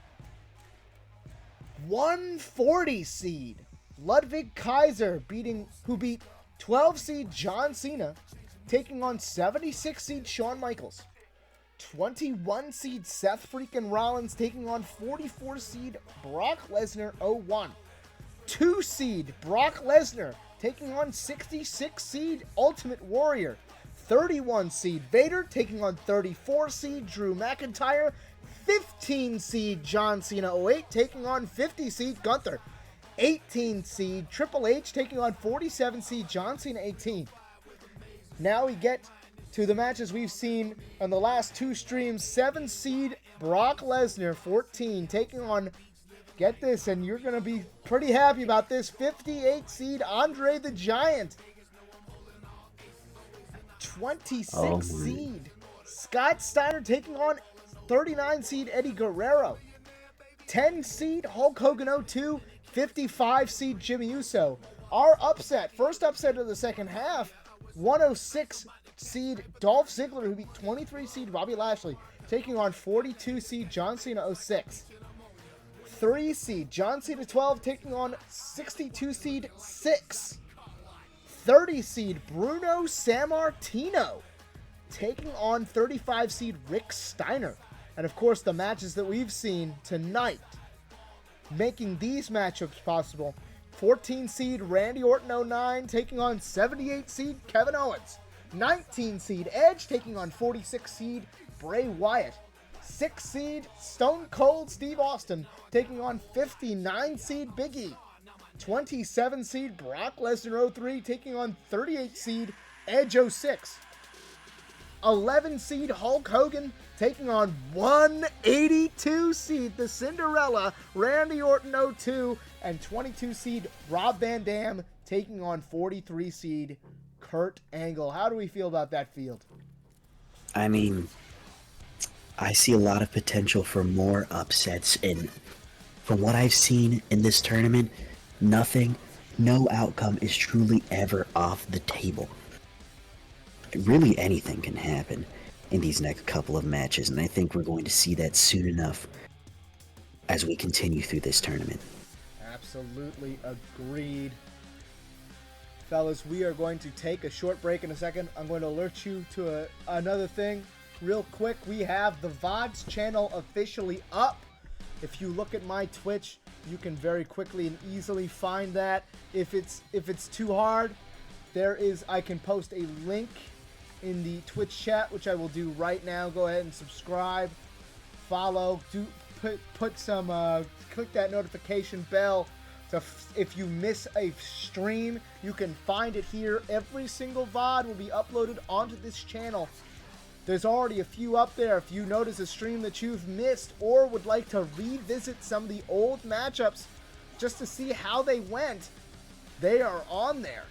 140 seed Ludwig Kaiser who beat 12 seed John Cena, taking on 76 seed Shawn Michaels. 21 seed Seth freaking Rollins taking on 44 seed Brock Lesnar 01. 2 seed Brock Lesnar taking on 66 seed Ultimate Warrior. 31 seed Vader taking on 34 seed Drew McIntyre. 15 seed John Cena 08 taking on 50 seed Gunther. 18 seed Triple H taking on 47 seed John Cena 18. Now we get to the matches we've seen on the last 2 streams. 7 seed Brock Lesnar 14 taking on, get this, and you're going to be pretty happy about this, 58 seed Andre the Giant. 26 seed Scott Steiner taking on 39 seed Eddie Guerrero. 10 seed Hulk Hogan 02. 55 seed Jimmy Uso. Our upset, first upset of the second half, 106 seed Dolph Ziggler, who beat 23 seed Bobby Lashley, taking on 42 seed John Cena 06. 3 seed John Cena 12 taking on 62 seed 6. 30 seed Bruno Sammartino taking on 35 seed Rick Steiner. And of course, the matches that we've seen tonight making these matchups possible. 14 seed Randy Orton 09 taking on 78 seed Kevin Owens. 19 seed Edge taking on 46 seed Bray Wyatt. 6 seed Stone Cold Steve Austin taking on 59 seed Big E. 27 seed Brock Lesnar 03 taking on 38 seed Edge 06. 11 seed Hulk Hogan taking on 182 seed the Cinderella Randy Orton 02, and 22 seed Rob Van Dam taking on 43 seed Kurt Angle. How do we feel about that field? I mean, I see a lot of potential for more upsets, and from what I've seen in this tournament, no outcome is truly ever off the table. Really anything can happen in these next couple of matches, and I think we're going to see that soon enough as we continue through this tournament. Absolutely agreed. Fellas, we are going to take a short break in a second. I'm going to alert you to another thing real quick. We have the VODs channel officially up. If you look at my Twitch, you can very quickly and easily find that. If it's too hard, I can post a link in the Twitch chat, which I will do right now. Go ahead and subscribe, follow, put some click that notification bell. So if you miss a stream, you can find it here. Every single VOD will be uploaded onto this channel. There's already a few up there. If you notice a stream that you've missed or would like to revisit some of the old matchups just to see how they went, they are on there.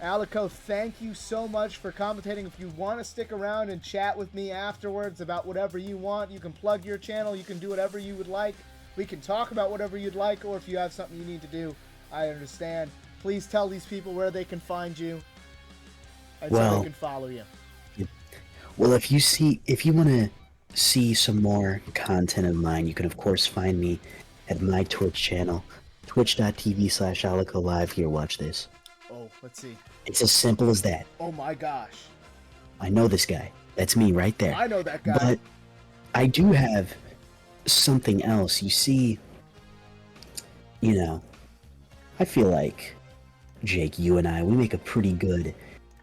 Alico, thank you so much for commentating. If you want to stick around and chat with me afterwards about whatever you want, you can plug your channel, you can do whatever you would like. We can talk about whatever you'd like, or if you have something you need to do, I understand. Please tell these people where they can find you and so they can follow you. Well, if you want to see some more content of mine, you can of course find me at my Twitch channel, twitch.tv/AlicoLive. Here, watch this. Oh, let's see. It's as simple as that. Oh my gosh. I know this guy. That's me right there. I know that guy. But I do have something else. You see, I feel like, Jake, you and I, we make a pretty good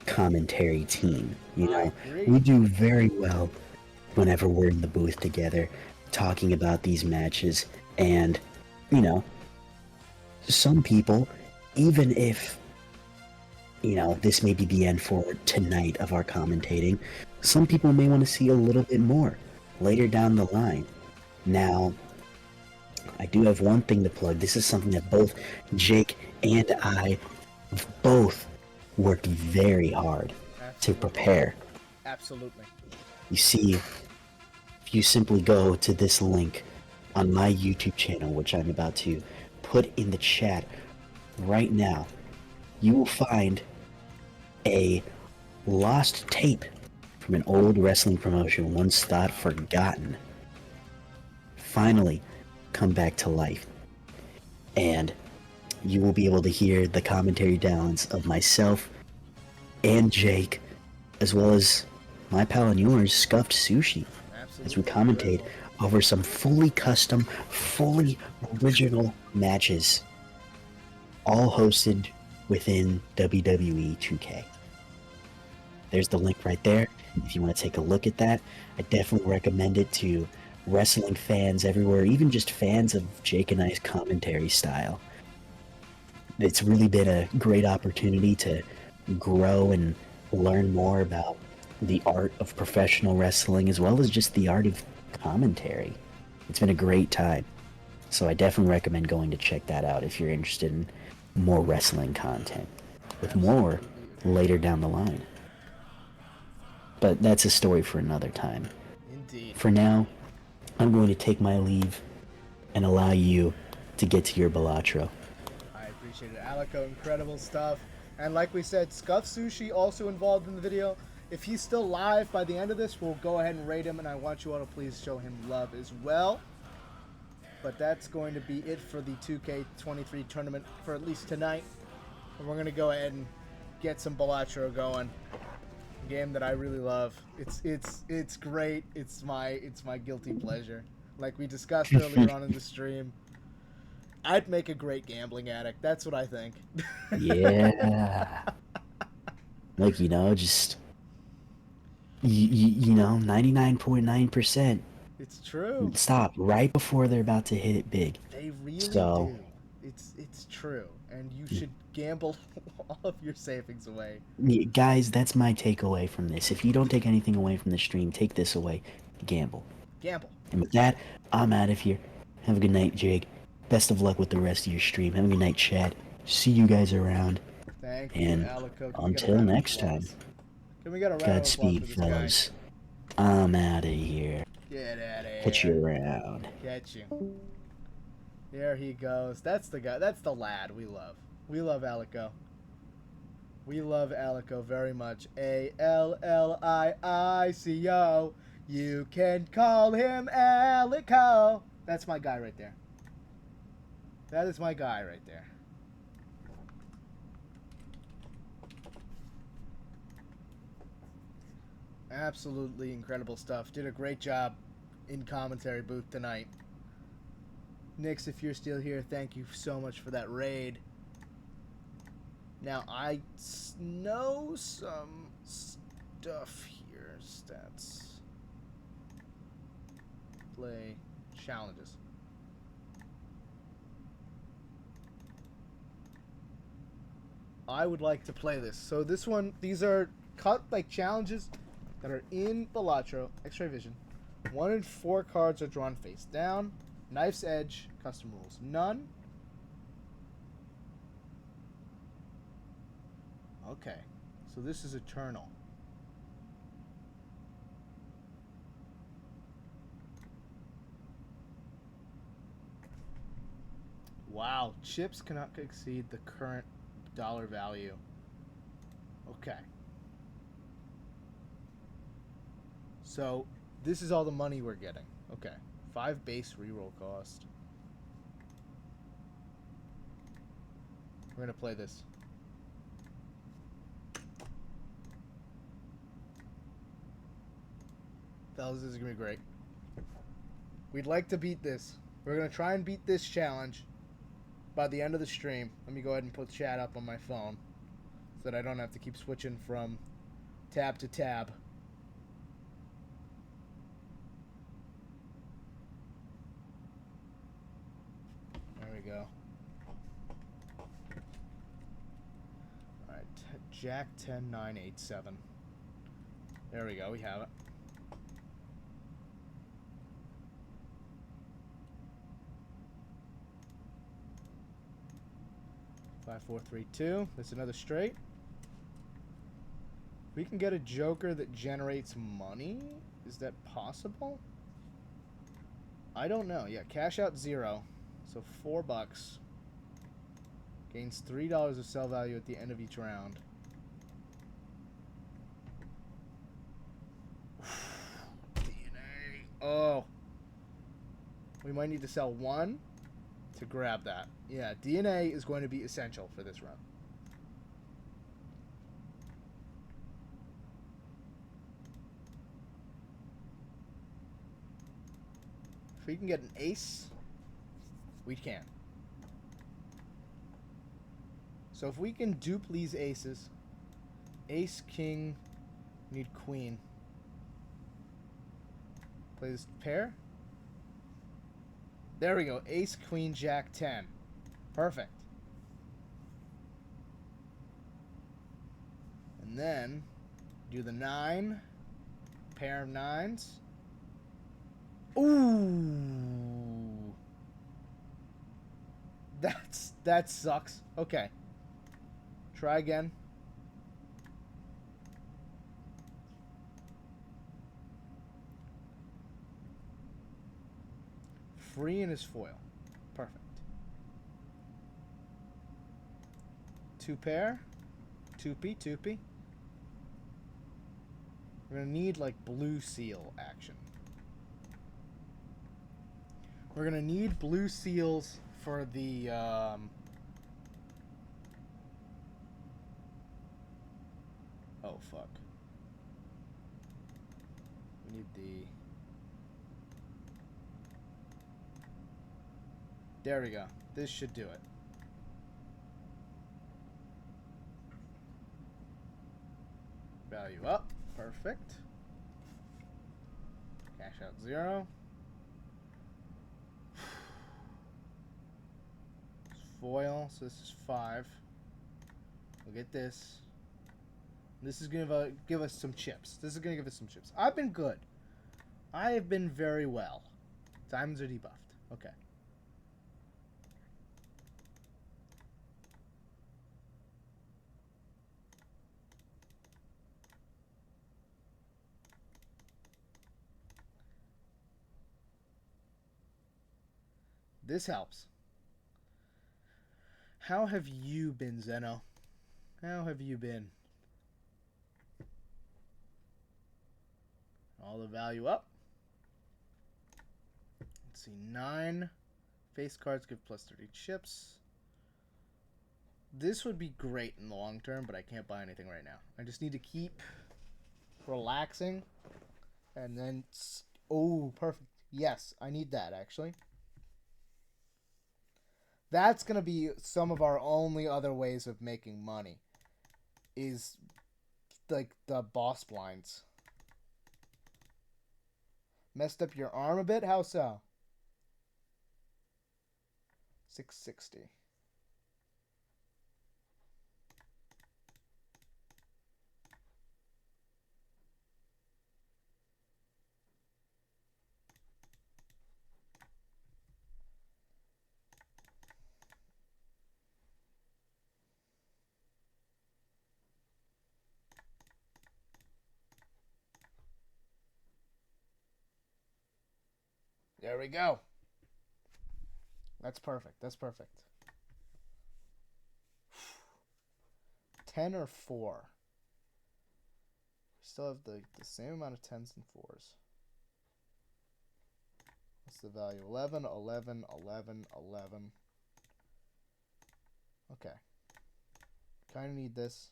commentary team. We do very well whenever we're in the booth together talking about these matches. And, some people even if, you know, this may be the end for tonight of our commentating, some people may want to see a little bit more later down the line. Now, I do have one thing to plug. This is something that both Jake and I have both worked very hard to prepare. Absolutely. You see, if you simply go to this link on my YouTube channel, which I'm about to put in the chat right now, you will find a lost tape from an old wrestling promotion once thought forgotten finally come back to life. And you will be able to hear the commentary talents of myself and Jake, as well as my pal and yours, Scuffed Sushi, as we commentate over some fully custom, fully original matches, all hosted within WWE 2K. There's the link right there. If you want to take a look at that, I definitely recommend it to wrestling fans everywhere, even just fans of Jake and I's commentary style. It's really been a great opportunity to grow and learn more about the art of professional wrestling, as well as just the art of commentary. It's been a great time. So I definitely recommend going to check that out if you're interested in more wrestling content, with more later down the line. But that's a story for another time. Indeed. For now, I'm going to take my leave and allow you to get to your Balatro. I appreciate it. Alico, incredible stuff. And like we said, Scuff Sushi also involved in the video. If he's still live by the end of this, we'll go ahead and rate him, and I want you all to please show him love as well. But that's going to be it for the 2K23 tournament for at least tonight. And we're going to go ahead and get some Balatro going. A game that I really love. It's great. It's my guilty pleasure. Like we discussed earlier on in the stream, I'd make a great gambling addict. That's what I think. Yeah. Like, you know, just you know, 99.9%. It's true. Stop right before they're about to hit it big. They really So, do. It's true, and you should gamble all of your savings away. guys, that's my takeaway from this. If you don't take anything away from the stream, take this away. Gamble. Gamble. And with that, I'm out of here. Have a good night, Jake. Best of luck with the rest of your stream. Have a good night, chat. See you guys around. Thank And you, Alico. until next time, Can we get a round of applause Godspeed, for this guy? fellas. I'm out of here. Get out of here. Catch you around. Catch you. There he goes. That's the guy. That's the lad we love. We love Alico. We love Alico very much. Alico. You can call him Alico. That's my guy right there. That is my guy right there. Absolutely incredible stuff. Did a great job in commentary booth tonight. Nix, if you're still here, thank you so much for that raid. Now, I know some stuff here. Stats. Play challenges. I would like to play this. So this one, these are cut like challenges that are in Balatro, X-Ray Vision. 1 in 4 cards are drawn face down. Knife's Edge, custom rules. None. Okay. So this is Eternal. Wow. Chips cannot exceed the current dollar value. Okay. So, this is all the money we're getting. Okay. 5 base reroll cost. We're going to play this. Fellas, this is going to be great. We'd like to beat this. We're going to try and beat this challenge by the end of the stream. Let me go ahead and put chat up on my phone so that I don't have to keep switching from tab to tab. There we go. Jack 10, 9, 8, 7. There we go. We have it. Five, 4, 3, 2. That's another straight. We can get a joker that generates money. Is that possible? I don't know. Yeah, cash out 0. So $4. Gains $3 of sell value at the end of each round. DNA. Oh. We might need to sell 1 to grab that. Yeah, DNA is going to be essential for this run. If we can get an ace, we can. So if we can dupe these aces, ace, king, need queen. Play this pair. There we go. Ace, queen, jack, 10. Perfect. And then do the 9. Pair of 9s. Ooh. That sucks. Okay. Try again. Free in his foil. Perfect. 2 pair. 2p, 2p. We're gonna need like blue seal action. We're gonna need blue seals for the oh fuck. We need the there we go. This should do it. Value up. Perfect. Cash out 0. Foil, so this is 5. We'll get this. This is gonna give us some chips. This is gonna give us some chips. I've been good. I have been very well. Diamonds are debuffed. Okay. This helps. How have you been, Zeno? How have you been? All the value up. Let's see, 9 face cards give plus 30 chips. This would be great in the long term, but I can't buy anything right now. I just need to keep relaxing. And then, oh, perfect. Yes, I need that, actually. That's going to be some of our only other ways of making money. Is, like, the boss blinds. Messed up your arm a bit? How so? 660. There we go. That's perfect. That's perfect. 10 or 4. We still have the same amount of 10s and 4s. What's the value? 11, 11, 11, 11. Okay. Kind of need this.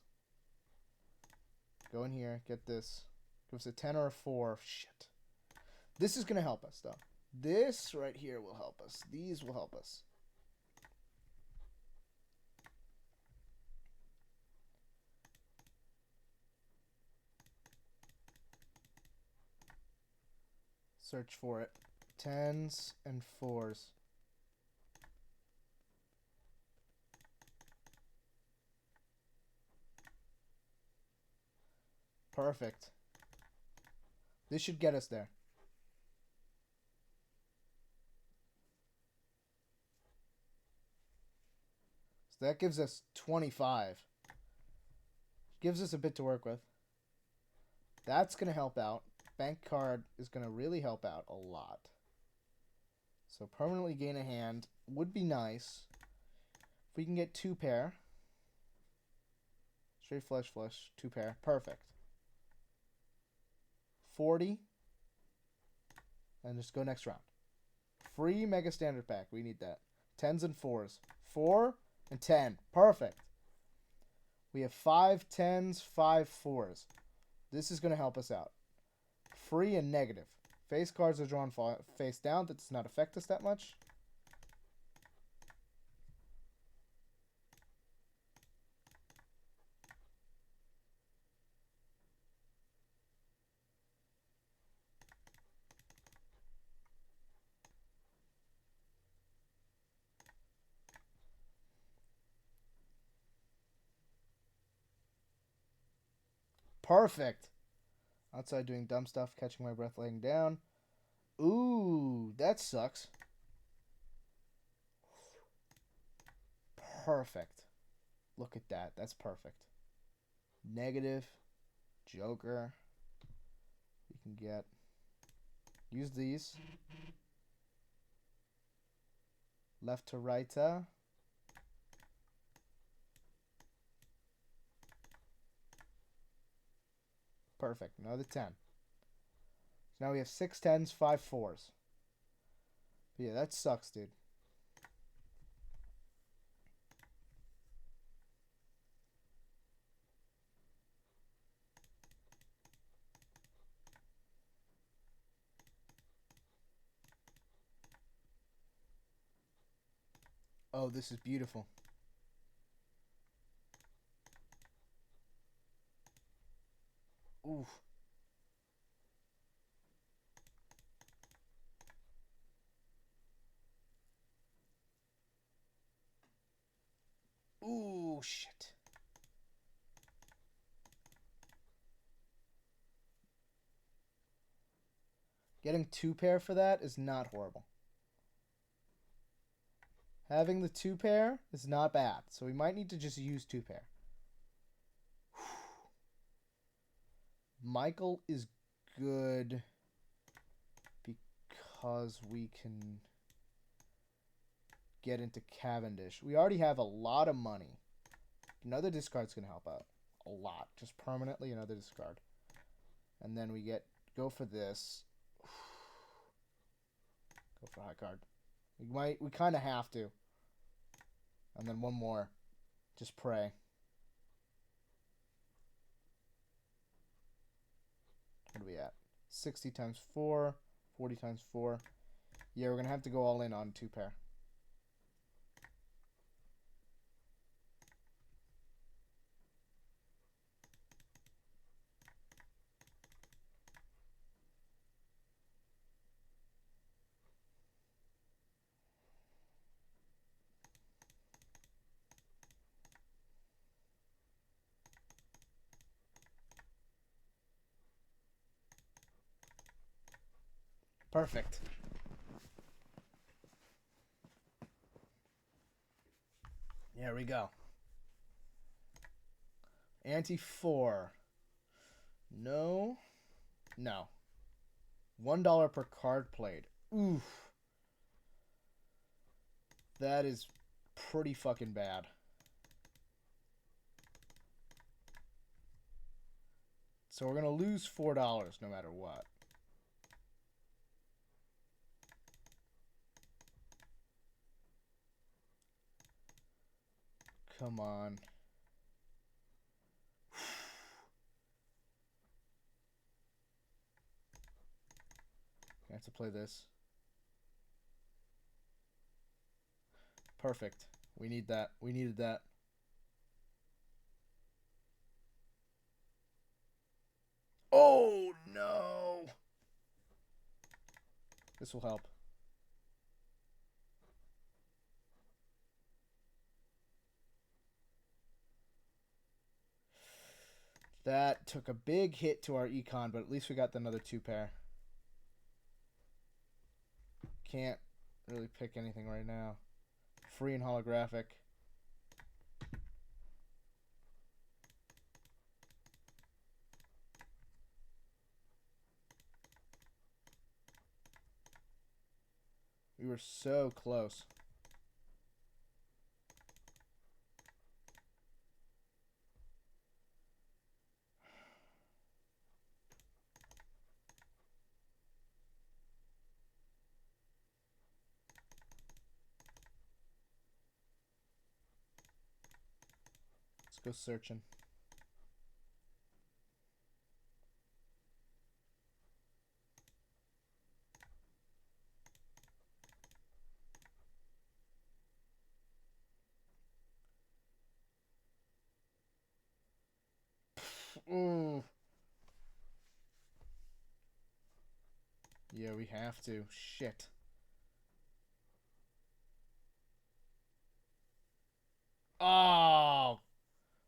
Go in here. Get this. Give us a 10 or a 4. Shit. This is going to help us, though. This right here will help us. These will help us. Search for it. 10s and 4s. Perfect. This should get us there. So that gives us 25. Gives us a bit to work with. That's going to help out. Bank card is going to really help out a lot. So permanently gain a hand would be nice. If we can get 2 pair. Straight flush, 2 pair. Perfect. 40. And just go next round. Free Mega Standard Pack. We need that. 10s and 4s. 4 and 10. Perfect. We have 5 10s, 5 4s. This is going to help us out. Free and negative. Face cards are drawn face down. That does not affect us that much. Perfect. Outside doing dumb stuff, catching my breath, laying down. Ooh, that sucks. Perfect. Look at that. That's perfect. Negative. Joker. We can get... Use these. Left to right. Perfect. Another 10. So now we have 6 10s, 5 4s. But yeah, that sucks, dude. Oh, this is beautiful. Oof. Ooh, shit. Getting 2 pair for that is not horrible. Having the 2 pair is not bad. So we might need to just use 2 pair. Michael is good because we can get into Cavendish. We already have a lot of money. Another discard's going to help out. A lot. Just permanently another discard. And then we go for this. Go for high card. We kind of have to. And then one more. Just pray. What are we at? 60 times 4. 40 times 4. Yeah, we're going to have to go all in on 2 pair. Perfect. There we go. Ante 4. No. No. $1 per card played. Oof. That is pretty fucking bad. So we're going to lose $4 no matter what. Come on. I have to play this. Perfect. We need that. We needed that. Oh, no. This will help. That took a big hit to our econ, but at least we got another 2 pair. Can't really pick anything right now. Free and holographic. We were so close. Let's go searching. Ooh. Yeah, we have to. Shit. Oh.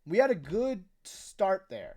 We had a good start there.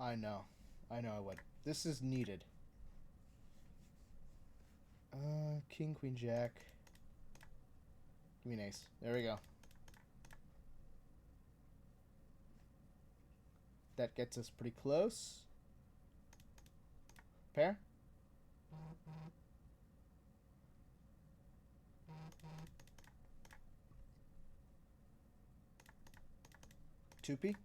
I know. I know I would. This is needed. King, Queen, Jack. Give me an ace. There we go. That gets us pretty close. Pair. Two P.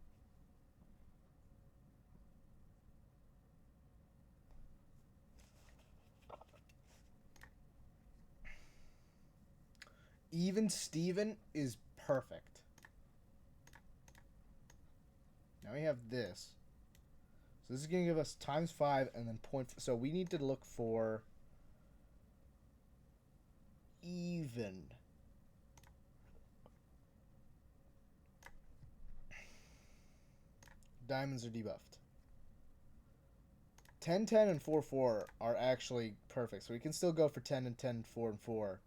Even Steven is perfect. Now we have this. So this is going to give us ×5 and then point. So we need to look for even. Diamonds are debuffed. 10, 10, and 4, 4 are actually perfect. So we can still go for 10 and 10, 4 and 4.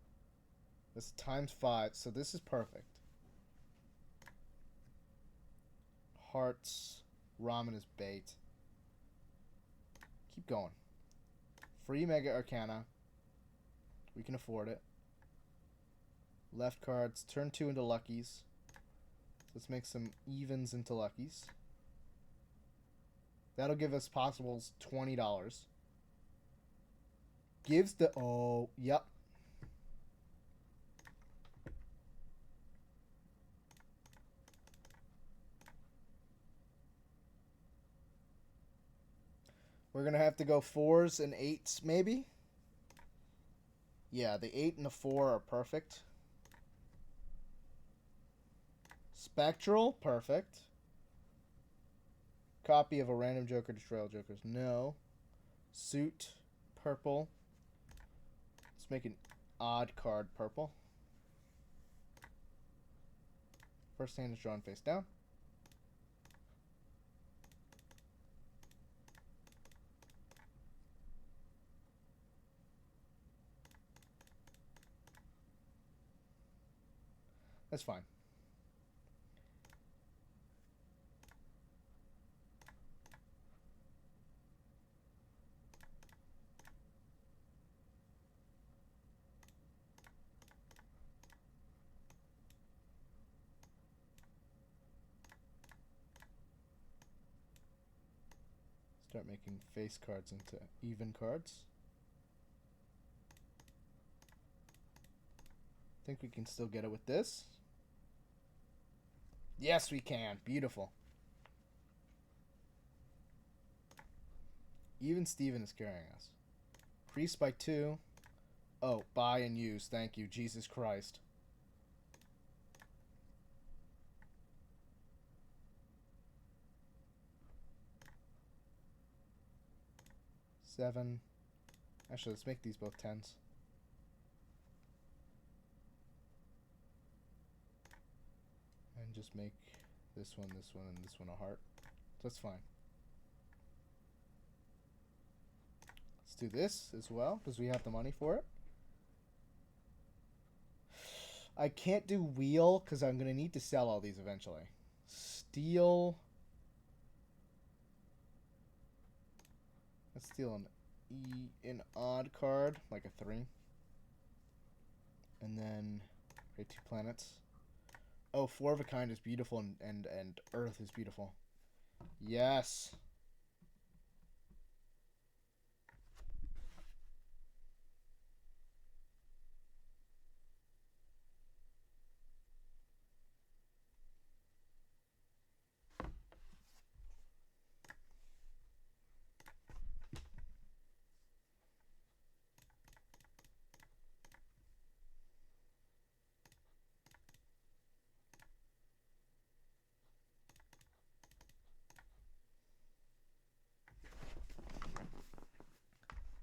This ×5. So this is perfect. Hearts. Ramen is bait. Keep going. Free Mega Arcana. We can afford it. Left cards. Turn 2 into Luckies. Let's make some evens into Luckies. That'll give us possibles $20. Gives the... Oh, yep. We're going to have to go 4s and 8s, maybe? Yeah, the 8 and the 4 are perfect. Spectral, perfect. Copy of a random Joker, destroy all Jokers. No. Suit, purple. Let's make an odd card purple. First hand is drawn face down. That's fine. Start making face cards into even cards. Think we can still get it with this? Yes, we can. Beautiful. Even Steven is carrying us. Priest by 2. Oh, buy and use. Thank you. Jesus Christ. Seven. Actually, let's make these both 10s. And just make this one, and this one a heart. That's fine. Let's do this as well, because we have the money for it. I can't do wheel, because I'm going to need to sell all these eventually. Steal. Let's steal an odd card, like a 3. And then, okay, 2 planets. Oh, 4 of a kind is beautiful, and Earth is beautiful. Yes.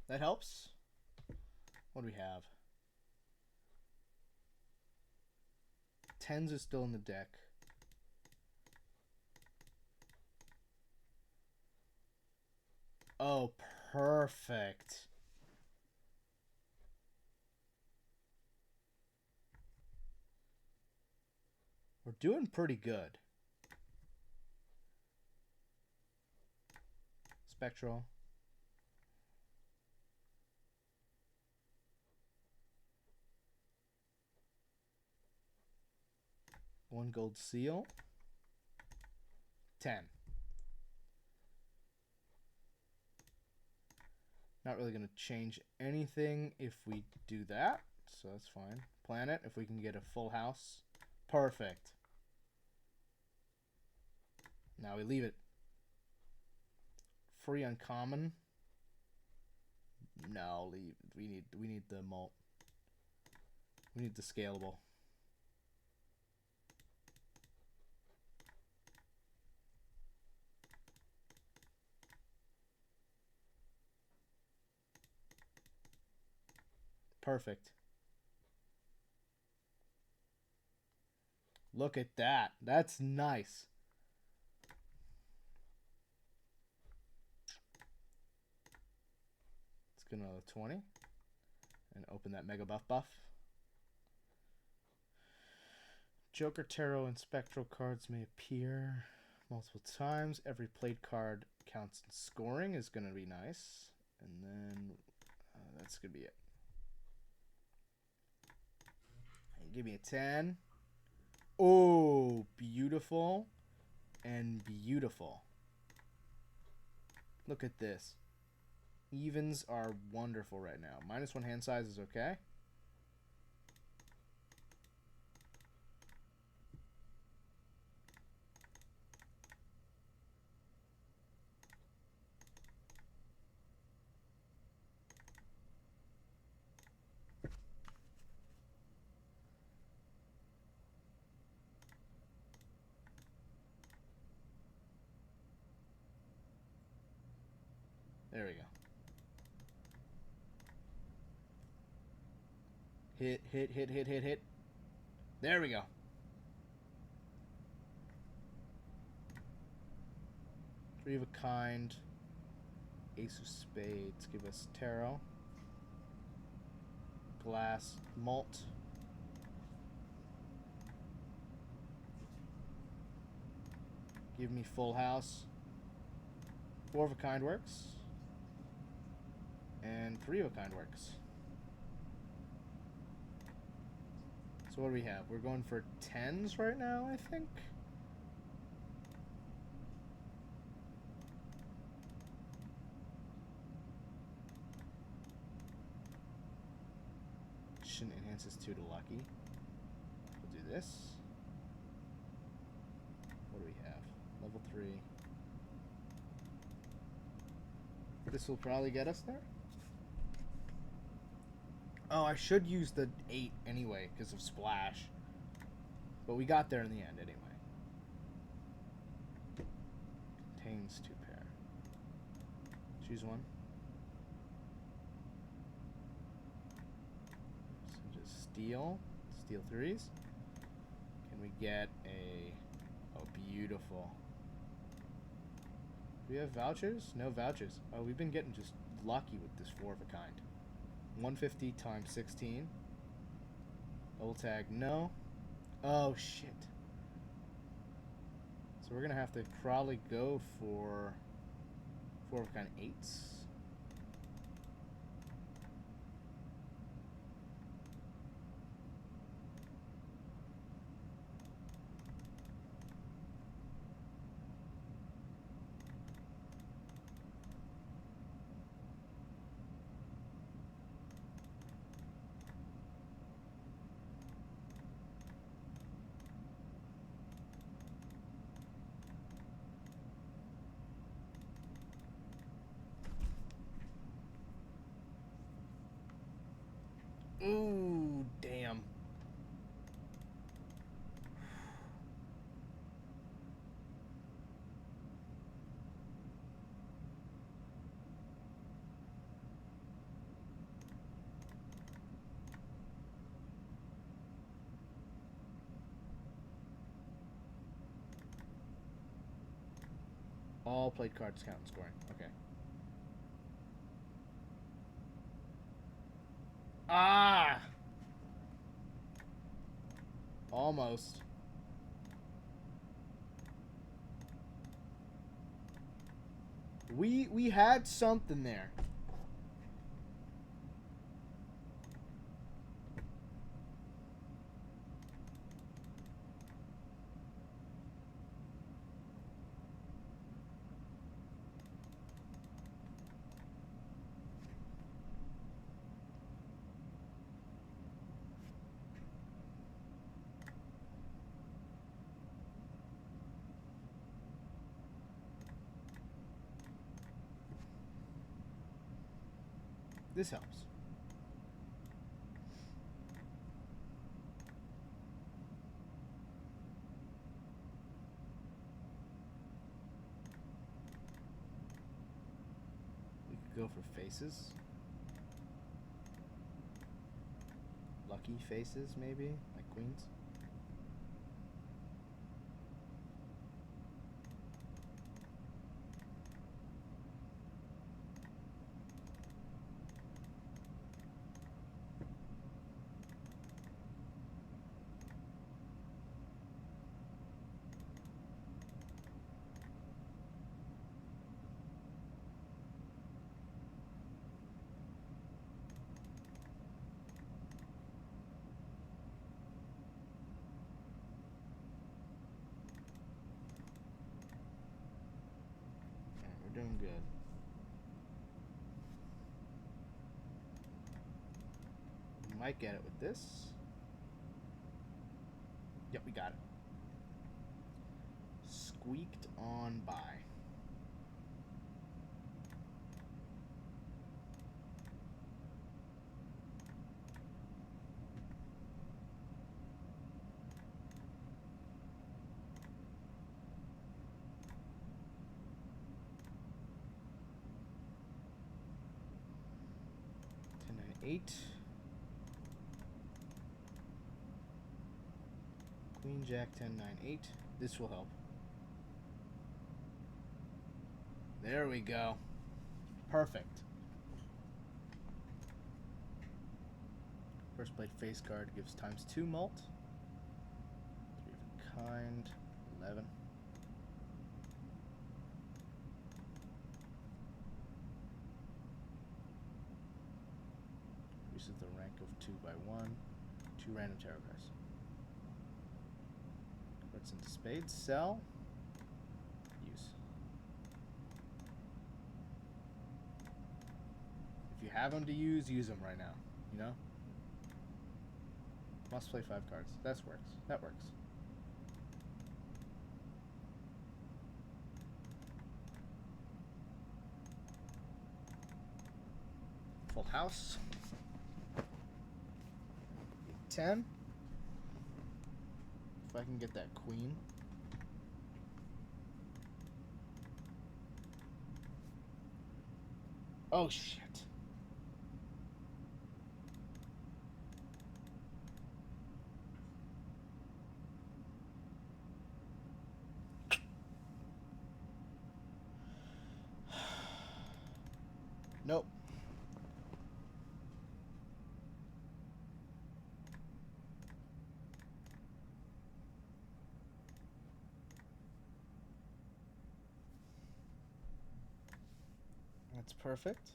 That helps. What do we have? 10s are still in the deck. Oh, perfect. We're doing pretty good. Spectral. One gold seal. 10. Not really going to change anything if we do that, so that's fine. Planet, if we can get a full house. Perfect. Now we leave it. Free uncommon. No, leave. We need the mult. We need the scalable. Perfect. Look at that. That's nice. Let's get another 20. And open that Mega Buff. Joker, Tarot, and Spectral cards may appear multiple times. Every played card counts in scoring is going to be nice. And then that's going to be it. And give me a 10. Oh, beautiful and beautiful. Look at this. Evens are wonderful right now. -1 hand size is okay. There we go. Hit, hit, hit, hit, hit, hit. There we go. Three of a kind. Ace of spades. Give us tarot. Glass. Malt. Give me full house. 4 of a kind works. And 3 of a kind works. So what do we have? We're going for 10s right now, I think. 15 enhances 2 to lucky. We'll do this. What do we have? Level 3. This will probably get us there. Oh, I should use the 8 anyway because of Splash. But we got there in the end anyway. Contains 2 pair. Choose one. So just steal. Steal 3s. Can we get a... Oh, beautiful. Do we have vouchers? No vouchers. Oh, we've been getting just lucky with this 4 of a kind. 150 times 16. Double tag, no. Oh, shit. So we're going to have to probably go for 4 of a kind 8s. Ooh, damn. All played cards count in scoring. Okay. Ah! Almost. We had something there. This helps. We could go for faces. Lucky faces, maybe? Like queens? We're doing good. We might get it with this. Yep, we got it. Squeaked on by. Eight. Queen, Jack, 10, 9, 8. This will help. There we go. Perfect. First played face card gives ×2 mult. 3 of a kind. 11. Increases the rank of 2 by 1. 2 random tarot cards. Cards into spades. Sell. Use. If you have them to use them right now. You know? Must play 5 cards. That works. That works. Full house. 10. If I can get that queen. Oh, shit. Nope. That's perfect.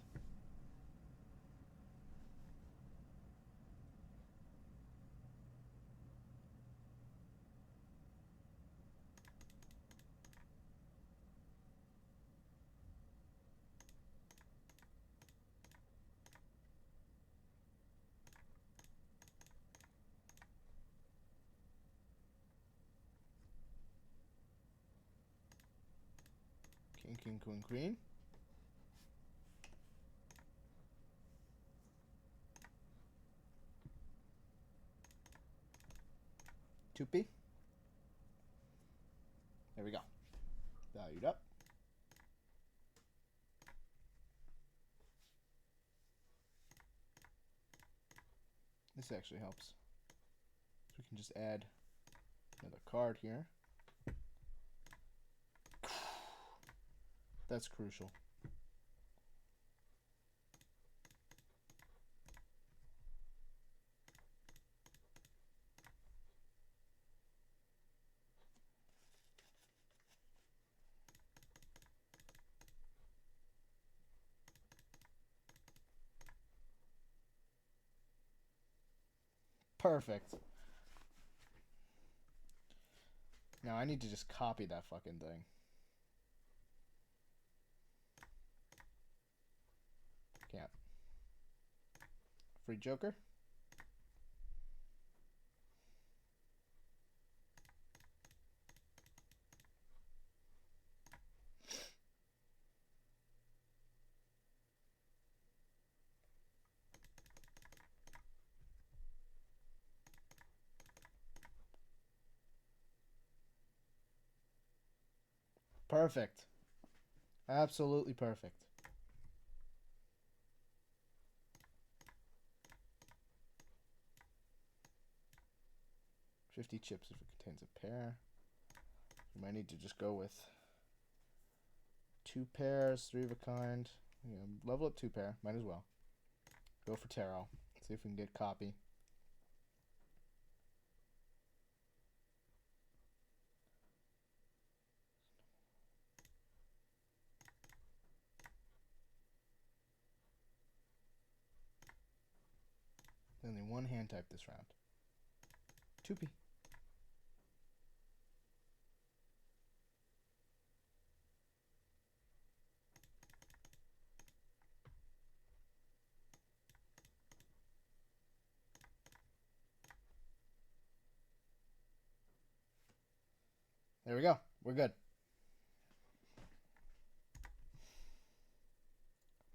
King, king, queen, queen. Tupi. There we go. Valued up. This actually helps. So we can just add another card here. That's crucial. Perfect. Now I need to just copy that fucking thing. Can't. Free Joker. Perfect. Absolutely perfect. $50 chips if it contains a pair. You might need to just go with 2 pairs, 3 of a kind. Yeah, level up 2 pair. Might as well. Go for tarot. See if we can get copy. Only one hand type this round. 2P. There we go. We're good.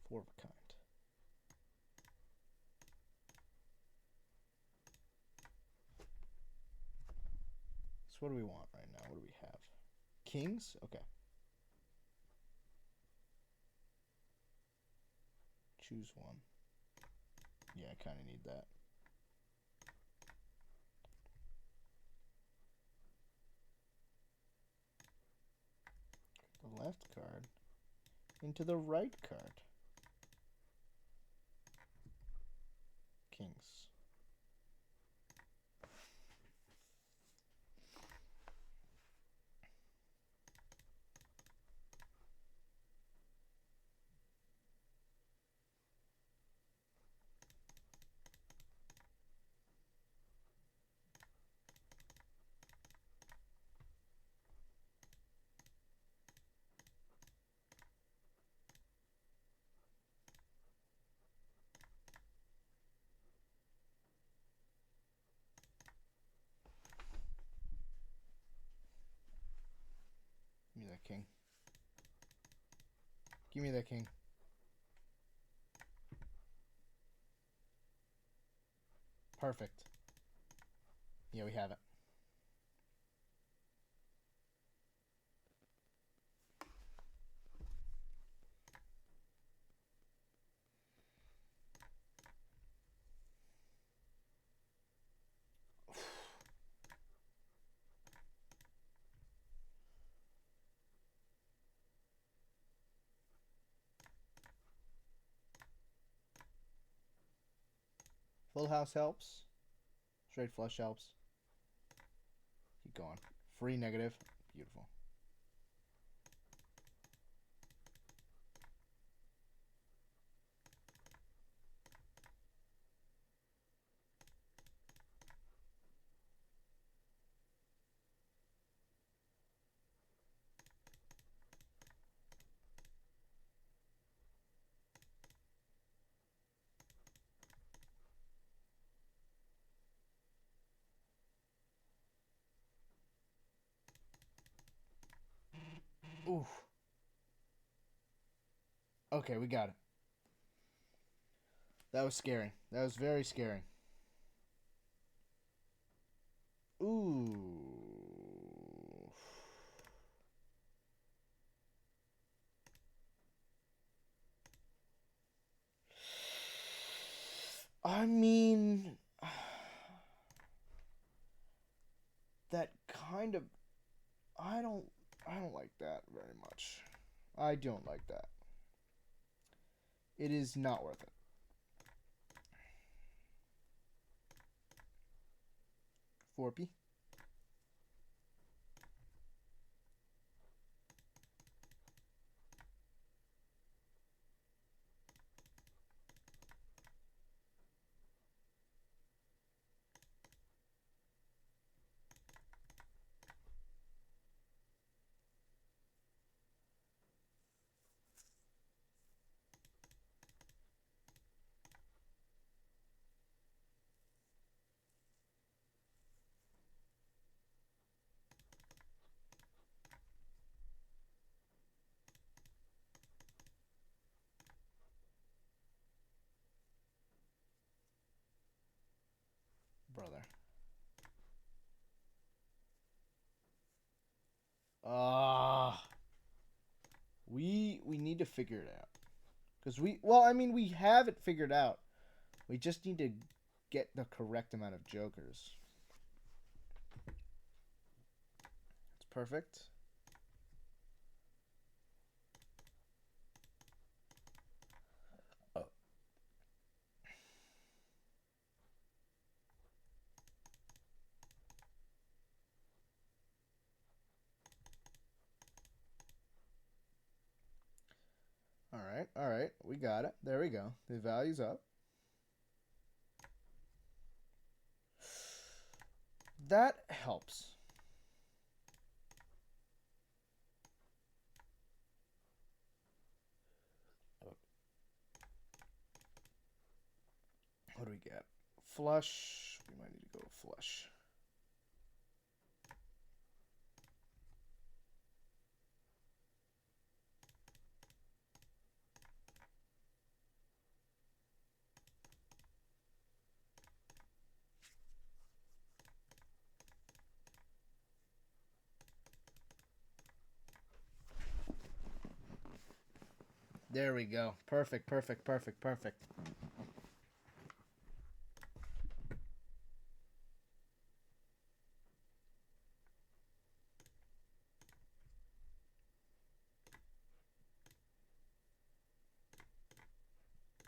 4 of a kind. So what do we want right now? What do we have? Kings? Okay. Choose one. Yeah, I kind of need that. The left card into the right card. Kings. king. Give me that king. Perfect. Yeah, we have it. Full house helps. Straight flush helps. Keep going. Free negative. Beautiful. Oof. Okay, we got it. That was scary. That was very scary. Ooh. I mean, that kind of I don't like that very much. I don't like that. It is not worth it. Forpy. Brother. We need to figure it out. Cuz we have it figured out. We just need to get the correct amount of jokers. It's perfect. All right. We got it. There we go. The value's up. That helps. What do we get? Flush. We might need to go flush. There we go. Perfect, perfect, perfect, perfect.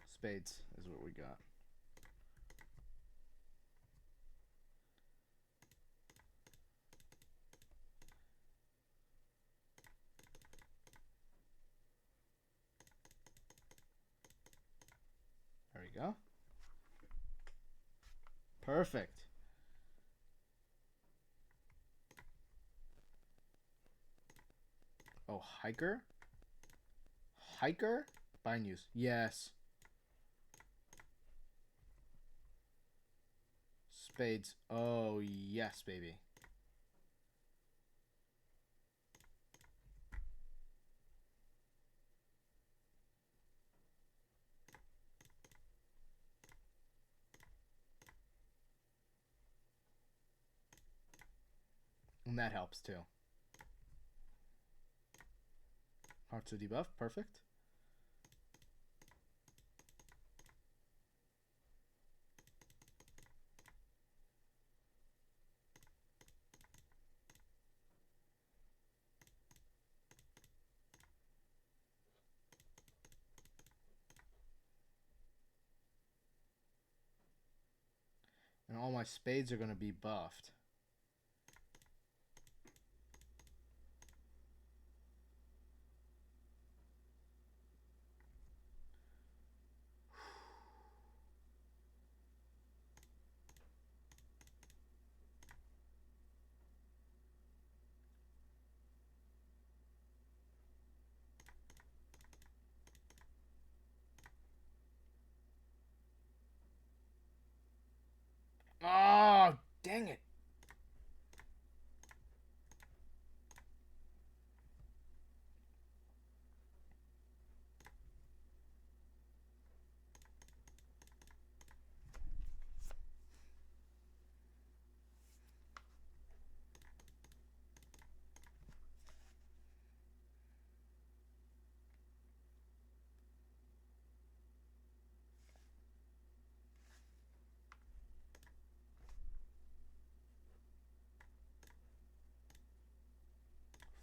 Spades is what we got. There we go. Perfect. Oh, hiker? Hiker? Buy news. Yes. Spades. Oh, yes, baby. And that helps too. Hearts are debuff, perfect. And all my spades are going to be buffed. Oh, dang it.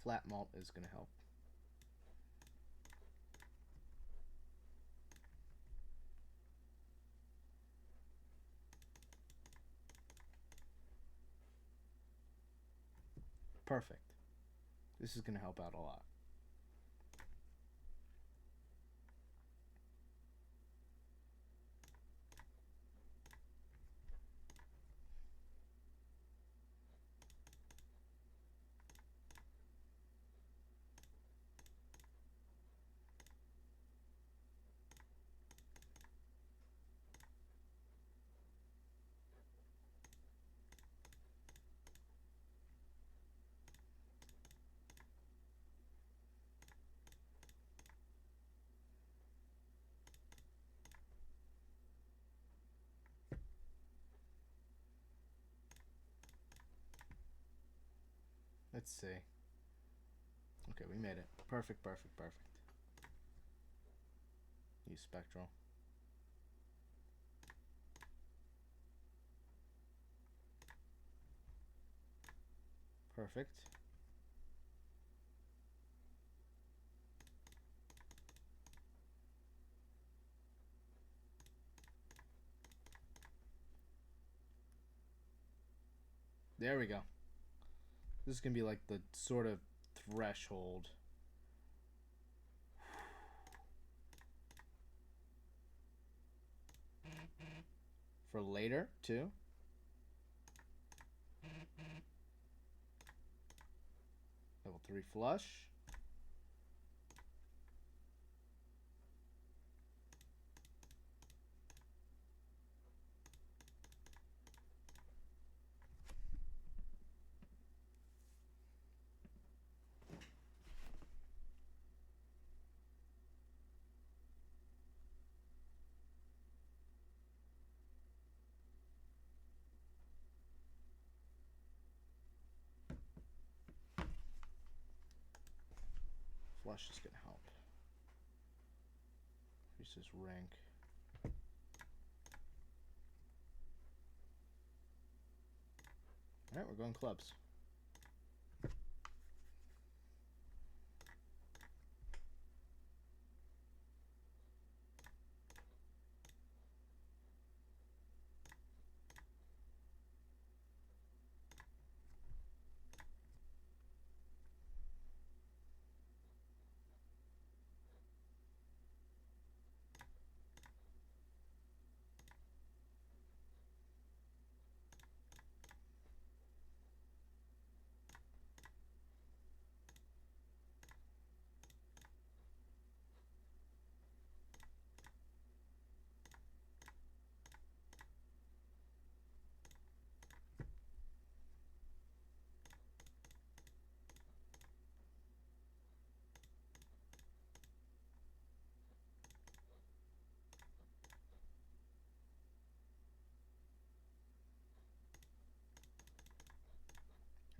Flat malt is going to help. Perfect. This is going to help out a lot. Let's see. Okay, we made it. Perfect, perfect, perfect. Use Spectral. Perfect. There we go. This is going to be like the sort of threshold. For later, too. Level 3 flush. Flush is going to help. Increase his rank. Alright, we're going clubs.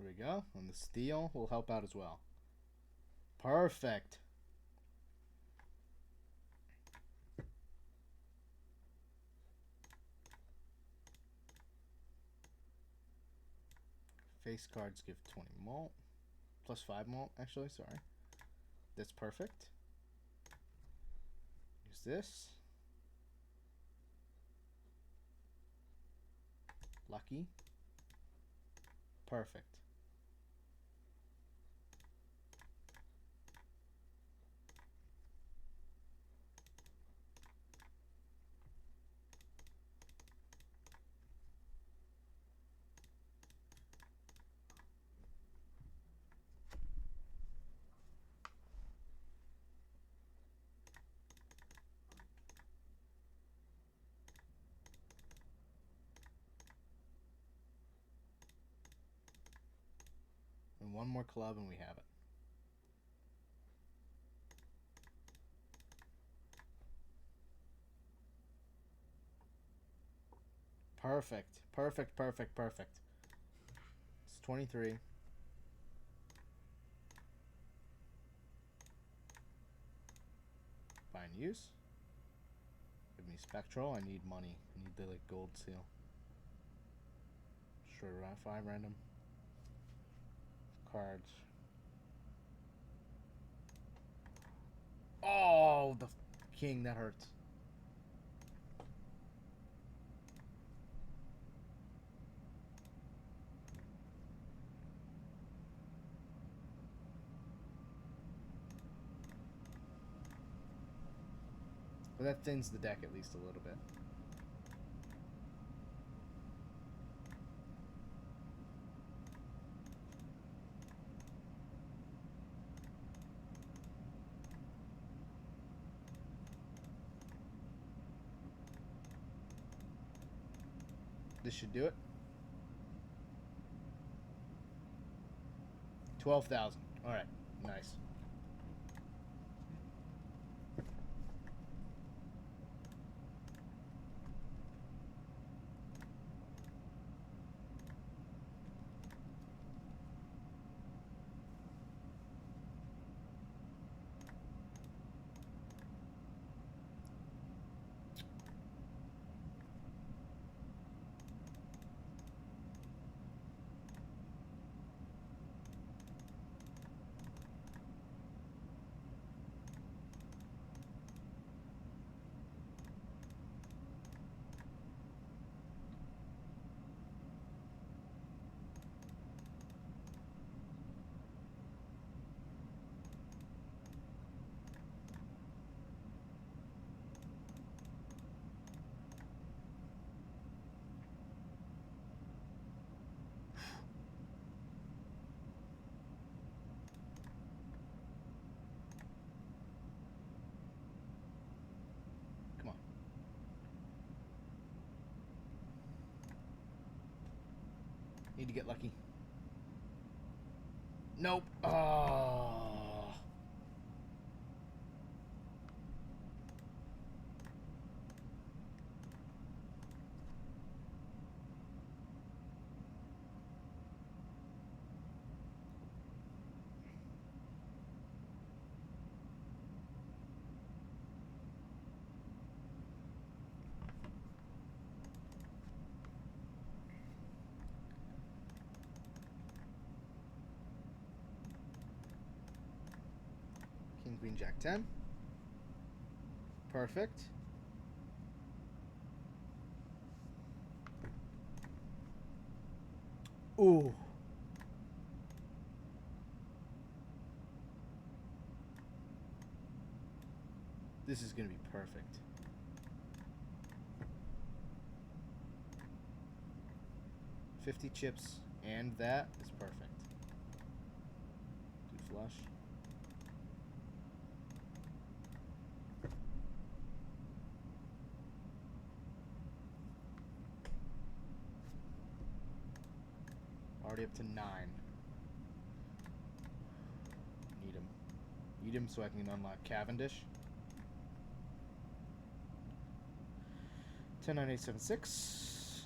we go. And the steel will help out as well. Perfect. Face cards give 20 mult. Plus 5 mult, actually, sorry. That's perfect. Use this. Lucky. Perfect. And one more club and we have it. Perfect. Perfect, perfect, perfect. It's 23. Fine use. Give me spectral. I need money. I need the like gold seal. Sure, 5 random cards. Oh, the king, that hurts. But that thins the deck at least a little bit. This should do it. 12,000. All right, nice. Come on. Need to get lucky. Nope. Oh. King, queen, jack, 10. Perfect. Ooh. This is going to be perfect. $50 chips and that is perfect. Do flush. Already up to 9. Need him. Need him so I can unlock Cavendish. 10, 9, 8, 7, 6.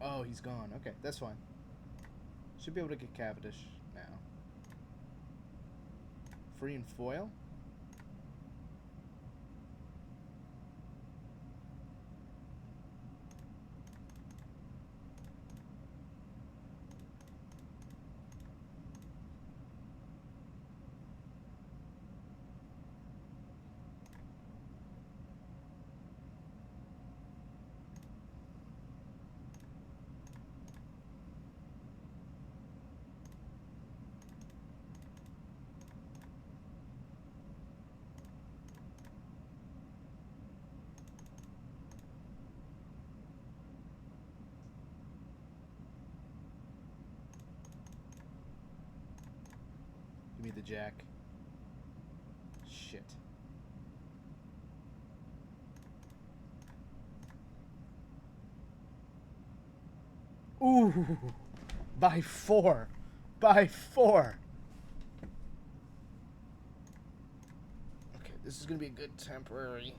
Oh, he's gone. Okay, that's fine. Should be able to get Cavendish now. Free and foil? Give me the jack. Shit. Ooh! By 4! By 4! Okay, this is gonna be a good temporary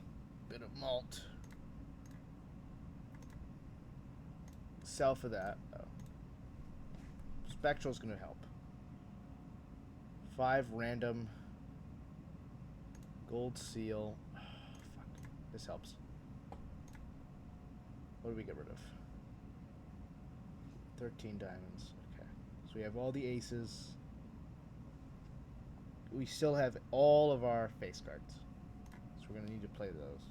bit of malt. Sell for that. Oh. Spectral's gonna help. 5 random. Gold seal. Oh, fuck. This helps. What do we get rid of? 13 diamonds. Okay. So we have all the aces. We still have all of our face cards. So we're going to need to play those.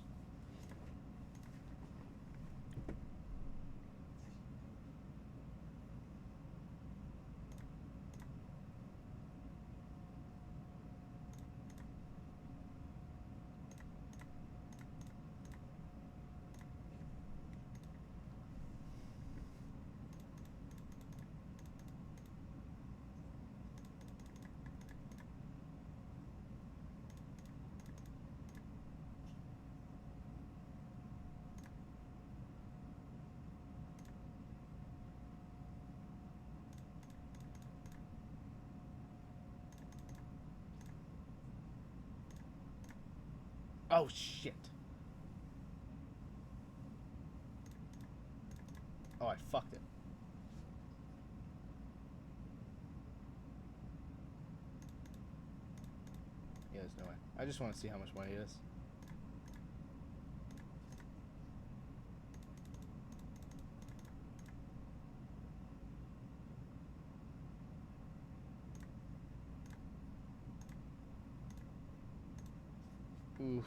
Oh, shit. Oh, I fucked it. Yeah, there's no way. I just want to see how much money it is. Oof.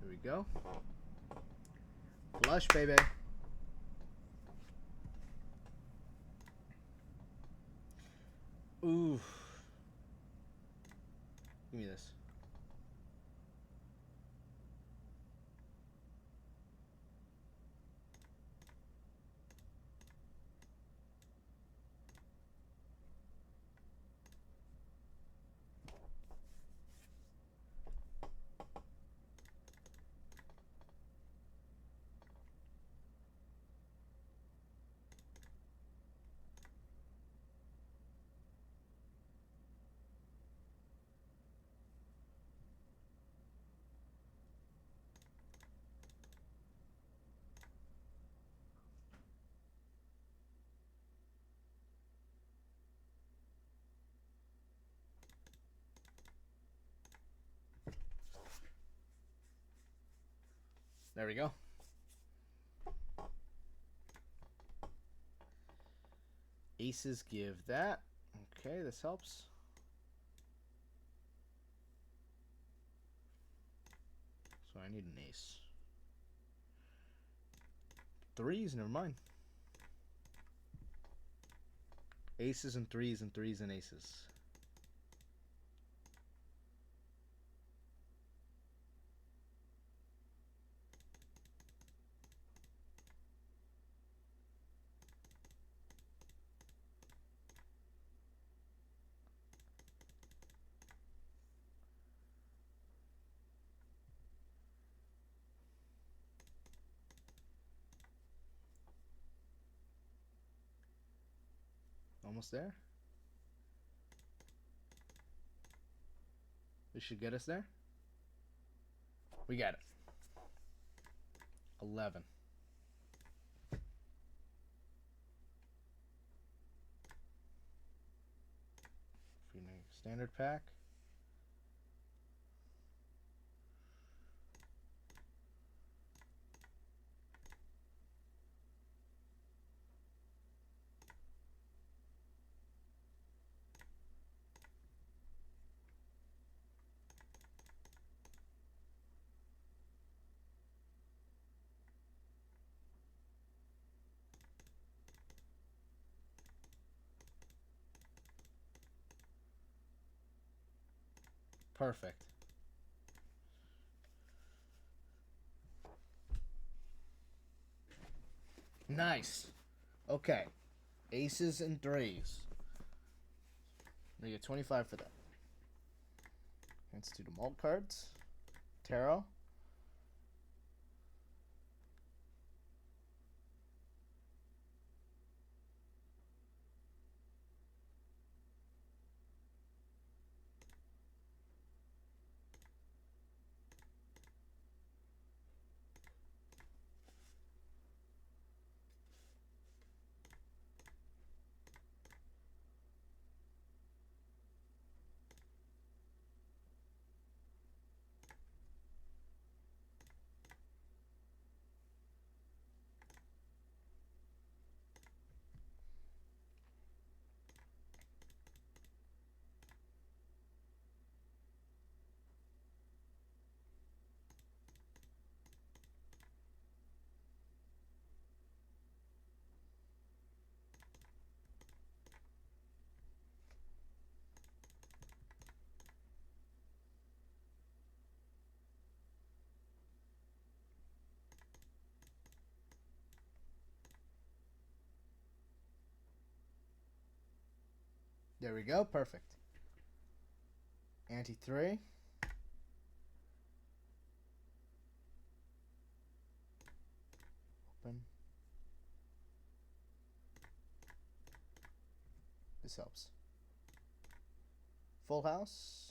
Here we go. Flush, baby. Ooh. Give me this. There we go. Aces give that. Okay, this helps. So I need an ace. 3s, never mind. Aces and 3s and 3s and aces. almost there. This should get us there. We got it. 11. Standard pack. Perfect. Nice. Okay. Aces and threes. We get 25 for that. Let's do the malt cards. Tarot. There we go. Perfect. Ante 3. Open. This helps. Full house.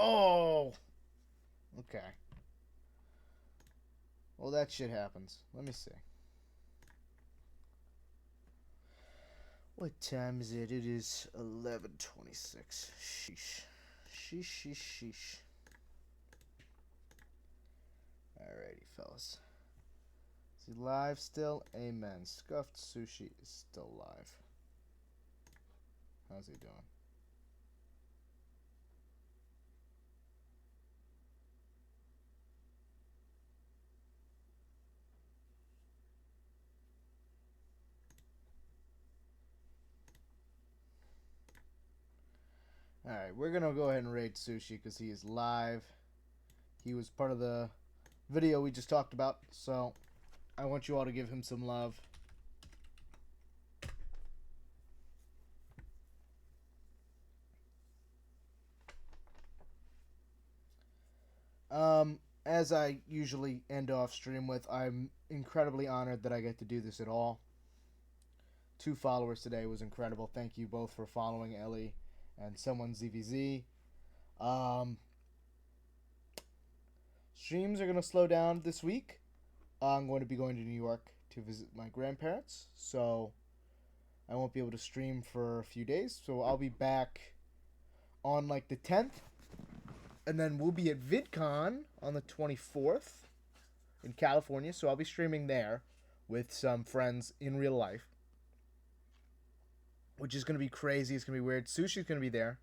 Oh! Okay. Well, that shit happens. Let me see. What time is it? It is 11:26. Sheesh. Sheesh, sheesh, sheesh. Alrighty, fellas. Is he live still? Amen. Scuffed Sushi is still live. How's he doing? Alright, we're going to go ahead and rate Sushi because he is live. He was part of the video we just talked about, so I want you all to give him some love. As I usually end off stream with, I'm incredibly honored that I get to do this at all. 2 followers today was incredible. Thank you both for following Ellie and someone ZVZ. Streams are going to slow down this week. I'm going to be going to New York to visit my grandparents, so I won't be able to stream for a few days. So I'll be back on like the 10th, and then we'll be at VidCon on the 24th in California, so I'll be streaming there. with some friends in real life, which is going to be crazy. It's going to be weird. Sushi's going to be there.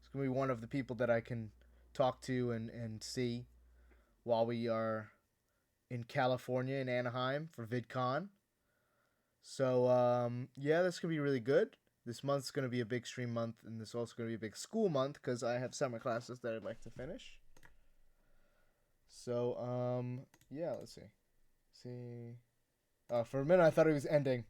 It's going to be one of the people that I can talk to and see while we are in California, in Anaheim, for VidCon. So, yeah, that's going to be really good. This month's going to be a big stream month, and this is also going to be a big school month because I have summer classes that I'd like to finish. So, yeah, let's see. For a minute, I thought it was ending.